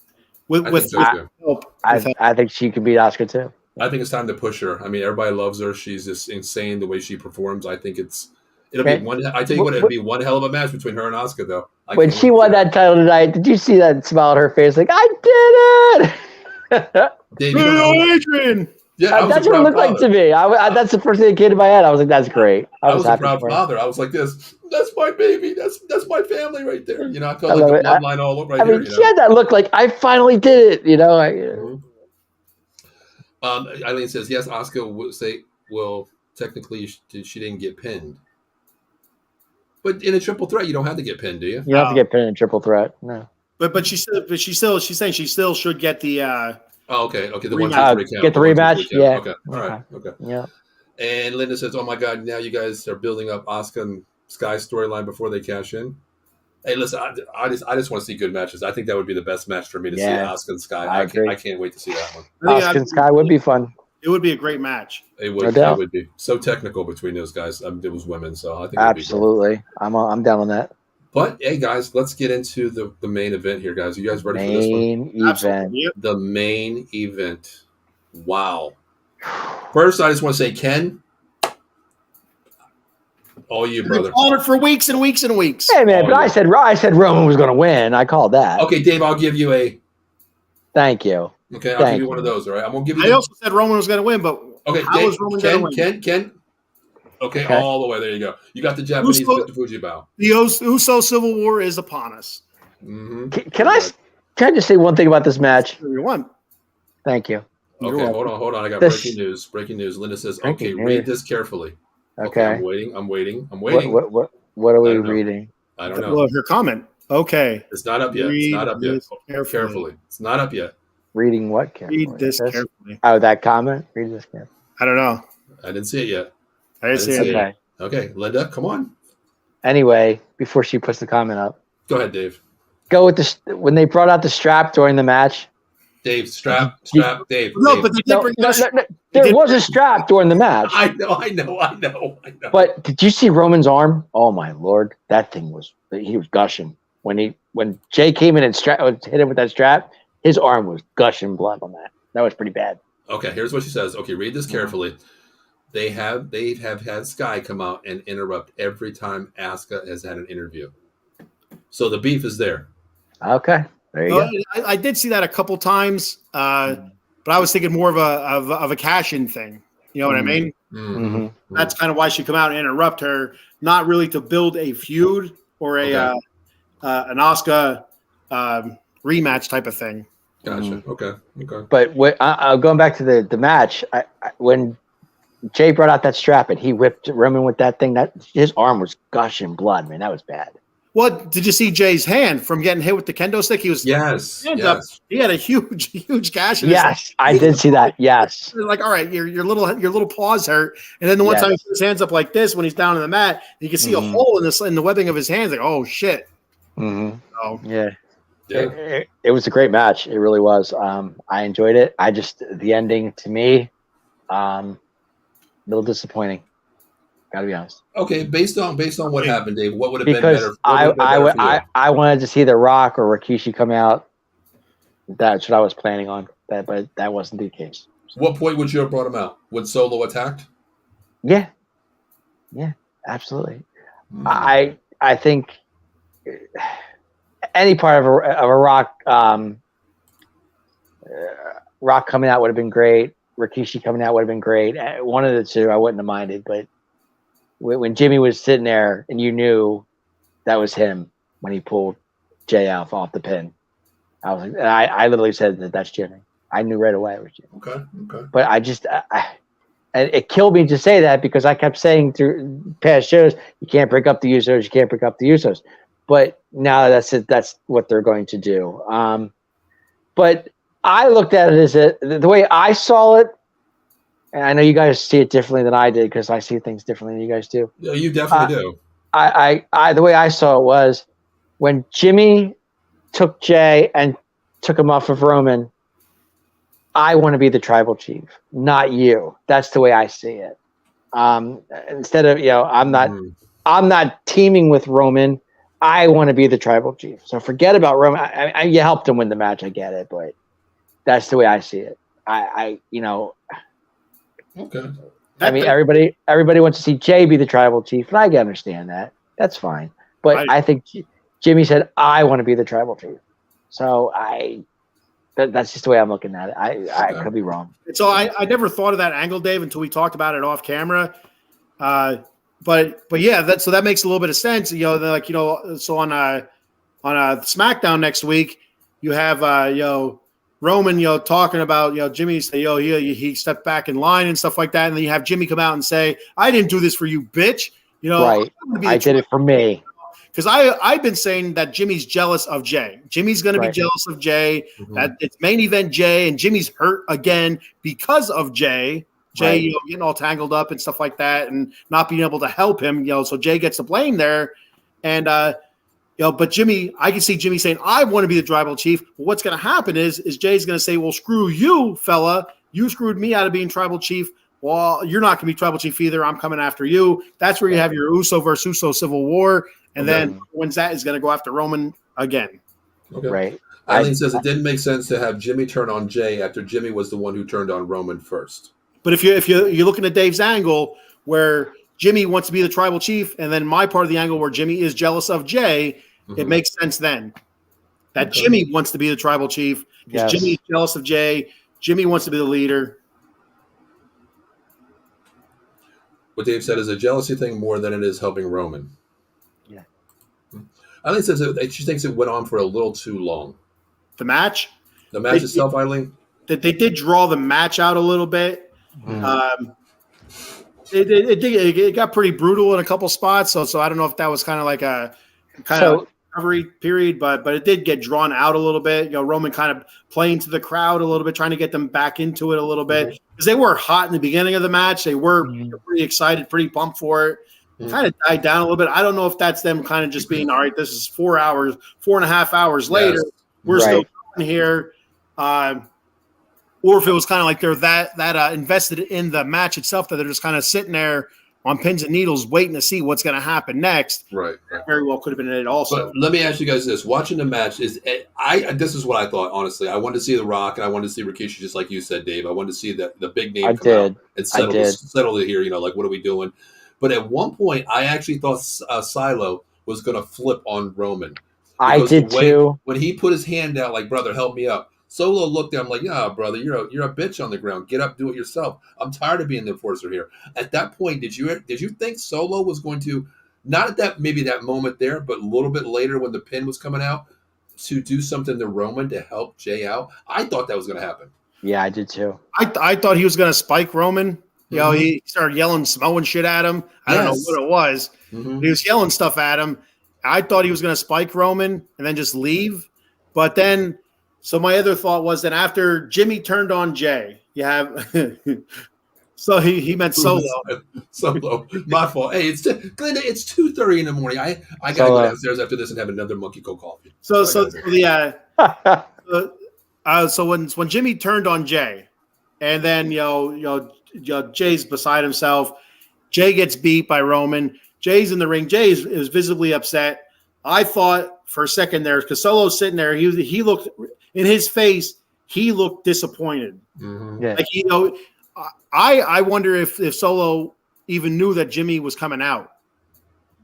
I think she could beat Asuka too. I think it's time to push her. I mean, everybody loves her. She's just insane the way she performs. I think it'll be one. I tell you what, it'll be one hell of a match between her and Asuka though. When she won that title tonight, did you see that smile on her face? Like, I did it. Adrian. Yeah, that's what it looked like to me. That's the first thing that came to my head. I was like, "That's great." I was a proud father. I was like, "This, that's my baby. That's my family right there." I felt like the bloodline all over right here. She had that look like I finally did it. Eileen says, "Yes, Asuka will technically she didn't get pinned, but in a triple threat, you don't have to get pinned, do you? You don't have to get pinned in a triple threat. No. But she's saying she still should get the Oh, okay. The Rematch. 1, 2, 3 count. Get the 1, 2, 3 rematch. count. Yeah. Okay. All right. Okay. Yeah. And Linda says, "Oh my God, now you guys are building up Asuka and Sky storyline before they cash in." Hey, listen, I just want to see good matches. I think that would be the best match for me to see Yeah, Asuka and Sky. I agree. I can't wait to see that one. I think Asuka and Sky would be fun. It would be a great match. It No would. doubt. It would be so technical between those guys. It was women, so I think Absolutely. I'm down on that. But hey, guys, let's get into the main event here, guys. Are you guys ready for this one? Main event. Absolutely. Yep. The main event. Wow. First, I just want to say, Ken, all you, I've been brother. calling it for weeks and weeks and weeks. Hey man, Oh, but yeah. I said Roman was going to win. I called that. Okay, Dave, I'll give you a. Thank you. Okay, I'll Thank give you one of those. All right, I'm gonna give you. I also said Roman was going to win, but Okay, how is Roman going to win? Ken. Okay, all the way. There you go. You got the Japanese Uso- Fuji bow. The Uso Civil War is upon us. Mm-hmm. Can I just say one thing about this match? You won. Thank you. Okay, hold on. I got This- breaking news. Linda says, Breaking "Okay, read news. this carefully." Okay. I'm waiting. What are we I don't know. reading? I don't know. Well, her comment. Okay. It's not up yet. Read It's not up yet. this carefully. It's not up yet. Reading what carefully? Read this carefully. Oh, that comment? Read this carefully. I don't know. I didn't see it yet. I didn't see it. Okay. Okay, Linda, come on. Anyway, before she puts the comment up, Go ahead, Dave. go with this. When they brought out the strap during the match, Dave, strap, Dave. No, Dave. but they did bring no, this. there was a strap during the match. I know. But did you see Roman's arm? Oh my lord, that thing he was gushing when Jay came in and hit him with that strap. His arm was gushing blood on that. That was pretty bad. Okay, here's what she says. Okay, read this carefully. They have had Sky come out and interrupt every time Asuka has had an interview. So the beef is there. Okay, there you go. I did see that a couple times, but I was thinking more of a cash-in thing. You know what I mean? Mm-hmm. That's kind of why she come out and interrupt her, not really to build a feud or an Asuka rematch type of thing. Gotcha. Okay. But going back to the match, when Jay brought out that strap and he whipped Roman with that thing, that his arm was gushing blood, man. That was bad. What did you see Jay's hand from getting hit with the kendo stick? He was Yes. up. He had a huge gash in his Yes, I did see that. Yes. Like, all right, your little paws hurt, and then the one time he put his hands up like this when he's down on the mat, you can see a hole in the webbing of his hands. Like, oh shit. Mm-hmm. Oh yeah. It was a great match. It really was. I enjoyed it. The ending to me, a little disappointing. Gotta be honest. Okay, based on what happened, Dave, what would have been Because better? I wanted to see The Rock or Rikishi come out. That's what I was planning on. But that wasn't the case. What point would you have brought him out? When Solo attacked? Yeah, absolutely. I think any part of a Rock Rock coming out would have been great. Rikishi coming out would have been great. One of the two, I wouldn't have minded. But when Jimmy was sitting there and you knew that was him when he pulled Jay off the pin, I was like, I literally said that's Jimmy. I knew right away it was Jimmy. Okay. But and it killed me to say that because I kept saying through past shows, you can't break up the Usos, you can't break up the Usos. But now that's it. That's what they're going to do. But I looked at it as the way I saw it, and I know you guys see it differently than I did because I see things differently than you guys do. Yeah, you definitely do. I the way I saw it was when Jimmy took Jay and took him off of Roman, I want to be the tribal chief, not you. That's the way I see it. Instead of, I'm not teaming with Roman. I want to be the tribal chief. So forget about Roman. You helped him win the match. I get it, but that's the way I see it. Okay. I mean, everybody wants to see Jay be the tribal chief, and I can understand that. That's fine. But I think Jimmy said, I want to be the tribal chief. So that's just the way I'm looking at it. I could be wrong. So I never thought of that angle, Dave, until we talked about it off camera. But yeah, that makes a little bit of sense. So on SmackDown next week, you have Roman talking about Jimmy say he stepped back in line and stuff like that, and then you have Jimmy come out and say, I didn't do this for you, bitch. Right. I did it for me. because I've been saying that Jimmy's jealous of Jay. Jimmy's going to be Right. jealous of Jay. That it's main event Jay, and Jimmy's hurt again because of Jay. Jay, Right. getting all tangled up and stuff like that, and not being able to help him. So Jay gets the blame there, and but Jimmy, I can see Jimmy saying, "I want to be the tribal chief." But what's going to happen is Jay's going to say, "Well, screw you, fella. You screwed me out of being tribal chief. Well, you're not going to be tribal chief either. I'm coming after you." That's where you have your Uso versus Uso civil war, and then wins that is going to go after Roman again. Okay. Right. Eileen says it didn't make sense to have Jimmy turn on Jay after Jimmy was the one who turned on Roman first. But if you're looking at Dave's angle where Jimmy wants to be the tribal chief, and then my part of the angle where Jimmy is jealous of Jay, it makes sense then that Jimmy wants to be the tribal chief because Jimmy is jealous of Jay. Jimmy wants to be the leader. What Dave said is a jealousy thing more than it is helping Roman. Yeah. Eileen says she thinks it went on for a little too long. The match? The match itself, Eileen? They did draw the match out a little bit. It got pretty brutal in a couple spots, so I don't know if that was kind of like a recovery period, but it did get drawn out a little bit. Roman kind of playing to the crowd a little bit, trying to get them back into it a little bit because they were hot in the beginning of the match. They were pretty excited, pretty pumped for it. Kind of died down a little bit. I don't know if that's them kind of just being all right. This is 4.5 hours later. We're still here. Or if it was kind of like they're that invested in the match itself that they're just kind of sitting there on pins and needles waiting to see what's going to happen next. Right. Very well could have been it also. But let me ask you guys this. Watching the match, this is what I thought, honestly. I wanted to see The Rock, and I wanted to see Rikishi, just like you said, Dave. I wanted to see the big name come out and settle it here, like, what are we doing? But at one point, I actually thought Silo was going to flip on Roman. I did too. When he put his hand out, like, brother, help me up. Solo looked at him like, yeah, brother, you're a bitch on the ground. Get up, do it yourself. I'm tired of being the enforcer here. At that point, did you think Solo was going to, not at that moment there, but a little bit later when the pin was coming out, to do something to Roman to help Jay out? I thought that was going to happen. Yeah, I did too. I thought he was going to spike Roman. He started yelling, smelling shit at him. I don't know what it was. He was yelling stuff at him. I thought he was going to spike Roman and then just leave. But then, so my other thought was that after Jimmy turned on Jay, you have so he meant Solo. Solo, my fault. Hey, Glenda, it's 2:30 in the morning. I gotta go downstairs after this and have another monkey cold coffee. So when Jimmy turned on Jay, and then Jay's beside himself. Jay gets beat by Roman. Jay's in the ring. Jay is visibly upset. I thought for a second there, because Solo's sitting there, he looked in his face. He looked disappointed. Yeah. Like I wonder if Solo even knew that Jimmy was coming out.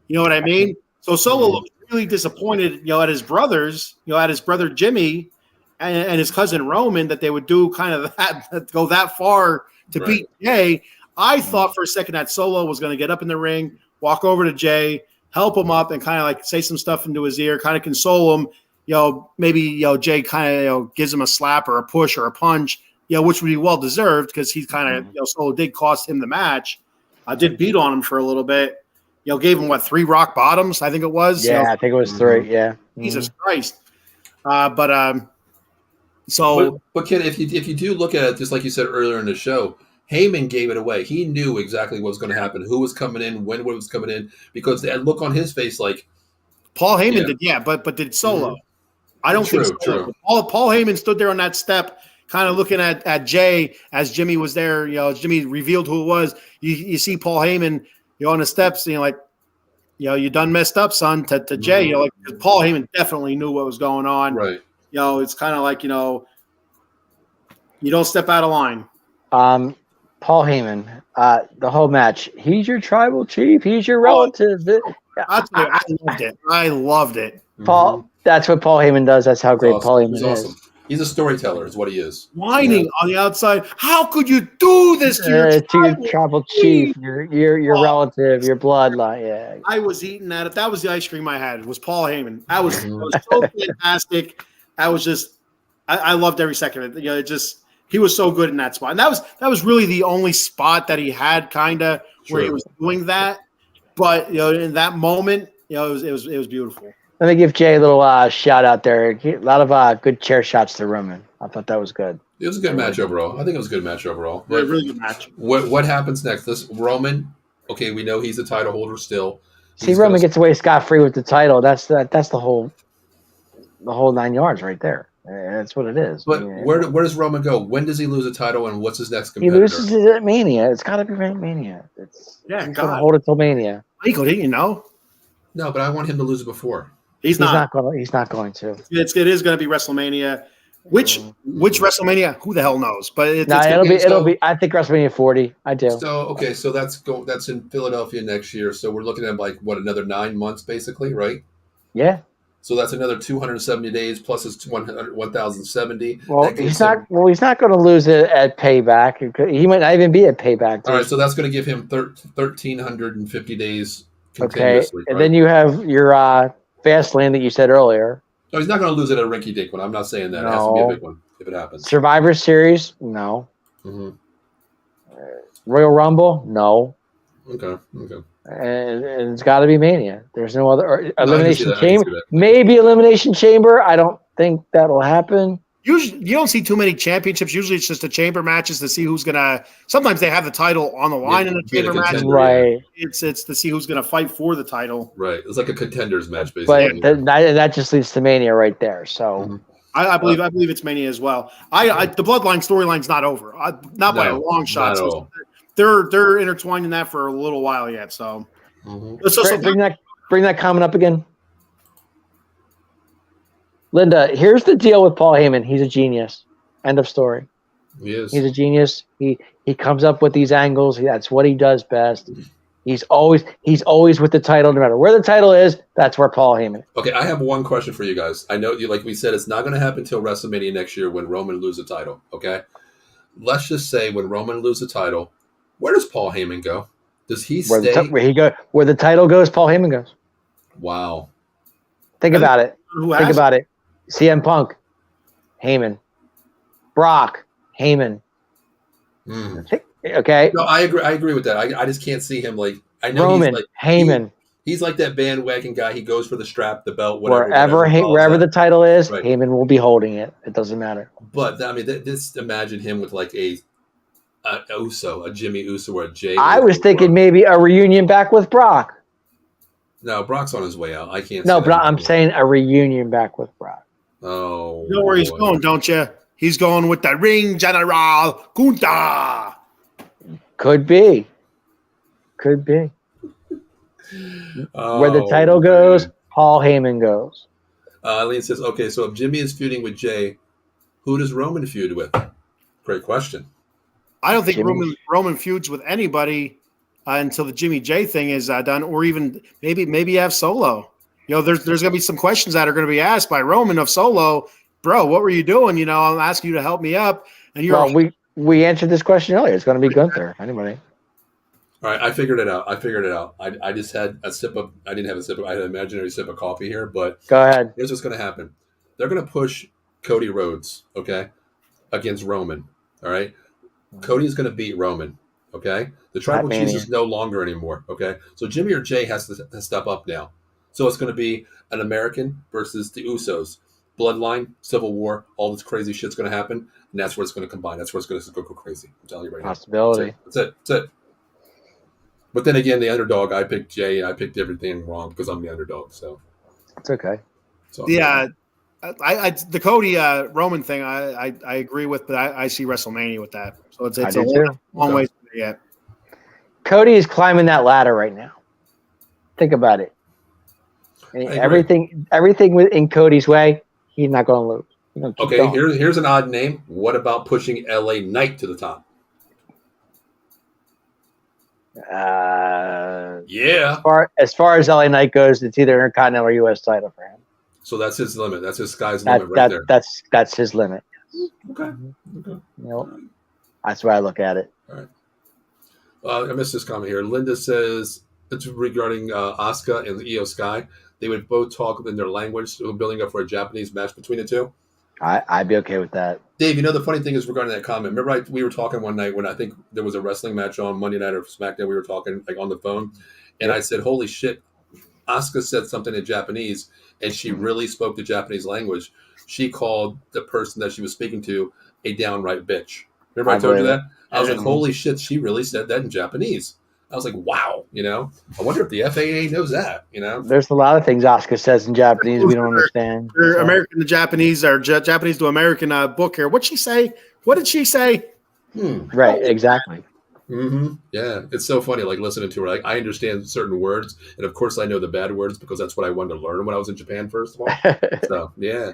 You know what I mean? So Solo looked really disappointed, at his brothers, at his brother Jimmy and his cousin Roman, that they would do kind of that, go that far to beat Jay. I thought for a second that Solo was going to get up in the ring, walk over to Jay, help him up, and kind of like say some stuff into his ear, kind of console him. Maybe Jay kind of gives him a slap or a push or a punch, which would be well deserved because he's kind of Solo did cost him the match. Did beat on him for a little bit. Gave him 3 rock bottoms, I think it was. Yeah, I think it was 3. Yeah, Jesus Christ. But Ken, if you do look at it, just like you said earlier in the show, Heyman gave it away. He knew exactly what was going to happen, who was coming in, when was coming in, because that look on his face, like Paul Heyman did, but did Solo? I don't think so. True. Paul Heyman stood there on that step, kind of looking at Jay as Jimmy was there. As Jimmy revealed who it was. You see Paul Heyman, on the steps, you done messed up, son, to Jay. Paul Heyman definitely knew what was going on. Right. It's kind of like you don't step out of line. Paul Heyman, the whole match. He's your tribal chief. He's your relative. I loved it. Paul, that's what Paul Heyman does. That's how great awesome. Paul Heyman He's is. awesome. He's a storyteller, is what he is. Whining on the outside. How could you do this to your tribal chief, your relative, your bloodline? Yeah. I was eating at it. That was the ice cream I had. It was Paul Heyman. That was so fantastic. That was just I loved every second of it. He was so good in that spot. And that was really the only spot that he had kind of where he was doing that. But in that moment, it was beautiful. Let me give Jay a little shout out there. A lot of good chair shots to Roman. I thought that was good. It was a good match overall. I think it was a good match overall. But really good match. What happens next? Roman. Okay, we know he's the title holder still. See, Roman gets away scot-free with the title. That's the whole 9 yards right there. That's what it is. But where does Roman go? When does he lose a title, and what's his next competitor? He loses it at Mania. It's got to be Mania. He's going to hold it till Mania. Michael, didn't you know? No, but I want him to lose it before. He's not going to. It is going to be WrestleMania. Which WrestleMania? Who the hell knows? But it'll be. I think WrestleMania 40. I do. So that's in Philadelphia next year. So we're looking at another 9 months basically, right? Yeah. So that's another 270 days plus his 1,070. Well, he's not going to lose it at Payback. He might not even be at Payback. All right, so that's going to give him 1,350 days continuously. Okay, and then you have your Fastlane that you said earlier. No, he's not going to lose it at a rinky-dink one. I'm not saying that. No. It has to be a big one if it happens. Survivor Series? No. Mm-hmm. Royal Rumble? No. Okay. And it's got to be Mania. There's no other Elimination Chamber. Maybe Elimination Chamber. I don't think that'll happen. Usually, you don't see too many championships. Usually, it's just the chamber matches to see who's gonna. Sometimes they have the title on the line in the chamber match. Right. It's to see who's gonna fight for the title. Right. It's like a contenders match, basically. But that just leads to Mania right there. So I believe it's Mania as well. The Bloodline storyline's not over. Not by a long shot. So they're intertwined in that for a little while yet. So bring that comment up again. Linda, here's the deal with Paul Heyman. He's a genius. End of story. He is. He's a genius. He comes up with these angles. That's what he does best. He's always with the title, no matter where the title is. That's where Paul Heyman. Okay, I have one question for you guys. I know, like we said, it's not going to happen until WrestleMania next year when Roman loses the title. Okay, let's just say when Roman loses the title, where does Paul Heyman go? Does he stay? Where the title goes, Paul Heyman goes. Wow. Think about it. Think about it. CM Punk, Heyman. Brock, Heyman. Okay. No, I agree with that. I just can't see him like. I know Roman, Heyman. He's like that bandwagon guy. He goes for the strap, the belt, whatever. Wherever the title is, right. Heyman will be holding it. It doesn't matter. But I mean, just imagine him with like a Uso, a Jimmy Uso, or a Jay. I was thinking maybe a reunion back with Brock. No, Brock's on his way out. I can't. No, but I'm saying a reunion back with Brock. Oh, you know where he's going, don't you? He's going with the Ring General Kunta. Could be. Where the title goes, Paul Heyman goes. Eileen says, okay, so if Jimmy is feuding with Jay, who does Roman feud with? Great question. I don't think Roman feuds with anybody until the Jimmy J thing is done, or even maybe have Solo. You know, there's going to be some questions that are going to be asked by Roman of Solo. Bro, what were you doing? You know, I'm asking you to help me up. And we answered this question earlier. It's going to be Gunther. Anybody? All right, I figured it out. I just had a sip of. I didn't have a sip of. I had an imaginary sip of coffee here, but go ahead. Here's what's going to happen. They're going to push Cody Rhodes, okay, against Roman. All right, Cody's going to beat Roman. Okay, the tribal chief is no longer anymore. Okay, so Jimmy or Jay has to step up now. So it's going to be an American versus the Usos. Bloodline, Civil War, all this crazy shit's going to happen, and that's where it's going to combine. That's where it's going to go crazy. I'm telling you right now. Possibility. That's it. But then again, the underdog, I picked Jay, and I picked everything wrong because I'm the underdog. So it's okay. So yeah, the Cody Roman thing, I agree with, but I see WrestleMania with that. So it's a long way yet. Cody is climbing that ladder right now. Think about it. Everything in Cody's way, he's not going to lose. Okay, here's an odd name. What about pushing LA Knight to the top? Yeah. As far as LA Knight goes, it's either Intercontinental or U.S. title for him. So that's his limit. That's his sky's limit right there. That's his limit. Okay. That's why I look at it. All right. I missed this comment here. Linda says it's regarding Asuka and Io Sky. They would both talk in their language, building up for a Japanese match between the two. I'd be okay with that. Dave, the funny thing is regarding that comment. Remember, we were talking one night when I think there was a wrestling match on Monday Night or SmackDown. We were talking like on the phone, and I said, "Holy shit, Asuka said something in Japanese and she really spoke the Japanese language, she called the person that she was speaking to a downright bitch. Remember I told you that? I was like, holy shit, she really said that in Japanese. I was like, wow, I wonder if the FAA knows that, There's a lot of things Asuka says in Japanese we don't understand. American to Japanese or Japanese to American book here. What'd she say? What did she say? Right, exactly. Mm-hmm. Yeah, it's so funny, like listening to her. Like, I understand certain words, and of course I know the bad words because that's what I wanted to learn when I was in Japan, first of all. So, yeah.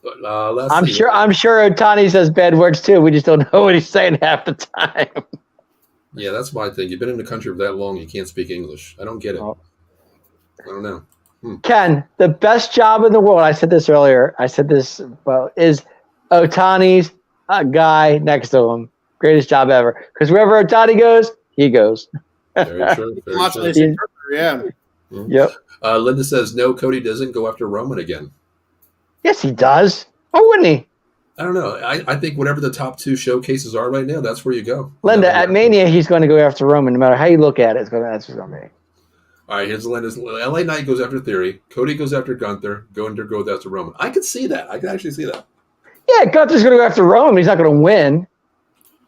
But I'm sure Otani says bad words too. We just don't know what he's saying half the time. Yeah, that's my thing. You've been in the country for that long, you can't speak English. I don't get it. I don't know. Ken, the best job in the world, I said this earlier, is Otani's guy next to him. Greatest job ever. Because wherever Otani goes, he goes. Very true. Very true. Yeah. Mm-hmm. Yep. Linda says, no, Cody doesn't go after Roman again. Yes, he does. Why wouldn't he? I don't know. I think whatever the top 2 showcases are right now, that's where you go. Linda, at Mania, he's going to go after Roman. No matter how you look at it, that's what's going to be. All right, here's Linda's. LA Knight goes after Theory. Cody goes after Gunther. Gunther goes after Roman. I could see that. I could actually see that. Yeah, Gunther's going to go after Roman. He's not going to win.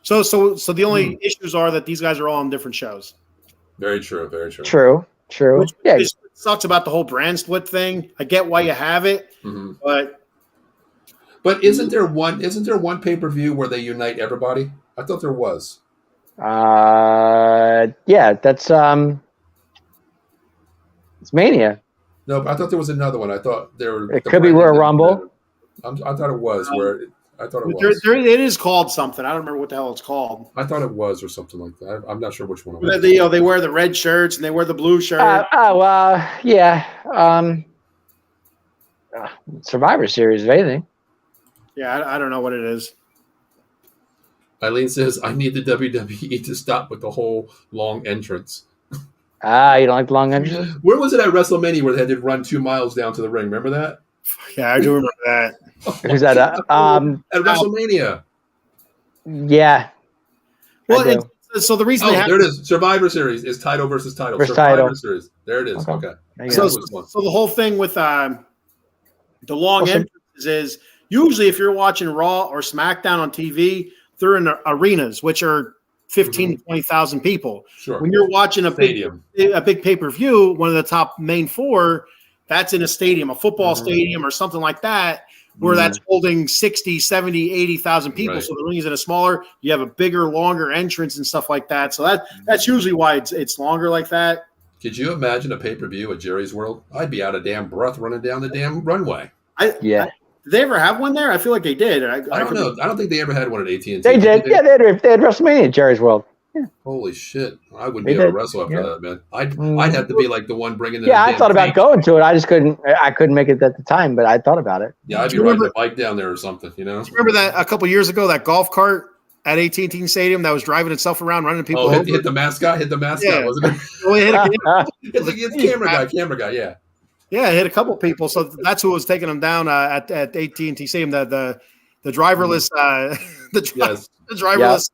So the only issues are that these guys are all on different shows. Very true. Very true. True. Which sucks about the whole brand split thing. I get why you have it, but isn't there one pay-per-view where they unite everybody? I thought there was. Yeah, that's it's Mania. No, but I thought there was another one. I thought there were. It could be Royal Rumble. I thought it was I thought it was. It is called something. I don't remember what the hell it's called. I thought it was or something like that. I'm not sure which one it was. They wear the red shirts and they wear the blue shirt. Yeah. Survivor Series, if anything. Yeah, I don't know what it is. Eileen says, I need the WWE to stop with the whole long entrance. You don't like the long entrance? Where was it at WrestleMania where they had to run 2 miles down to the ring? Remember that? Yeah, I do remember that. Who's that? At WrestleMania. Yeah. Well, so the reason there it is. Survivor Series is title versus title. Survivor Series. There it is. Okay. So the whole thing with the long entrances is usually if you're watching Raw or SmackDown on TV, they're in arenas, which are 15 to 20,000 people. Sure. When you're watching a stadium, big pay-per-view, one of the top main 4, that's in a stadium, a football stadium or something like that, where that's holding 60, 70, 80,000 people. Right. So the ring is in a smaller, you have a bigger, longer entrance and stuff like that. So that's usually why it's longer like that. Could you imagine a pay-per-view at Jerry's World? I'd be out of damn breath running down the damn runway. Did they ever have one there? I feel like they did. I don't know. I don't think they ever had one at AT&T. They did. Yeah, they had WrestleMania at Jerry's World. Yeah. Holy shit! I wouldn't be able to wrestle after that, man. I'd have to be like the one bringing the. Yeah, I thought about going to it. I just couldn't. I couldn't make it at the time, but I thought about it. Yeah, I'd be riding the bike down there or something. Do you remember that a couple years ago? That golf cart at AT&T Stadium that was driving itself around, running people. Oh, hit the mascot, wasn't it? Well, it's camera guy. Yeah. Yeah, it hit a couple people. So that's who was taking them down at AT&T Stadium. The driverless, driverless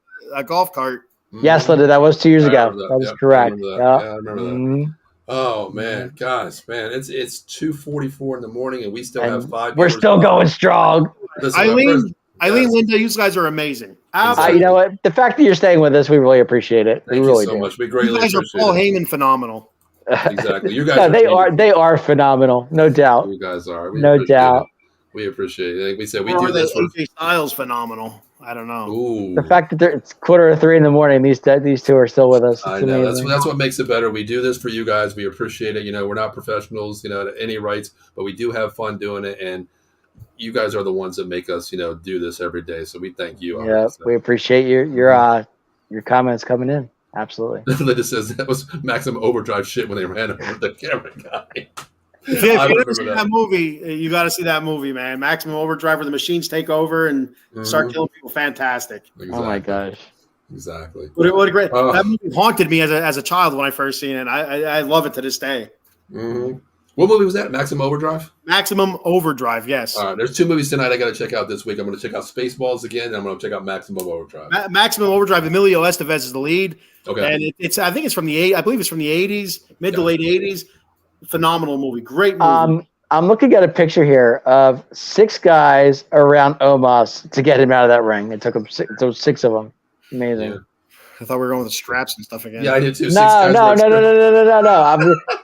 golf cart. Yes, Linda, that was 2 years ago. That was correct. I remember that. Oh man, guys, it's 2:44 in the morning, and we still have 5. We're still going strong. Listen, Eileen, Linda, you guys are amazing. You know what? The fact that you're staying with us, we really appreciate it. Thank you so much. We greatly appreciate it. You guys are Paul Heyman phenomenal. Exactly. You guys they are phenomenal, no doubt. You guys are. No doubt. We appreciate it. Like we said, we do this for AJ Styles phenomenal. I don't know. Ooh. The fact that it's 2:45 in the morning, these 2 are still with us. I know. That's what makes it better. We do this for you guys. We appreciate it. We're not professionals, at any rights, but we do have fun doing it, and you guys are the ones that make us, do this every day. So we thank you. Yeah, we appreciate your comments coming in. Absolutely. Linda says that was Maximum Overdrive shit when they ran over the camera guy. If you ever see that movie, you got to see that movie, man. Maximum Overdrive, where the machines take over and start killing people. Fantastic. Exactly. Oh my gosh. Exactly. What a great that movie haunted me as a child when I first seen it. I love it to this day. Mm-hmm. What movie was that? Maximum Overdrive? Maximum Overdrive, yes. All right, there's 2 movies tonight I got to check out this week. I'm going to check out Spaceballs again, and I'm going to check out Maximum Overdrive. Maximum Overdrive, Emilio Estevez is the lead. Okay. And I think it's from I believe it's from the 80s, mid to late 80s. Phenomenal movie. Great movie. I'm looking at a picture here of 6 guys around Omos to get him out of that ring. It took him 6 of them. Amazing. Yeah. I thought we were going with the straps and stuff again. Yeah, I did too. No.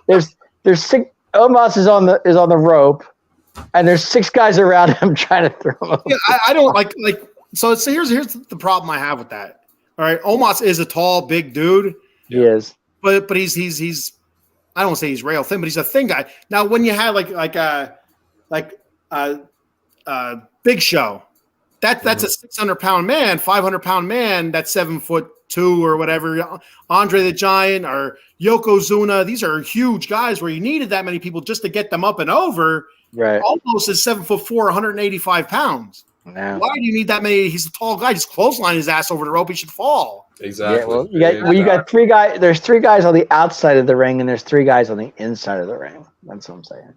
There's 6. Omos is on the rope, and there's 6 guys around him trying to throw him. Yeah, I don't like. So here's the problem I have with that. All right, Omos is a tall, big dude. He is, but he's I don't want to say he's rail thin, but he's a thin guy. Now, when you have Big Show, that's a 600-pound man, 500-pound man. That's 7'2" or whatever. Andre the Giant or Yokozuna. These are huge guys where you needed that many people just to get them up and over. Right. Almost is 7'4", 185 pounds. Yeah. Why do you need that many? He's a tall guy. Just clothesline his ass over the rope. He should fall. Exactly. Yeah, well, you got 3 guys. There's 3 guys on the outside of the ring, and there's 3 guys on the inside of the ring. That's what I'm saying.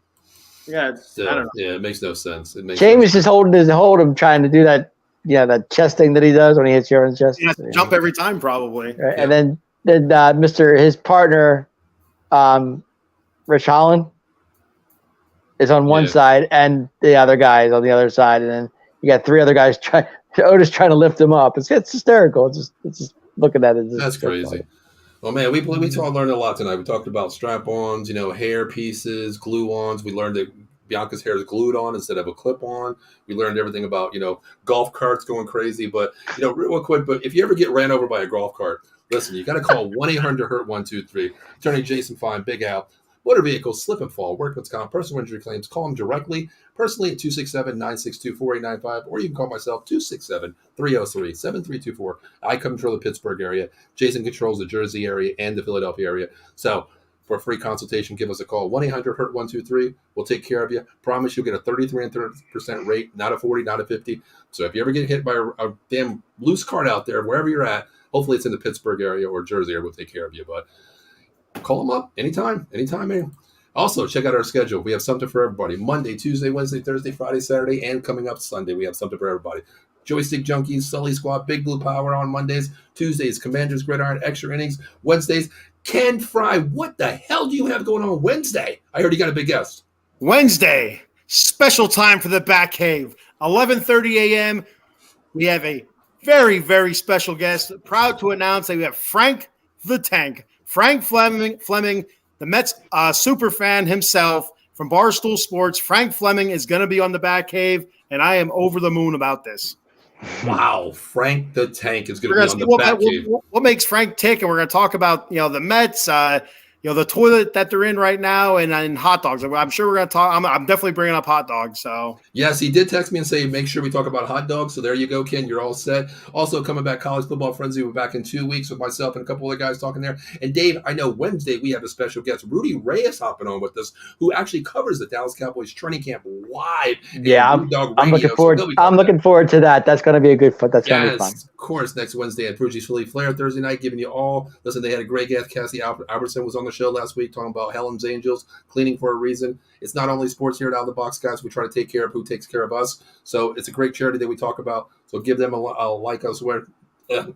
Yeah, I don't know. Yeah, it makes no sense. James is just holding him, trying to do that. Yeah, that chest thing that he does when he hits you on the chest. He has to jump every time, probably. Right? Yeah. And then his partner, Rich Holland, is on one side, and the other guy is on the other side, and then you got 3 other guys Otis trying to lift him up. It's hysterical. It's just looking at it. That's crazy. Funny. Well, man, we learned a lot tonight. We talked about strap-ons, hair pieces, glue-ons. We learned that Bianca's hair is glued on instead of a clip-on. We learned everything about, golf carts going crazy. But, real quick, but if you ever get ran over by a golf cart, listen, you got to call 1-800-HURT-123. Attorney Jason Fine, Big Al. Motor vehicles, slip and fall, workman's comp, personal injury claims. Call them directly, personally at 267-962-4895, or you can call myself 267-303-7324. I control the Pittsburgh area. Jason controls the Jersey area and the Philadelphia area. So for a free consultation, give us a call, 1-800-HURT-123. We'll take care of you. Promise you'll get a 33% rate, not a 40, not a 50. So if you ever get hit by a damn loose cart out there, wherever you're at, hopefully it's in the Pittsburgh area or Jersey area, we'll take care of you. But call them up anytime, man. Also, check out our schedule. We have something for everybody. Monday, Tuesday, Wednesday, Thursday, Friday, Saturday, and coming up Sunday, we have something for everybody. Joystick Junkies, Sully Squad, Big Blue Power on Mondays. Tuesdays, Commanders Gridiron, Extra Innings. Wednesdays, Ken Fry. What the hell do you have going on Wednesday? I heard you got a big guest. Wednesday, special time for the Bat Cave. 11:30 a.m. We have a very, very special guest. Proud to announce that we have Frank the Tank. Frank Fleming, the Mets super fan himself from Barstool Sports. Frank Fleming is going to be on the Batcave, and I am over the moon about this. Wow, Frank the Tank is going to be on the Batcave. What makes Frank tick? And we're going to talk about the Mets, the toilet that they're in right now, and hot dogs. I'm sure we're going to talk. I'm definitely bringing up hot dogs. So yes, he did text me and say make sure we talk about hot dogs. So there you go, Ken. You're all set. Also coming back, College Football Frenzy. We're back in 2 weeks with myself and a couple other guys talking there. And Dave, I know Wednesday we have a special guest, Rudy Reyes, hopping on with us, who actually covers the Dallas Cowboys training camp live. Yeah, I'm looking forward. I'm looking forward to that. That's going to be a good fun. That's going to be fun. Of course, next Wednesday at Fuji's Philly Flair. Thursday night, giving you all. Listen, they had a great guest. Cassie Albertson was on the show last week talking about Helen's Angels, cleaning for a reason. It's not only sports here at Out of the Box, guys. We try to take care of who takes care of us. So it's a great charity that we talk about. So give them a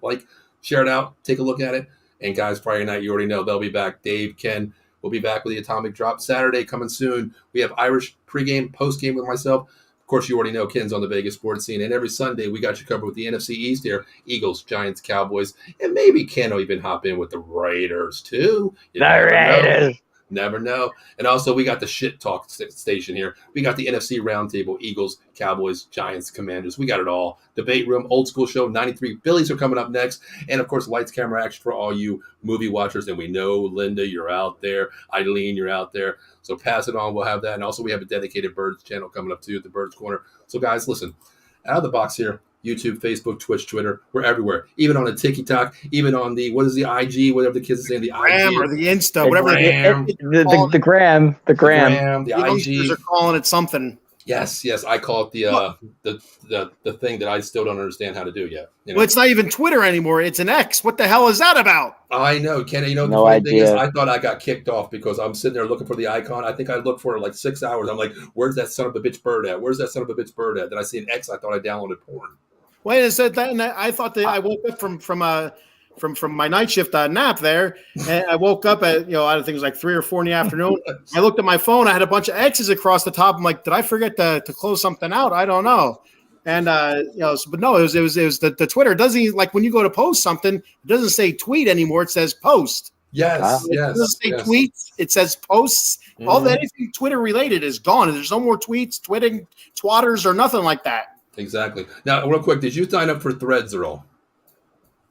like, share it out, take a look at it. And guys, Friday night, you already know they'll be back. Dave, Ken will be back with the Atomic Drop. Saturday coming soon. We have Irish pregame, postgame with myself. Of course, you already know Ken's on the Vegas sports scene. And every Sunday, we got you covered with the NFC East here. Eagles, Giants, Cowboys. And maybe Ken will even hop in with the Raiders, too. The Raiders. Never know. And also, we got the shit talk station here. We got the NFC roundtable, Eagles, Cowboys, Giants, Commanders. We got it all. Debate room, old school show, 93 Billies are coming up next. And, of course, lights, camera, action for all you movie watchers. And we know, Linda, you're out there. Eileen, you're out there. So pass it on. We'll have that. And also, we have a dedicated Birds channel coming up, too, at the Birds Corner. So, guys, listen, out of the box here. YouTube, Facebook, Twitch, Twitter. We're everywhere. Even on the TikTok, even on the, what is the IG, whatever the kids are saying, the Gram IG. Or the Insta, whatever. The gram. The IG. They're calling it something. Yes. I call it the thing that I still don't understand how to do yet. Well, it's not even Twitter anymore. It's an X. What the hell is that about? I know, Ken. The no funny idea. thing is, I thought I got kicked off because I'm sitting there looking for the icon. I think I looked for it like 6 hours. I'm like, where's that son of a bitch bird at? Where's that son of a bitch bird at? Then I see an X. I thought I downloaded porn. Wait, it said that, and I thought that I woke up from from my night shift nap there, and I woke up at I think it was like 3 or 4 in the afternoon. I looked at my phone. I had a bunch of X's across the top. I'm like, did I forget to close something out? I don't know. And but no, it was the Twitter. It doesn't even, like when you go to post something, it doesn't say tweet anymore. It says post. Yes, It doesn't say tweets. It says posts. Mm-hmm. All that anything Twitter related is gone. There's no more tweets, twatters, or nothing like that. Exactly. Now, real quick, did you sign up for Threads at all?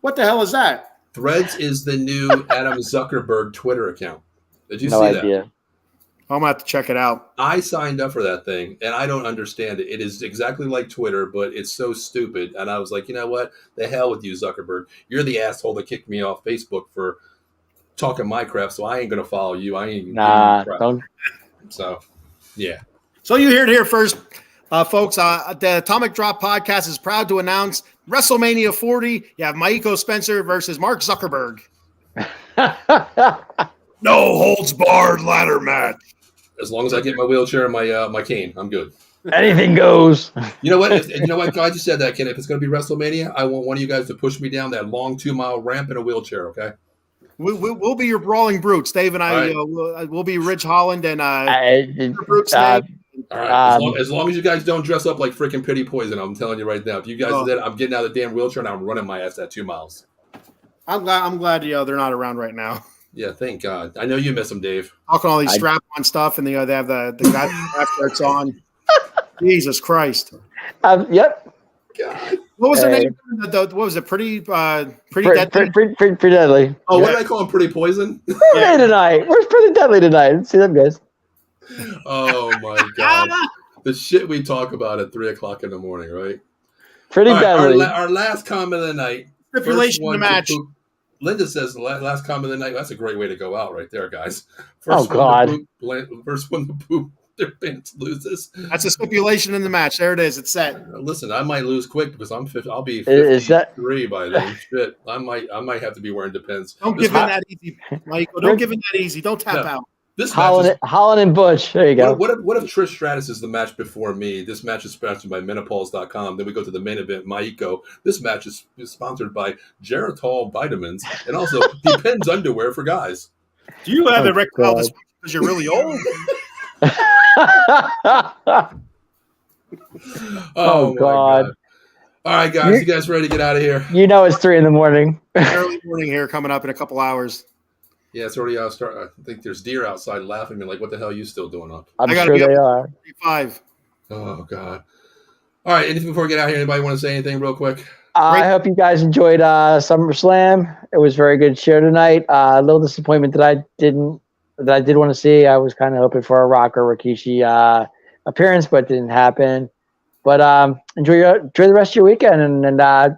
What the hell is that? Threads is the new Adam Zuckerberg Twitter account. Did you see No idea. that? I'm gonna have to check it out. I signed up for that thing, and I don't understand it. It is exactly like Twitter, but it's so stupid. And I was like, you know what? The hell with you, Zuckerberg. You're the asshole that kicked me off Facebook for talking my crap, so I ain't gonna follow you. I ain't. Nah, don't. So, yeah. So you heard it here first, folks. The Atomic Drop Podcast is proud to announce WrestleMania 40. You have Maiko Spencer versus Mark Zuckerberg. No holds barred ladder match. As long as I get my wheelchair and my cane, I'm good. Anything goes. You know what? You know what? Glad you said that, Ken. If it's going to be WrestleMania, I want one of you guys to push me down that long 2-mile ramp in a wheelchair. Okay. We'll be your brawling brutes. Dave and I right. we'll be Rich Holland and Brutes. All right. As long as you guys don't dress up like freaking Pity Poison, I'm telling you right now. If you guys did, I'm getting out of the damn wheelchair and I'm running my ass that 2 miles. I'm glad they're not around right now. Yeah, thank God. I know you miss them, Dave. Talking all these strap-on stuff, and they have the guy strap shirts on. Jesus Christ. Yep. God. What was their name? What was it? Pretty Deadly? Pretty Deadly. Oh, what did I call him? Pretty Poison? Where are they tonight? Where's Pretty Deadly tonight? See them guys. Oh, my God. The shit we talk about at 3 o'clock in the morning, right? Pretty Deadly. Our last comment of the night. Stipulation in the match. Linda says the last comment of the night. That's a great way to go out right there, guys. First one to poop their pants loses. That's a stipulation in the match. There it is. It's set. Listen, I might lose quick because I'll be 53 by then. Shit, I might have to be wearing Depends. Don't give in that easy, Michael. Don't give in that easy. Don't tap out. This Holland and Bush. There you go. What if Trish Stratus is the match before me? This match is sponsored by menopause.com. Then we go to the main event, Maiko. This match is sponsored by Geritol Vitamins and also Depends underwear for guys. Do you have erectile dysfunction because you're really old? Oh God. All right, guys. You guys ready to get out of here? You know it's 3 a.m. Early morning here coming up in a couple hours. Yeah, it's already start. I think there's deer outside laughing at me like, what the hell are you still doing up? I'm sure they are. 5. Oh, God. All right, anything before we get out here? Anybody want to say anything real quick? I hope you guys enjoyed SummerSlam. It was a very good show tonight. A little disappointment that I did want to see. I was kind of hoping for a Rock or Rikishi appearance, but it didn't happen. But enjoy the rest of your weekend, and I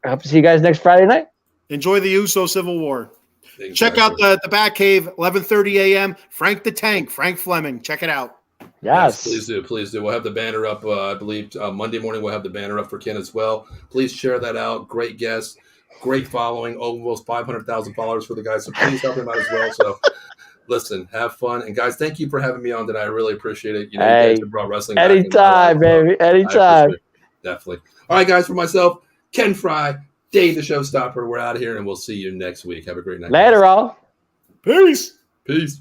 hope to see you guys next Friday night. Enjoy the Uso Civil War. Exactly. Check out the Batcave, 11:30 a.m. Frank the Tank, Frank Fleming. Check it out. Yes. Please do. We'll have the banner up. I believe Monday morning we'll have the banner up for Ken as well. Please share that out. Great guest, great following, almost 500,000 followers for the guys. So please help him out as well. So listen, have fun, and guys, thank you for having me on tonight. I really appreciate it. You know, you guys have brought wrestling back anytime, baby, anytime. Definitely. All right, guys. For myself, Ken Fry, Dave the Showstopper. We're out of here, and we'll see you next week. Have a great night. Later, all. Peace. Peace.